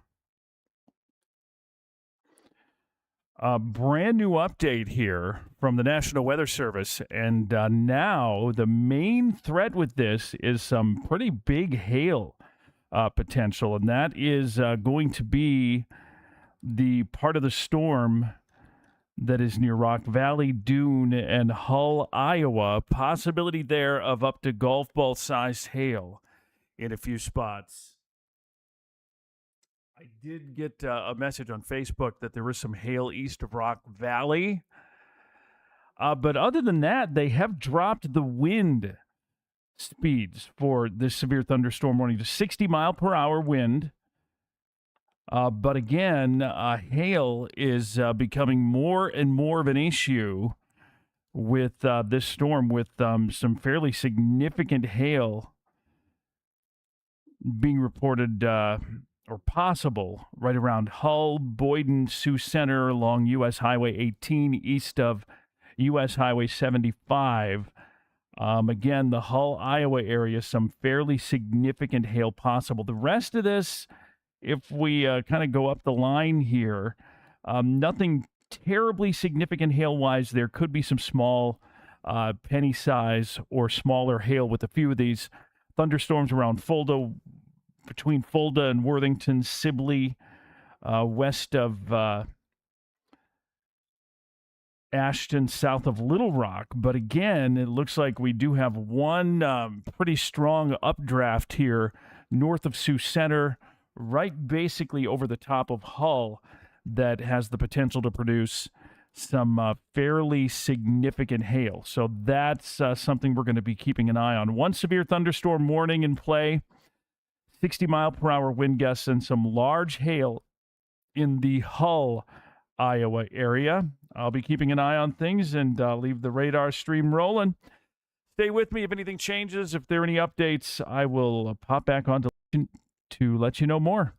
A brand new update here from the National Weather Service. And now the main threat with this is some pretty big hail potential. And that is going to be the part of the storm that is near Rock Valley, Dune, and Hull, Iowa. Possibility there of up to golf ball sized hail in a few spots. I did get a message on Facebook that there was some hail east of Rock Valley. But other than that, they have dropped the wind speeds for this severe thunderstorm warning to 60 mile per hour wind. But again, hail is becoming more and more of an issue with this storm, with some fairly significant hail being reported or possible right around Hull, Boyden, Sioux Center, along U.S. Highway 18, east of U.S. Highway 75. Again, the Hull, Iowa area, some fairly significant hail possible. The rest of this, if we kind of go up the line here, nothing terribly significant hail-wise. There could be some small penny size or smaller hail with a few of these thunderstorms around Fulda, between Fulda and Worthington, Sibley, west of Ashton, south of Little Rock. But again, it looks like we do have one pretty strong updraft here north of Sioux Center, right basically over the top of Hull, that has the potential to produce some fairly significant hail. So that's something we're going to be keeping an eye on. One severe thunderstorm warning in play, 60 mile per hour wind gusts, and some large hail in the Hull, Iowa area. I'll be keeping an eye on things and leave the radar stream rolling. Stay with me if anything changes. If there are any updates, I will pop back on to let you know more.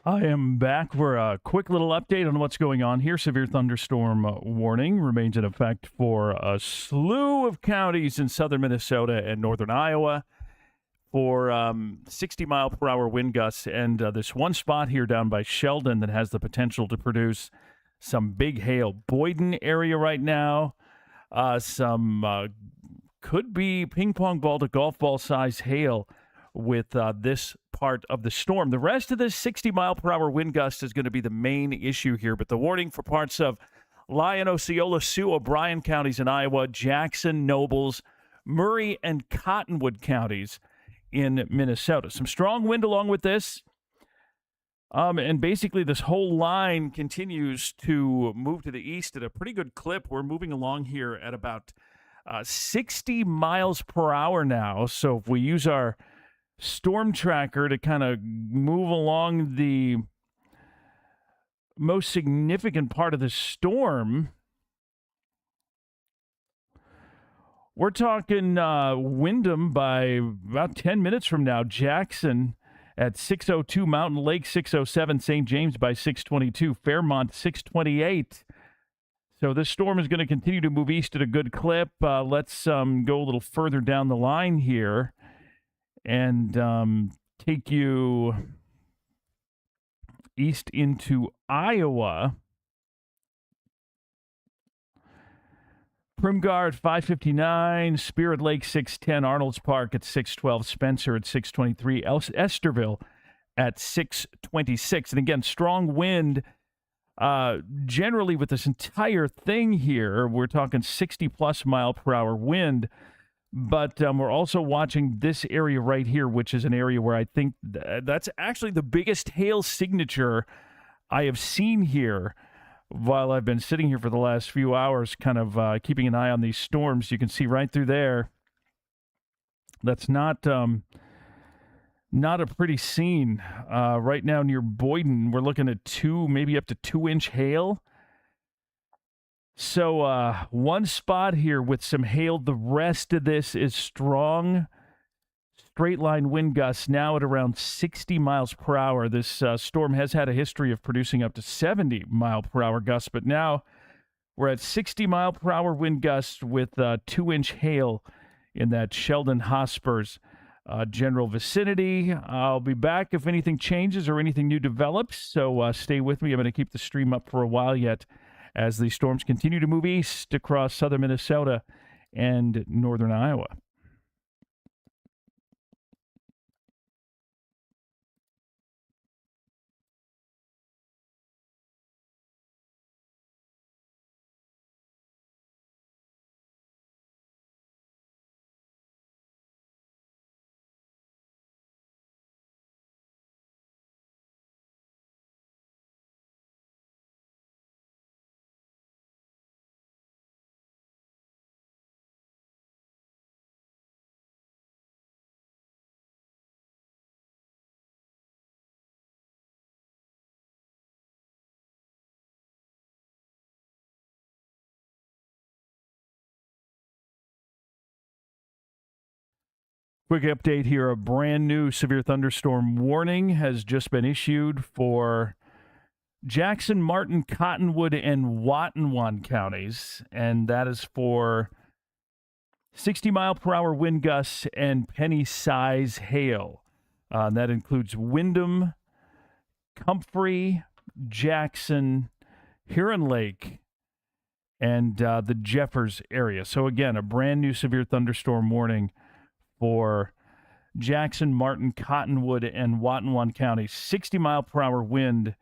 I am back for a quick little update on what's going on here. Severe thunderstorm warning remains in effect for a slew of counties in southern Minnesota and northern Iowa for 60 mile per hour wind gusts. And this one spot here down by Sheldon that has the potential to produce some big hail. Boyden area right now, some could be ping pong ball to golf ball size hail with this part of the storm. The rest of this 60 mile per hour wind gust is going to be the main issue here, but the warning for parts of Lyon, Osceola, Sioux, O'Brien counties in Iowa, Jackson, Nobles, Murray, and Cottonwood counties in Minnesota. Some strong wind along with this. And basically this whole line continues to move to the east at a pretty good clip. We're moving along here at about 60 miles per hour now. So if we use our storm tracker to kind of move along the most significant part of the storm, we're talking Windham by about 10 minutes from now, Jackson at 6:02, Mountain Lake 6:07, St. James by 6:22, Fairmont 6:28. So this storm is going to continue to move east at a good clip. Let's go a little further down the line here and take you east into Iowa. Primgar at 5:59, Spirit Lake 6:10, Arnold's Park at 6:12, Spencer at 6:23, Esterville at 6:26. And again, strong wind generally with this entire thing here. We're talking 60-plus mile per hour wind. But we're also watching this area right here, which is an area where I think that's actually the biggest hail signature I have seen here while I've been sitting here for the last few hours, kind of keeping an eye on these storms. You can see right through there. That's not a pretty scene. Right now near Boyden, we're looking at maybe up to 2-inch hail. So one spot here with some hail. The rest of this is strong straight line wind gusts now at around 60 miles per hour. This storm has had a history of producing up to 70 mile per hour gusts, but now we're at 60 mile per hour wind gusts with 2-inch hail in that Sheldon Hospers general vicinity. I'll be back if anything changes or anything new develops, so stay with me. I'm going to keep the stream up for a while yet as the storms continue to move east across southern Minnesota and northern Iowa. Quick update here. A brand new severe thunderstorm warning has just been issued for Jackson, Martin, Cottonwood, and Watonwan counties. And that is for 60 mile per hour wind gusts and penny size hail. That includes Windham, Comfrey, Jackson, Huron Lake, and the Jeffers area. So again, a brand new severe thunderstorm warning for Jackson, Martin, Cottonwood, and Watonwan counties. 60 mile per hour wind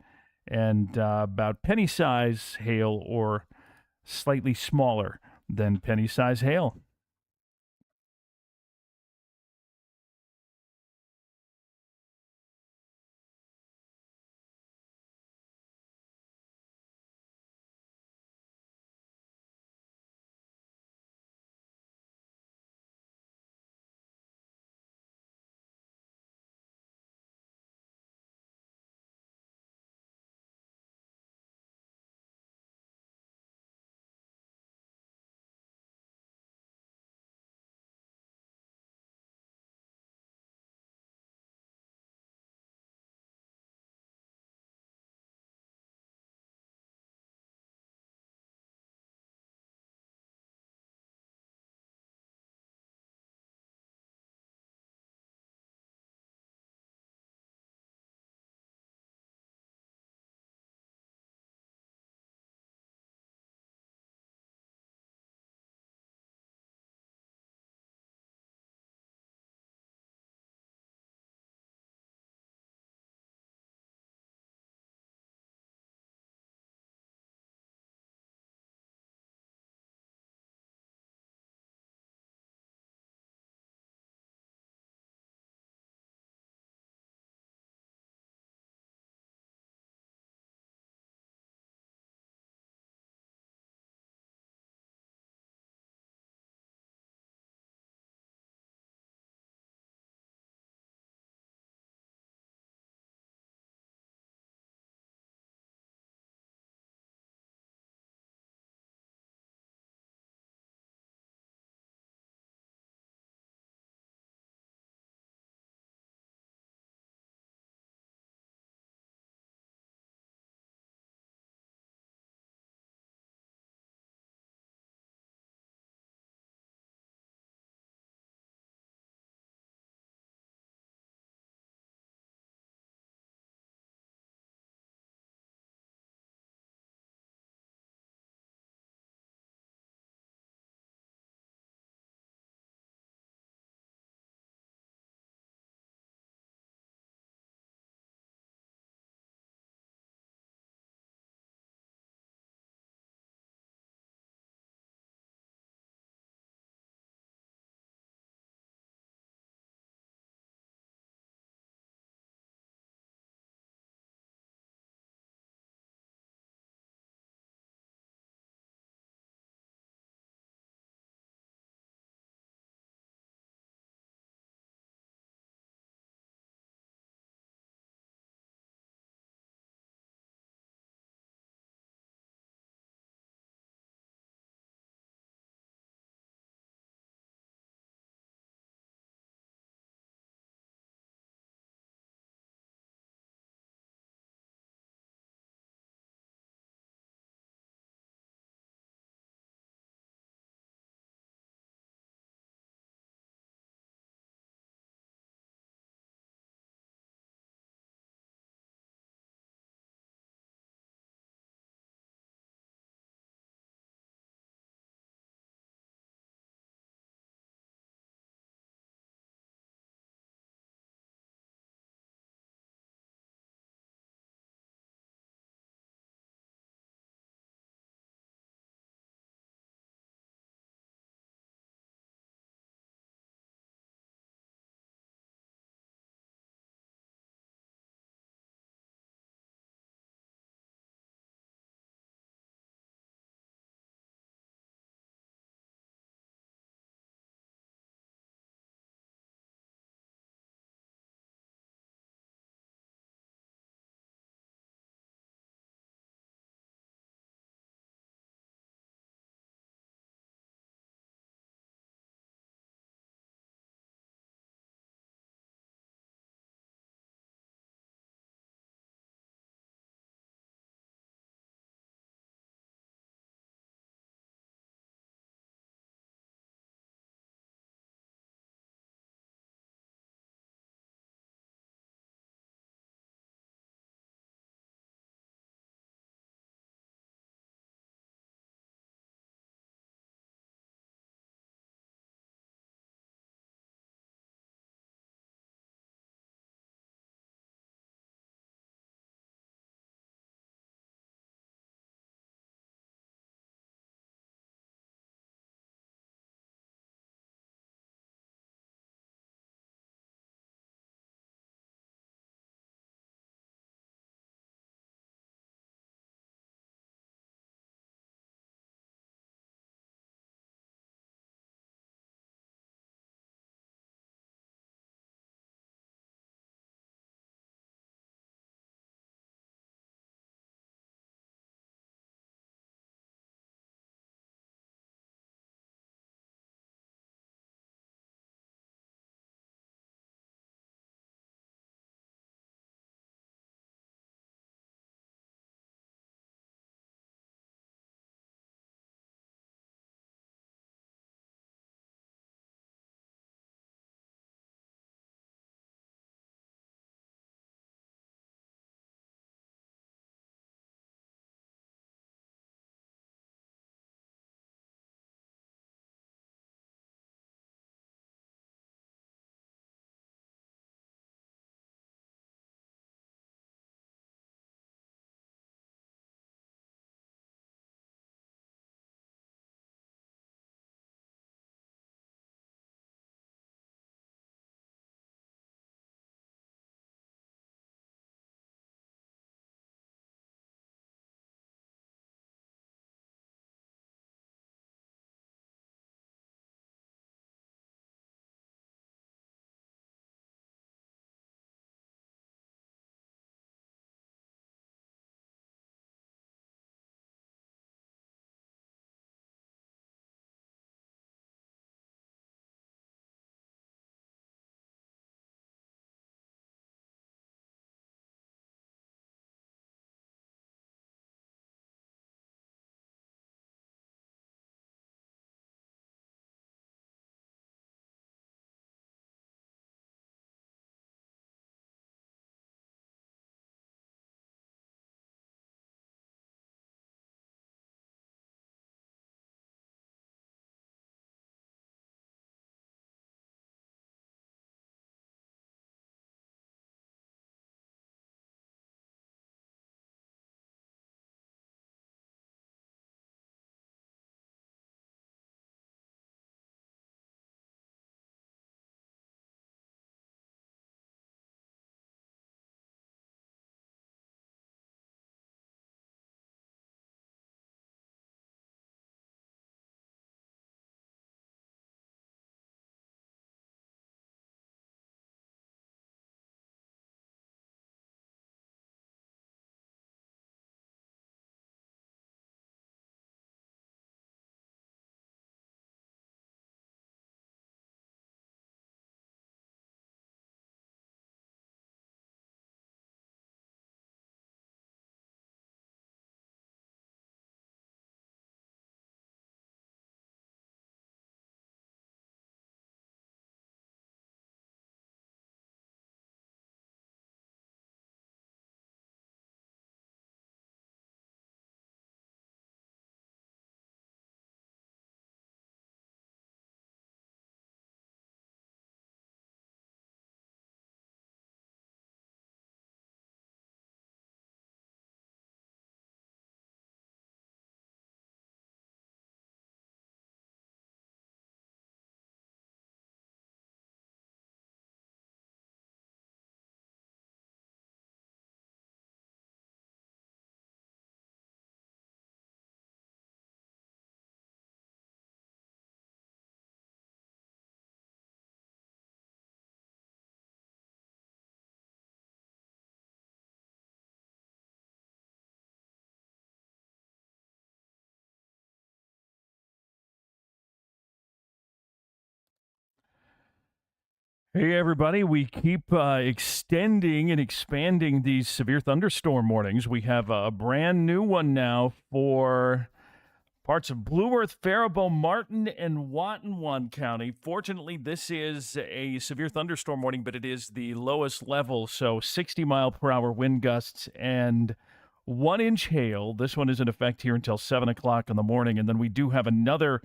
and about penny size hail or slightly smaller than penny size hail. Hey, everybody. We keep extending and expanding these severe thunderstorm warnings. We have a brand new one now for parts of Blue Earth, Faribault, Martin, and Watonwan County. Fortunately, this is a severe thunderstorm warning, but it is the lowest level. So 60-mile-per-hour wind gusts and 1-inch hail. This one is in effect here until 7 o'clock in the morning. And then we do have another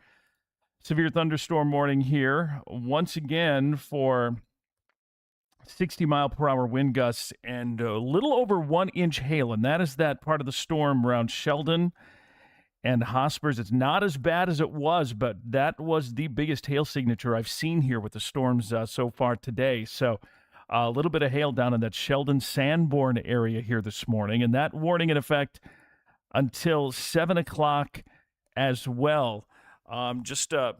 severe thunderstorm warning here, once again, for 60-mile-per-hour wind gusts and a little over 1-inch hail. And that is that part of the storm around Sheldon and Hospers. It's not as bad as it was, but that was the biggest hail signature I've seen here with the storms so far today. So a little bit of hail down in that Sheldon Sanborn area here this morning, and that warning in effect until 7 o'clock as well. Just a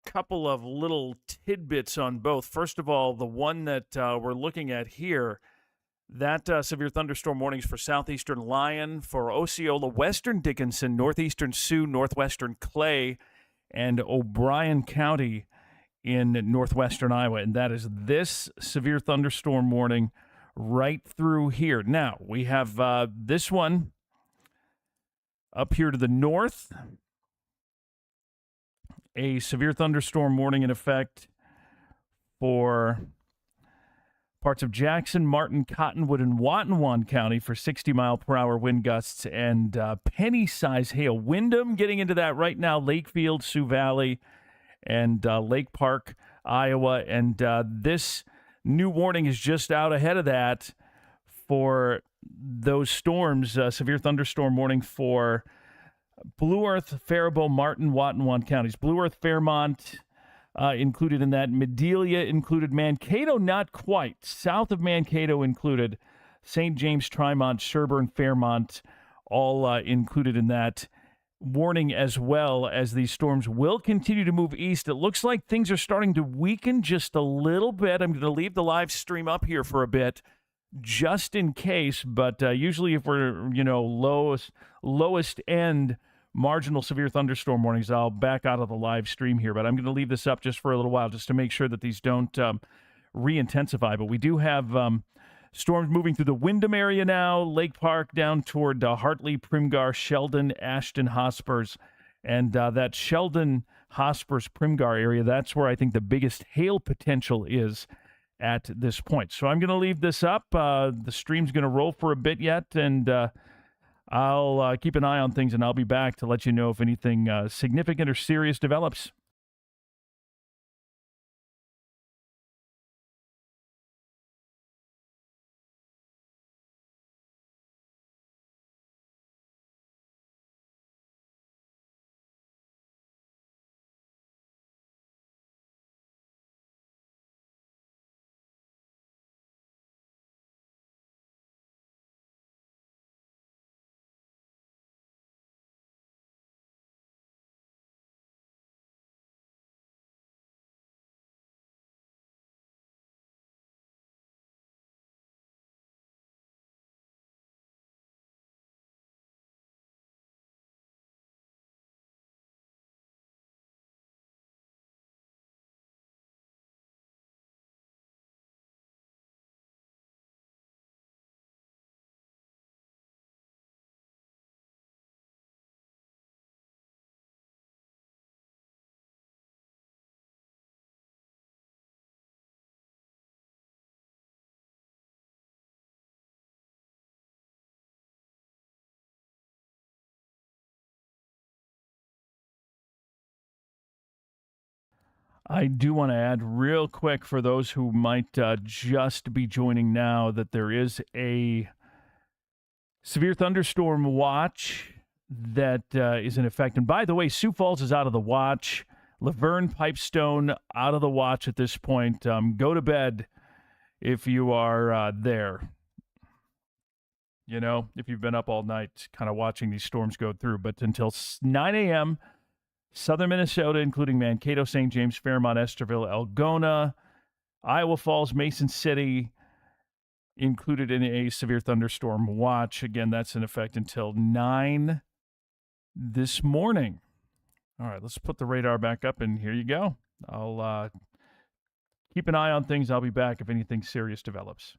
couple of little tidbits on both. First of all, the one that we're looking at here, that severe thunderstorm warnings for southeastern Lyon, for Osceola, western Dickinson, northeastern Sioux, northwestern Clay, and O'Brien County in northwestern Iowa. And that is this severe thunderstorm warning right through here. Now, we have this one up here to the north, a severe thunderstorm warning in effect for parts of Jackson, Martin, Cottonwood, and Watonwan County for 60-mile-per-hour wind gusts and penny-size hail. Windham getting into that right now, Lakefield, Sioux Valley, and Lake Park, Iowa. And this new warning is just out ahead of that for those storms, severe thunderstorm warning for Blue Earth, Faribault, Martin, Watonwan counties. Blue Earth, Fairmont included in that. Medelia included. Mankato, not quite. South of Mankato included. St. James, Tremont, Sherburne, Fairmont, all included in that warning, as well as these storms will continue to move east. It looks like things are starting to weaken just a little bit. I'm going to leave the live stream up here for a bit just in case, but usually if we're, lowest end marginal severe thunderstorm warnings, I'll back out of the live stream here, but I'm going to leave this up just for a little while just to make sure that these don't re-intensify. But we do have storms moving through the Windham area now, Lake Park down toward Hartley, Primgar, Sheldon, Ashton, Hospers, and that Sheldon, Hospers, Primgar area, that's where I think the biggest hail potential is at this point. So I'm going to leave this up. The stream's going to roll for a bit yet, and I'll keep an eye on things, and I'll be back to let you know if anything significant or serious develops. I do want to add real quick for those who might just be joining now that there is a severe thunderstorm watch that is in effect. And by the way, Sioux Falls is out of the watch. Laverne, Pipestone out of the watch at this point. Go to bed if you are there. If you've been up all night kind of watching these storms go through. But until 9 a.m., southern Minnesota, including Mankato, St. James, Fairmont, Esterville, Algona, Iowa Falls, Mason City, included in a severe thunderstorm watch. Again, that's in effect until 9 this morning. All right, let's put the radar back up, and here you go. I'll Keep an eye on things. I'll be back if anything serious develops.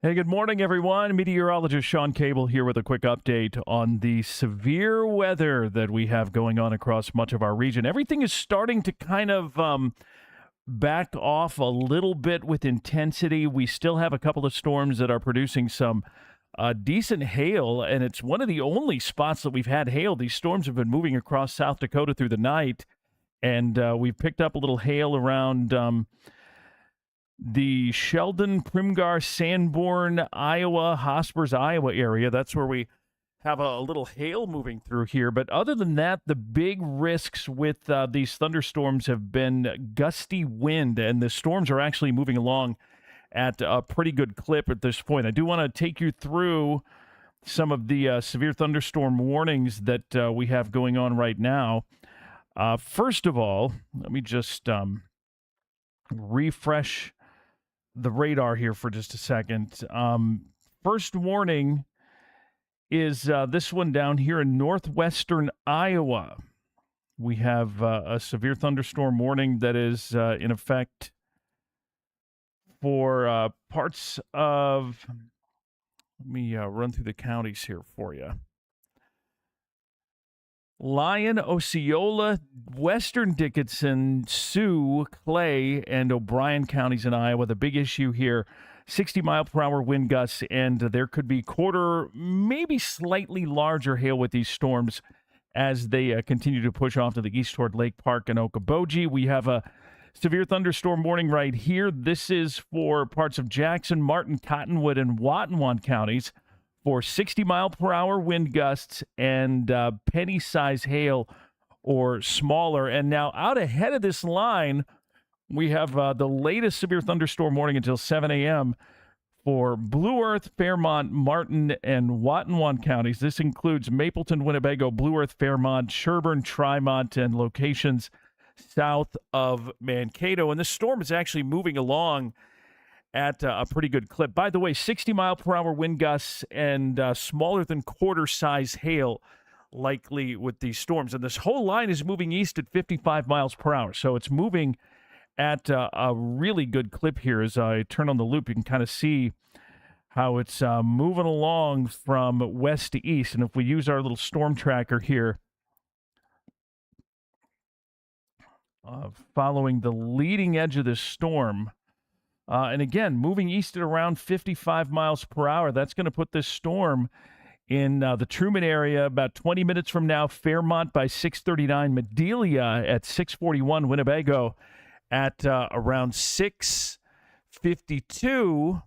Hey, good morning, everyone. Meteorologist Sean Cable here with a quick update on the severe weather that we have going on across much of our region. Everything is starting to kind of back off a little bit with intensity. We still have a couple of storms that are producing some decent hail, and it's one of the only spots that we've had hail. These storms have been moving across South Dakota through the night, and we've picked up a little hail around the Sheldon, Primgar, Sanborn, Iowa, Hospers, Iowa area. That's where we have a little hail moving through here. But other than that, the big risks with these thunderstorms have been gusty wind, and the storms are actually moving along at a pretty good clip at this point. I do want to take you through some of the severe thunderstorm warnings that we have going on right now. First of all, let me just refresh the radar here for just a second. First warning is this one down here in northwestern Iowa. We have a severe thunderstorm warning that is in effect for parts of, let me run through the counties here for you. Lyon, Osceola, Western Dickinson, Sioux, Clay, and O'Brien counties in Iowa. The big issue here, 60-mile-per-hour wind gusts, and there could be quarter, maybe slightly larger hail with these storms as they continue to push off to the east toward Lake Park and Okoboji. We have a severe thunderstorm warning right here. This is for parts of Jackson, Martin, Cottonwood, and Watonwan counties for 60-mile-per-hour wind gusts and penny-size hail or smaller. And now out ahead of this line, we have the latest severe thunderstorm warning until 7 a.m. for Blue Earth, Fairmont, Martin, and Watonwan counties. This includes Mapleton, Winnebago, Blue Earth, Fairmont, Sherburne, Trimont, and locations south of Mankato. And this storm is actually moving along at a pretty good clip. By the way, 60-mile-per-hour wind gusts and smaller than quarter-size hail likely with these storms. And this whole line is moving east at 55 miles per hour. So it's moving at a really good clip here. As I turn on the loop, you can kind of see how it's moving along from west to east. And if we use our little storm tracker here, following the leading edge of this storm, and again, moving east at around 55 miles per hour, that's going to put this storm in the Truman area about 20 minutes from now. Fairmont by 6:39, Madelia at 6:41, Winnebago at around 6:52.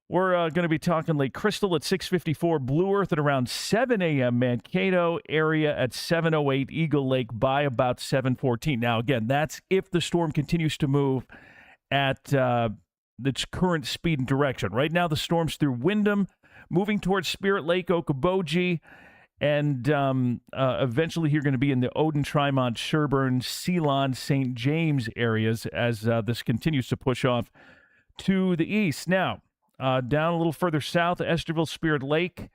We're going to be talking Lake Crystal at 6:54, Blue Earth at around 7 a.m., Mankato area at 7:08, Eagle Lake by about 7:14. Now, again, that's if the storm continues to move at its current speed and direction. Right now, the storm's through Windham, moving towards Spirit Lake, Okoboji, and eventually you're going to be in the Odin, Trimont, Sherburne, Ceylon, St. James areas as this continues to push off to the east. Now, down a little further south, Esterville, Spirit Lake.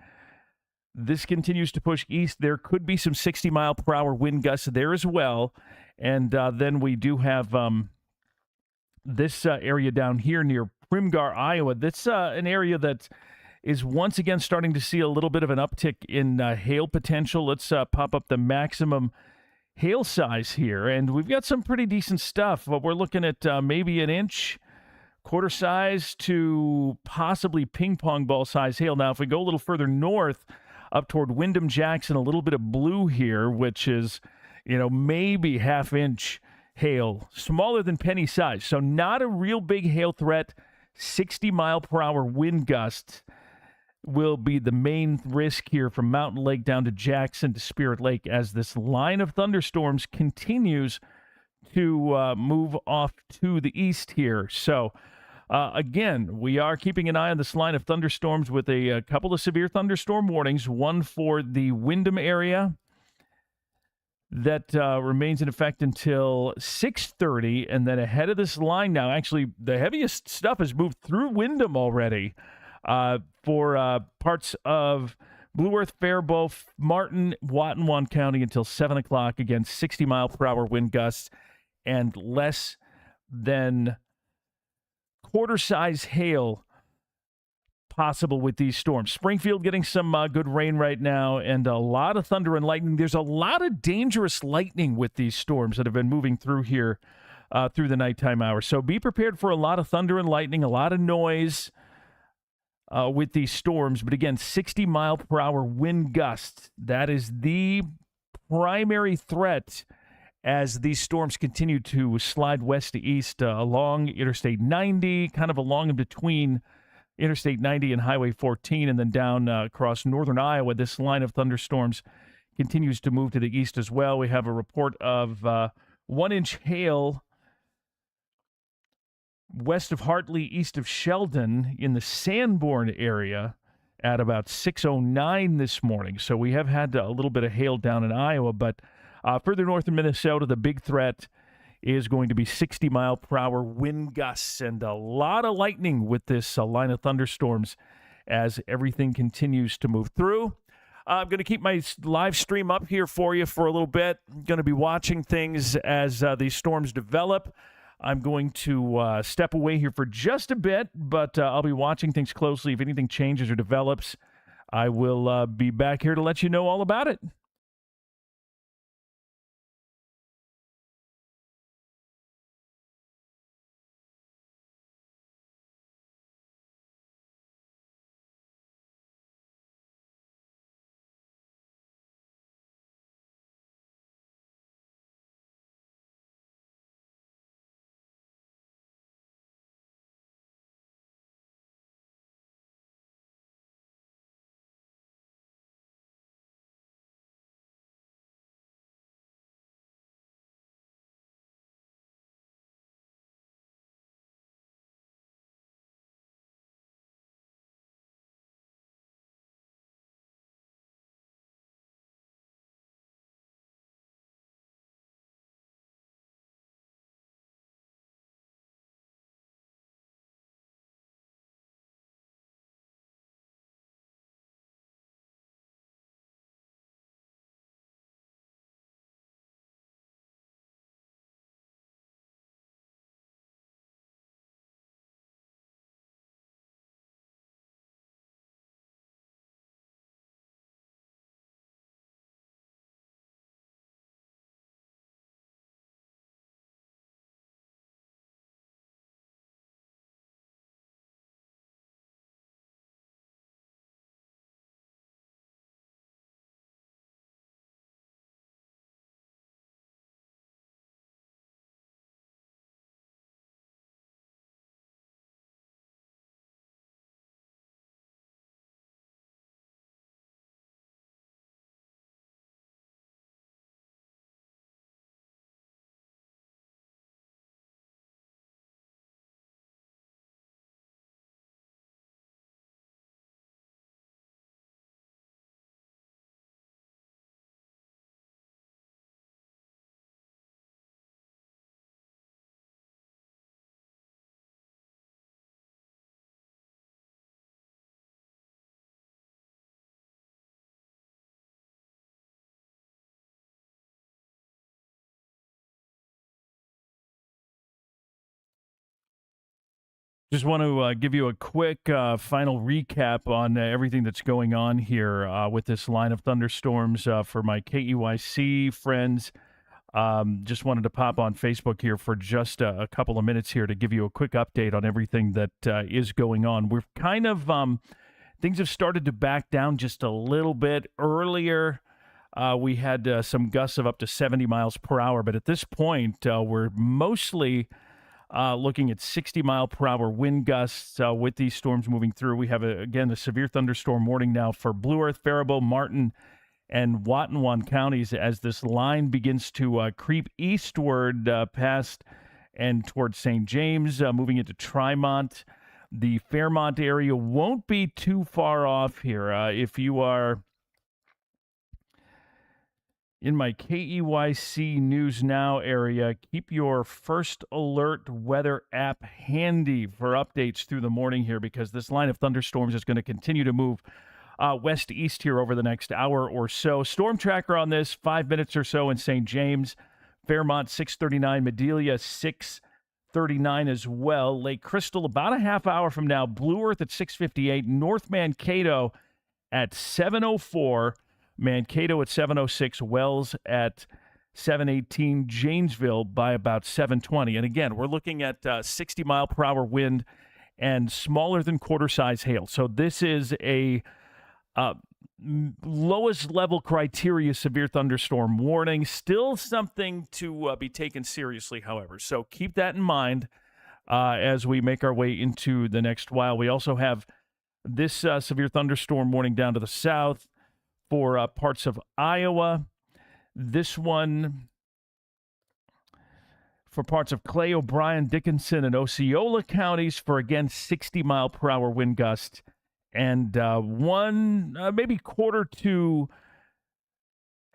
This continues to push east. There could be some 60-mile-per-hour wind gusts there as well. And then we do have this area down here near Primgar, Iowa. That's an area that is once again starting to see a little bit of an uptick in hail potential. Let's pop up the maximum hail size here. And we've got some pretty decent stuff. But we're looking at maybe an inch, quarter size to possibly ping pong ball size hail. Now, if we go a little further north up toward Windham, Jackson, a little bit of blue here, which is, maybe half-inch hail, smaller than penny size. So not a real big hail threat. 60-mile-per-hour wind gusts will be the main risk here from Mountain Lake down to Jackson to Spirit Lake as this line of thunderstorms continues to move off to the east here. So, again, we are keeping an eye on this line of thunderstorms with a couple of severe thunderstorm warnings, one for the Windham area that remains in effect until 6:30, and then ahead of this line now, actually, the heaviest stuff has moved through Windham already for parts of Blue Earth, Faribault, Martin, Watonwan County until 7 o'clock. Again, 60-mile-per-hour wind gusts and less than quarter-size hail possible with these storms. Springfield getting some good rain right now, and a lot of thunder and lightning. There's a lot of dangerous lightning with these storms that have been moving through here through the nighttime hours. So be prepared for a lot of thunder and lightning, a lot of noise with these storms. But again, 60-mile-per-hour wind gusts. That is the primary threat as these storms continue to slide west to east along Interstate 90, kind of along in between Interstate 90 and Highway 14, and then down across northern Iowa. This line of thunderstorms continues to move to the east as well. We have a report of 1-inch hail west of Hartley, east of Sheldon, in the Sanborn area at about 6:09 this morning. So we have had a little bit of hail down in Iowa, but further north in Minnesota, the big threat is going to be 60-mile-per-hour wind gusts and a lot of lightning with this line of thunderstorms as everything continues to move through. I'm going to keep my live stream up here for you for a little bit. I'm going to be watching things as these storms develop. I'm going to step away here for just a bit, but I'll be watching things closely. If anything changes or develops, I will be back here to let you know all about it. Just want to give you a quick final recap on everything that's going on here with this line of thunderstorms for my KEYC friends. Just wanted to pop on Facebook here for just a couple of minutes here to give you a quick update on everything that is going on. We're kind of, things have started to back down just a little bit. Earlier, we had some gusts of up to 70 miles per hour, but at this point, we're mostly looking at 60-mile-per-hour wind gusts with these storms moving through. We have, again, a severe thunderstorm warning now for Blue Earth, Faribault, Martin, and Watonwan counties as this line begins to creep eastward past and towards St. James, moving into Trimont. The Fairmont area won't be too far off here. If you are in my KEYC News Now area, keep your First Alert weather app handy for updates through the morning here, because this line of thunderstorms is going to continue to move west to east here over the next hour or so. Storm tracker on this, 5 minutes or so in St. James. Fairmont, 6:39. Madelia, 39 as well. Lake Crystal about a half hour from now. Blue Earth at 6:58. North Mankato at 7:04. Mankato at 7:06. Wells at 7:18. Janesville by about 7:20. And again, we're looking at 60-mile-per-hour wind and smaller than quarter-size hail. So this is a lowest level criteria severe thunderstorm warning. Still something to be taken seriously, however. So keep that in mind as we make our way into the next while. We also have this severe thunderstorm warning down to the south for parts of Iowa. This one for parts of Clay, O'Brien, Dickinson, and Osceola counties for, again, 60-mile-per-hour wind gusts. And maybe quarter to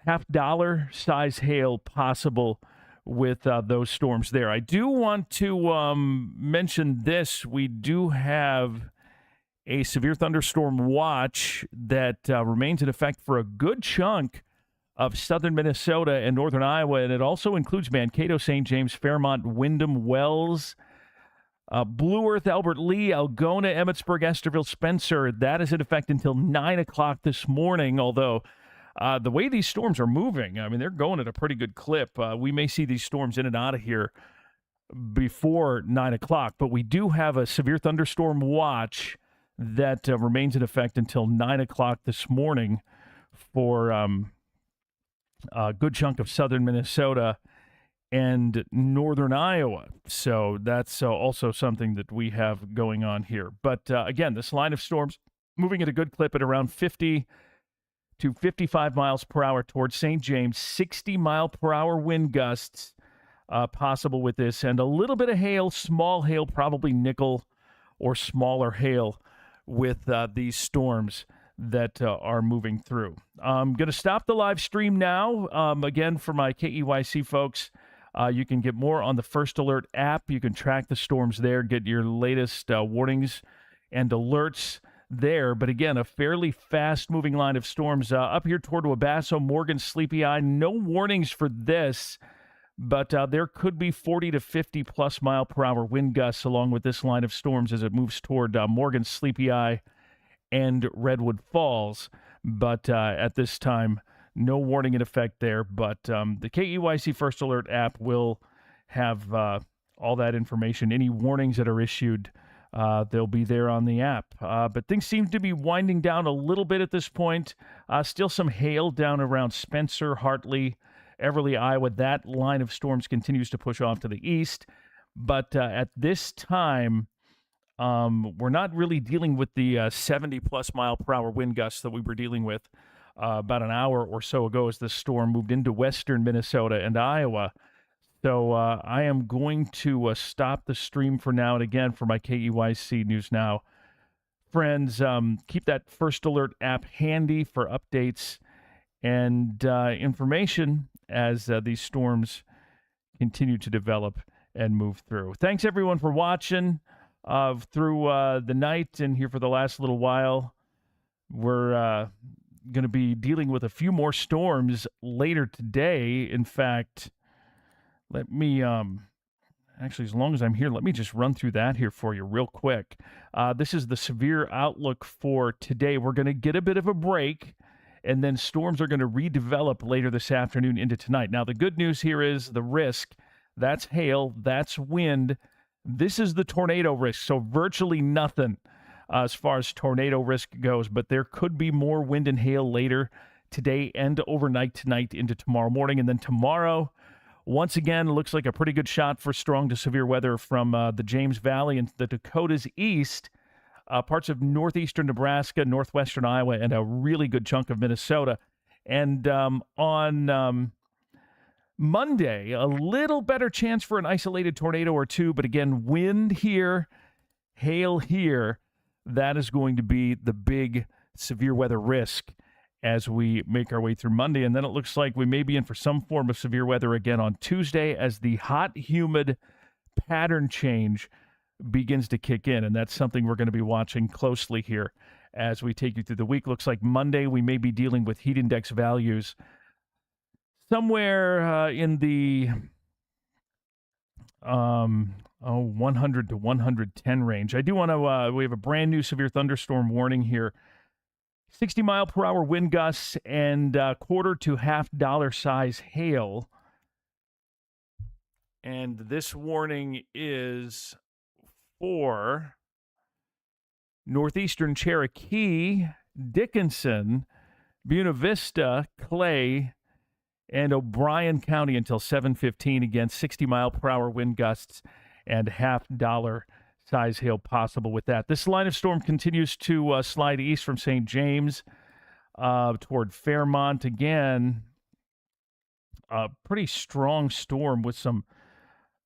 $50 size hail possible with those storms there. I do want to mention this. We do have a severe thunderstorm watch that remains in effect for a good chunk of southern Minnesota and northern Iowa, and it also includes Mankato, St. James, Fairmont, Windham, Wells, Blue Earth, Albert Lee, Algona, Emmetsburg, Esterville, Spencer. That is in effect until 9 o'clock this morning, although the way these storms are moving, I mean, they're going at a pretty good clip. We may see these storms in and out of here before 9 o'clock, but we do have a severe thunderstorm watch that remains in effect until 9 o'clock this morning for a good chunk of southern Minnesota and northern Iowa. So that's also something that we have going on here. But again, this line of storms moving at a good clip at around 50 to 55 miles per hour towards St. James, 60-mile-per-hour wind gusts possible with this, and a little bit of hail, small hail, probably nickel or smaller hail with these storms that are moving through. I'm going to stop the live stream now. Again, for my KEYC folks, you can get more on the First Alert app. You can track the storms there, get your latest warnings and alerts there. But again, a fairly fast-moving line of storms up here toward Wabasso, Morgan, Sleepy Eye. No warnings for this, but there could be 40 to 50-plus mile-per-hour wind gusts along with this line of storms as it moves toward Morgan, Sleepy Eye, and Redwood Falls. But at this time, no warning in effect there. But the KEYC First Alert app will have all that information. Any warnings that are issued, they'll be there on the app. But things seem to be winding down a little bit at this point. Still some hail down around Spencer, Hartley, Everly, Iowa. That line of storms continues to push off to the east. But at this time, we're not really dealing with the 70-plus mile-per-hour wind gusts that we were dealing with about an hour or so ago as this storm moved into western Minnesota and Iowa. So I am going to stop the stream for now. And again, for my KEYC News Now friends, keep that First Alert app handy for updates and information as these storms continue to develop and move through. Thanks, everyone, for watching through the night and here for the last little while. We're going to be dealing with a few more storms later today. In fact, let me, actually, as long as I'm here, let me just run through that here for you real quick. This is the severe outlook for today. We're going to get a bit of a break, and then storms are going to redevelop later this afternoon into tonight. Now, the good news here is the risk. That's hail. That's wind. This is the tornado risk, so virtually nothing as far as tornado risk goes, but there could be more wind and hail later today and overnight tonight into tomorrow morning. And then tomorrow, once again, looks like a pretty good shot for strong to severe weather from the James Valley and the Dakotas east, parts of northeastern Nebraska, northwestern Iowa, and a really good chunk of Minnesota. And on Monday, a little better chance for an isolated tornado or two, but again, wind here, hail here. That is going to be the big severe weather risk as we make our way through Monday. And then it looks like we may be in for some form of severe weather again on Tuesday as the hot, humid pattern change begins to kick in. And that's something we're going to be watching closely here as we take you through the week. Looks like Monday we may be dealing with heat index values somewhere in the, 100 to 110 range. I do want to, we have a brand new severe thunderstorm warning here. 60-mile-per-hour wind gusts and quarter to half-dollar size hail. And this warning is for northeastern Cherokee, Dickinson, Buena Vista, Clay, and O'Brien County until 7:15. Again, 60-mile-per-hour wind gusts and half-dollar size hail possible with that. This line of storm continues to slide east from St. James toward Fairmont. Again, a pretty strong storm with some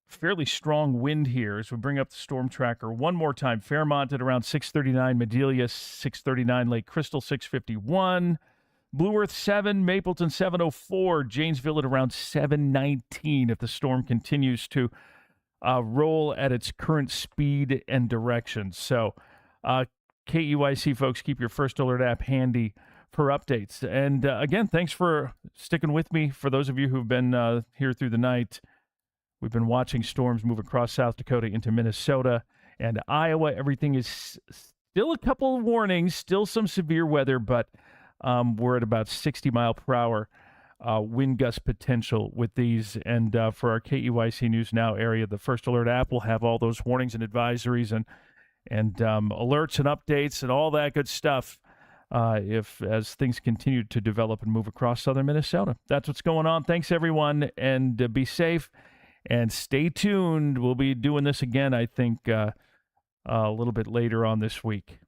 fairly strong wind here as we bring up the storm tracker one more time. Fairmont at around 639, Medelia 639, Lake Crystal 651, Blue Earth 7, Mapleton 704, Janesville at around 719 if the storm continues to roll at its current speed and direction. So KEYC folks, keep your First Alert app handy for updates. And again, thanks for sticking with me. For those of you who've been here through the night, we've been watching storms move across South Dakota into Minnesota and Iowa. Everything is still a couple of warnings, still some severe weather, but we're at about 60-mile-per-hour wind gust potential with these. And for our KEYC News Now area, the First Alert app will have all those warnings and advisories and alerts and updates and all that good stuff as things continue to develop and move across southern Minnesota. That's what's going on. Thanks, everyone, and be safe. And stay tuned. We'll be doing this again, I think, a little bit later on this week.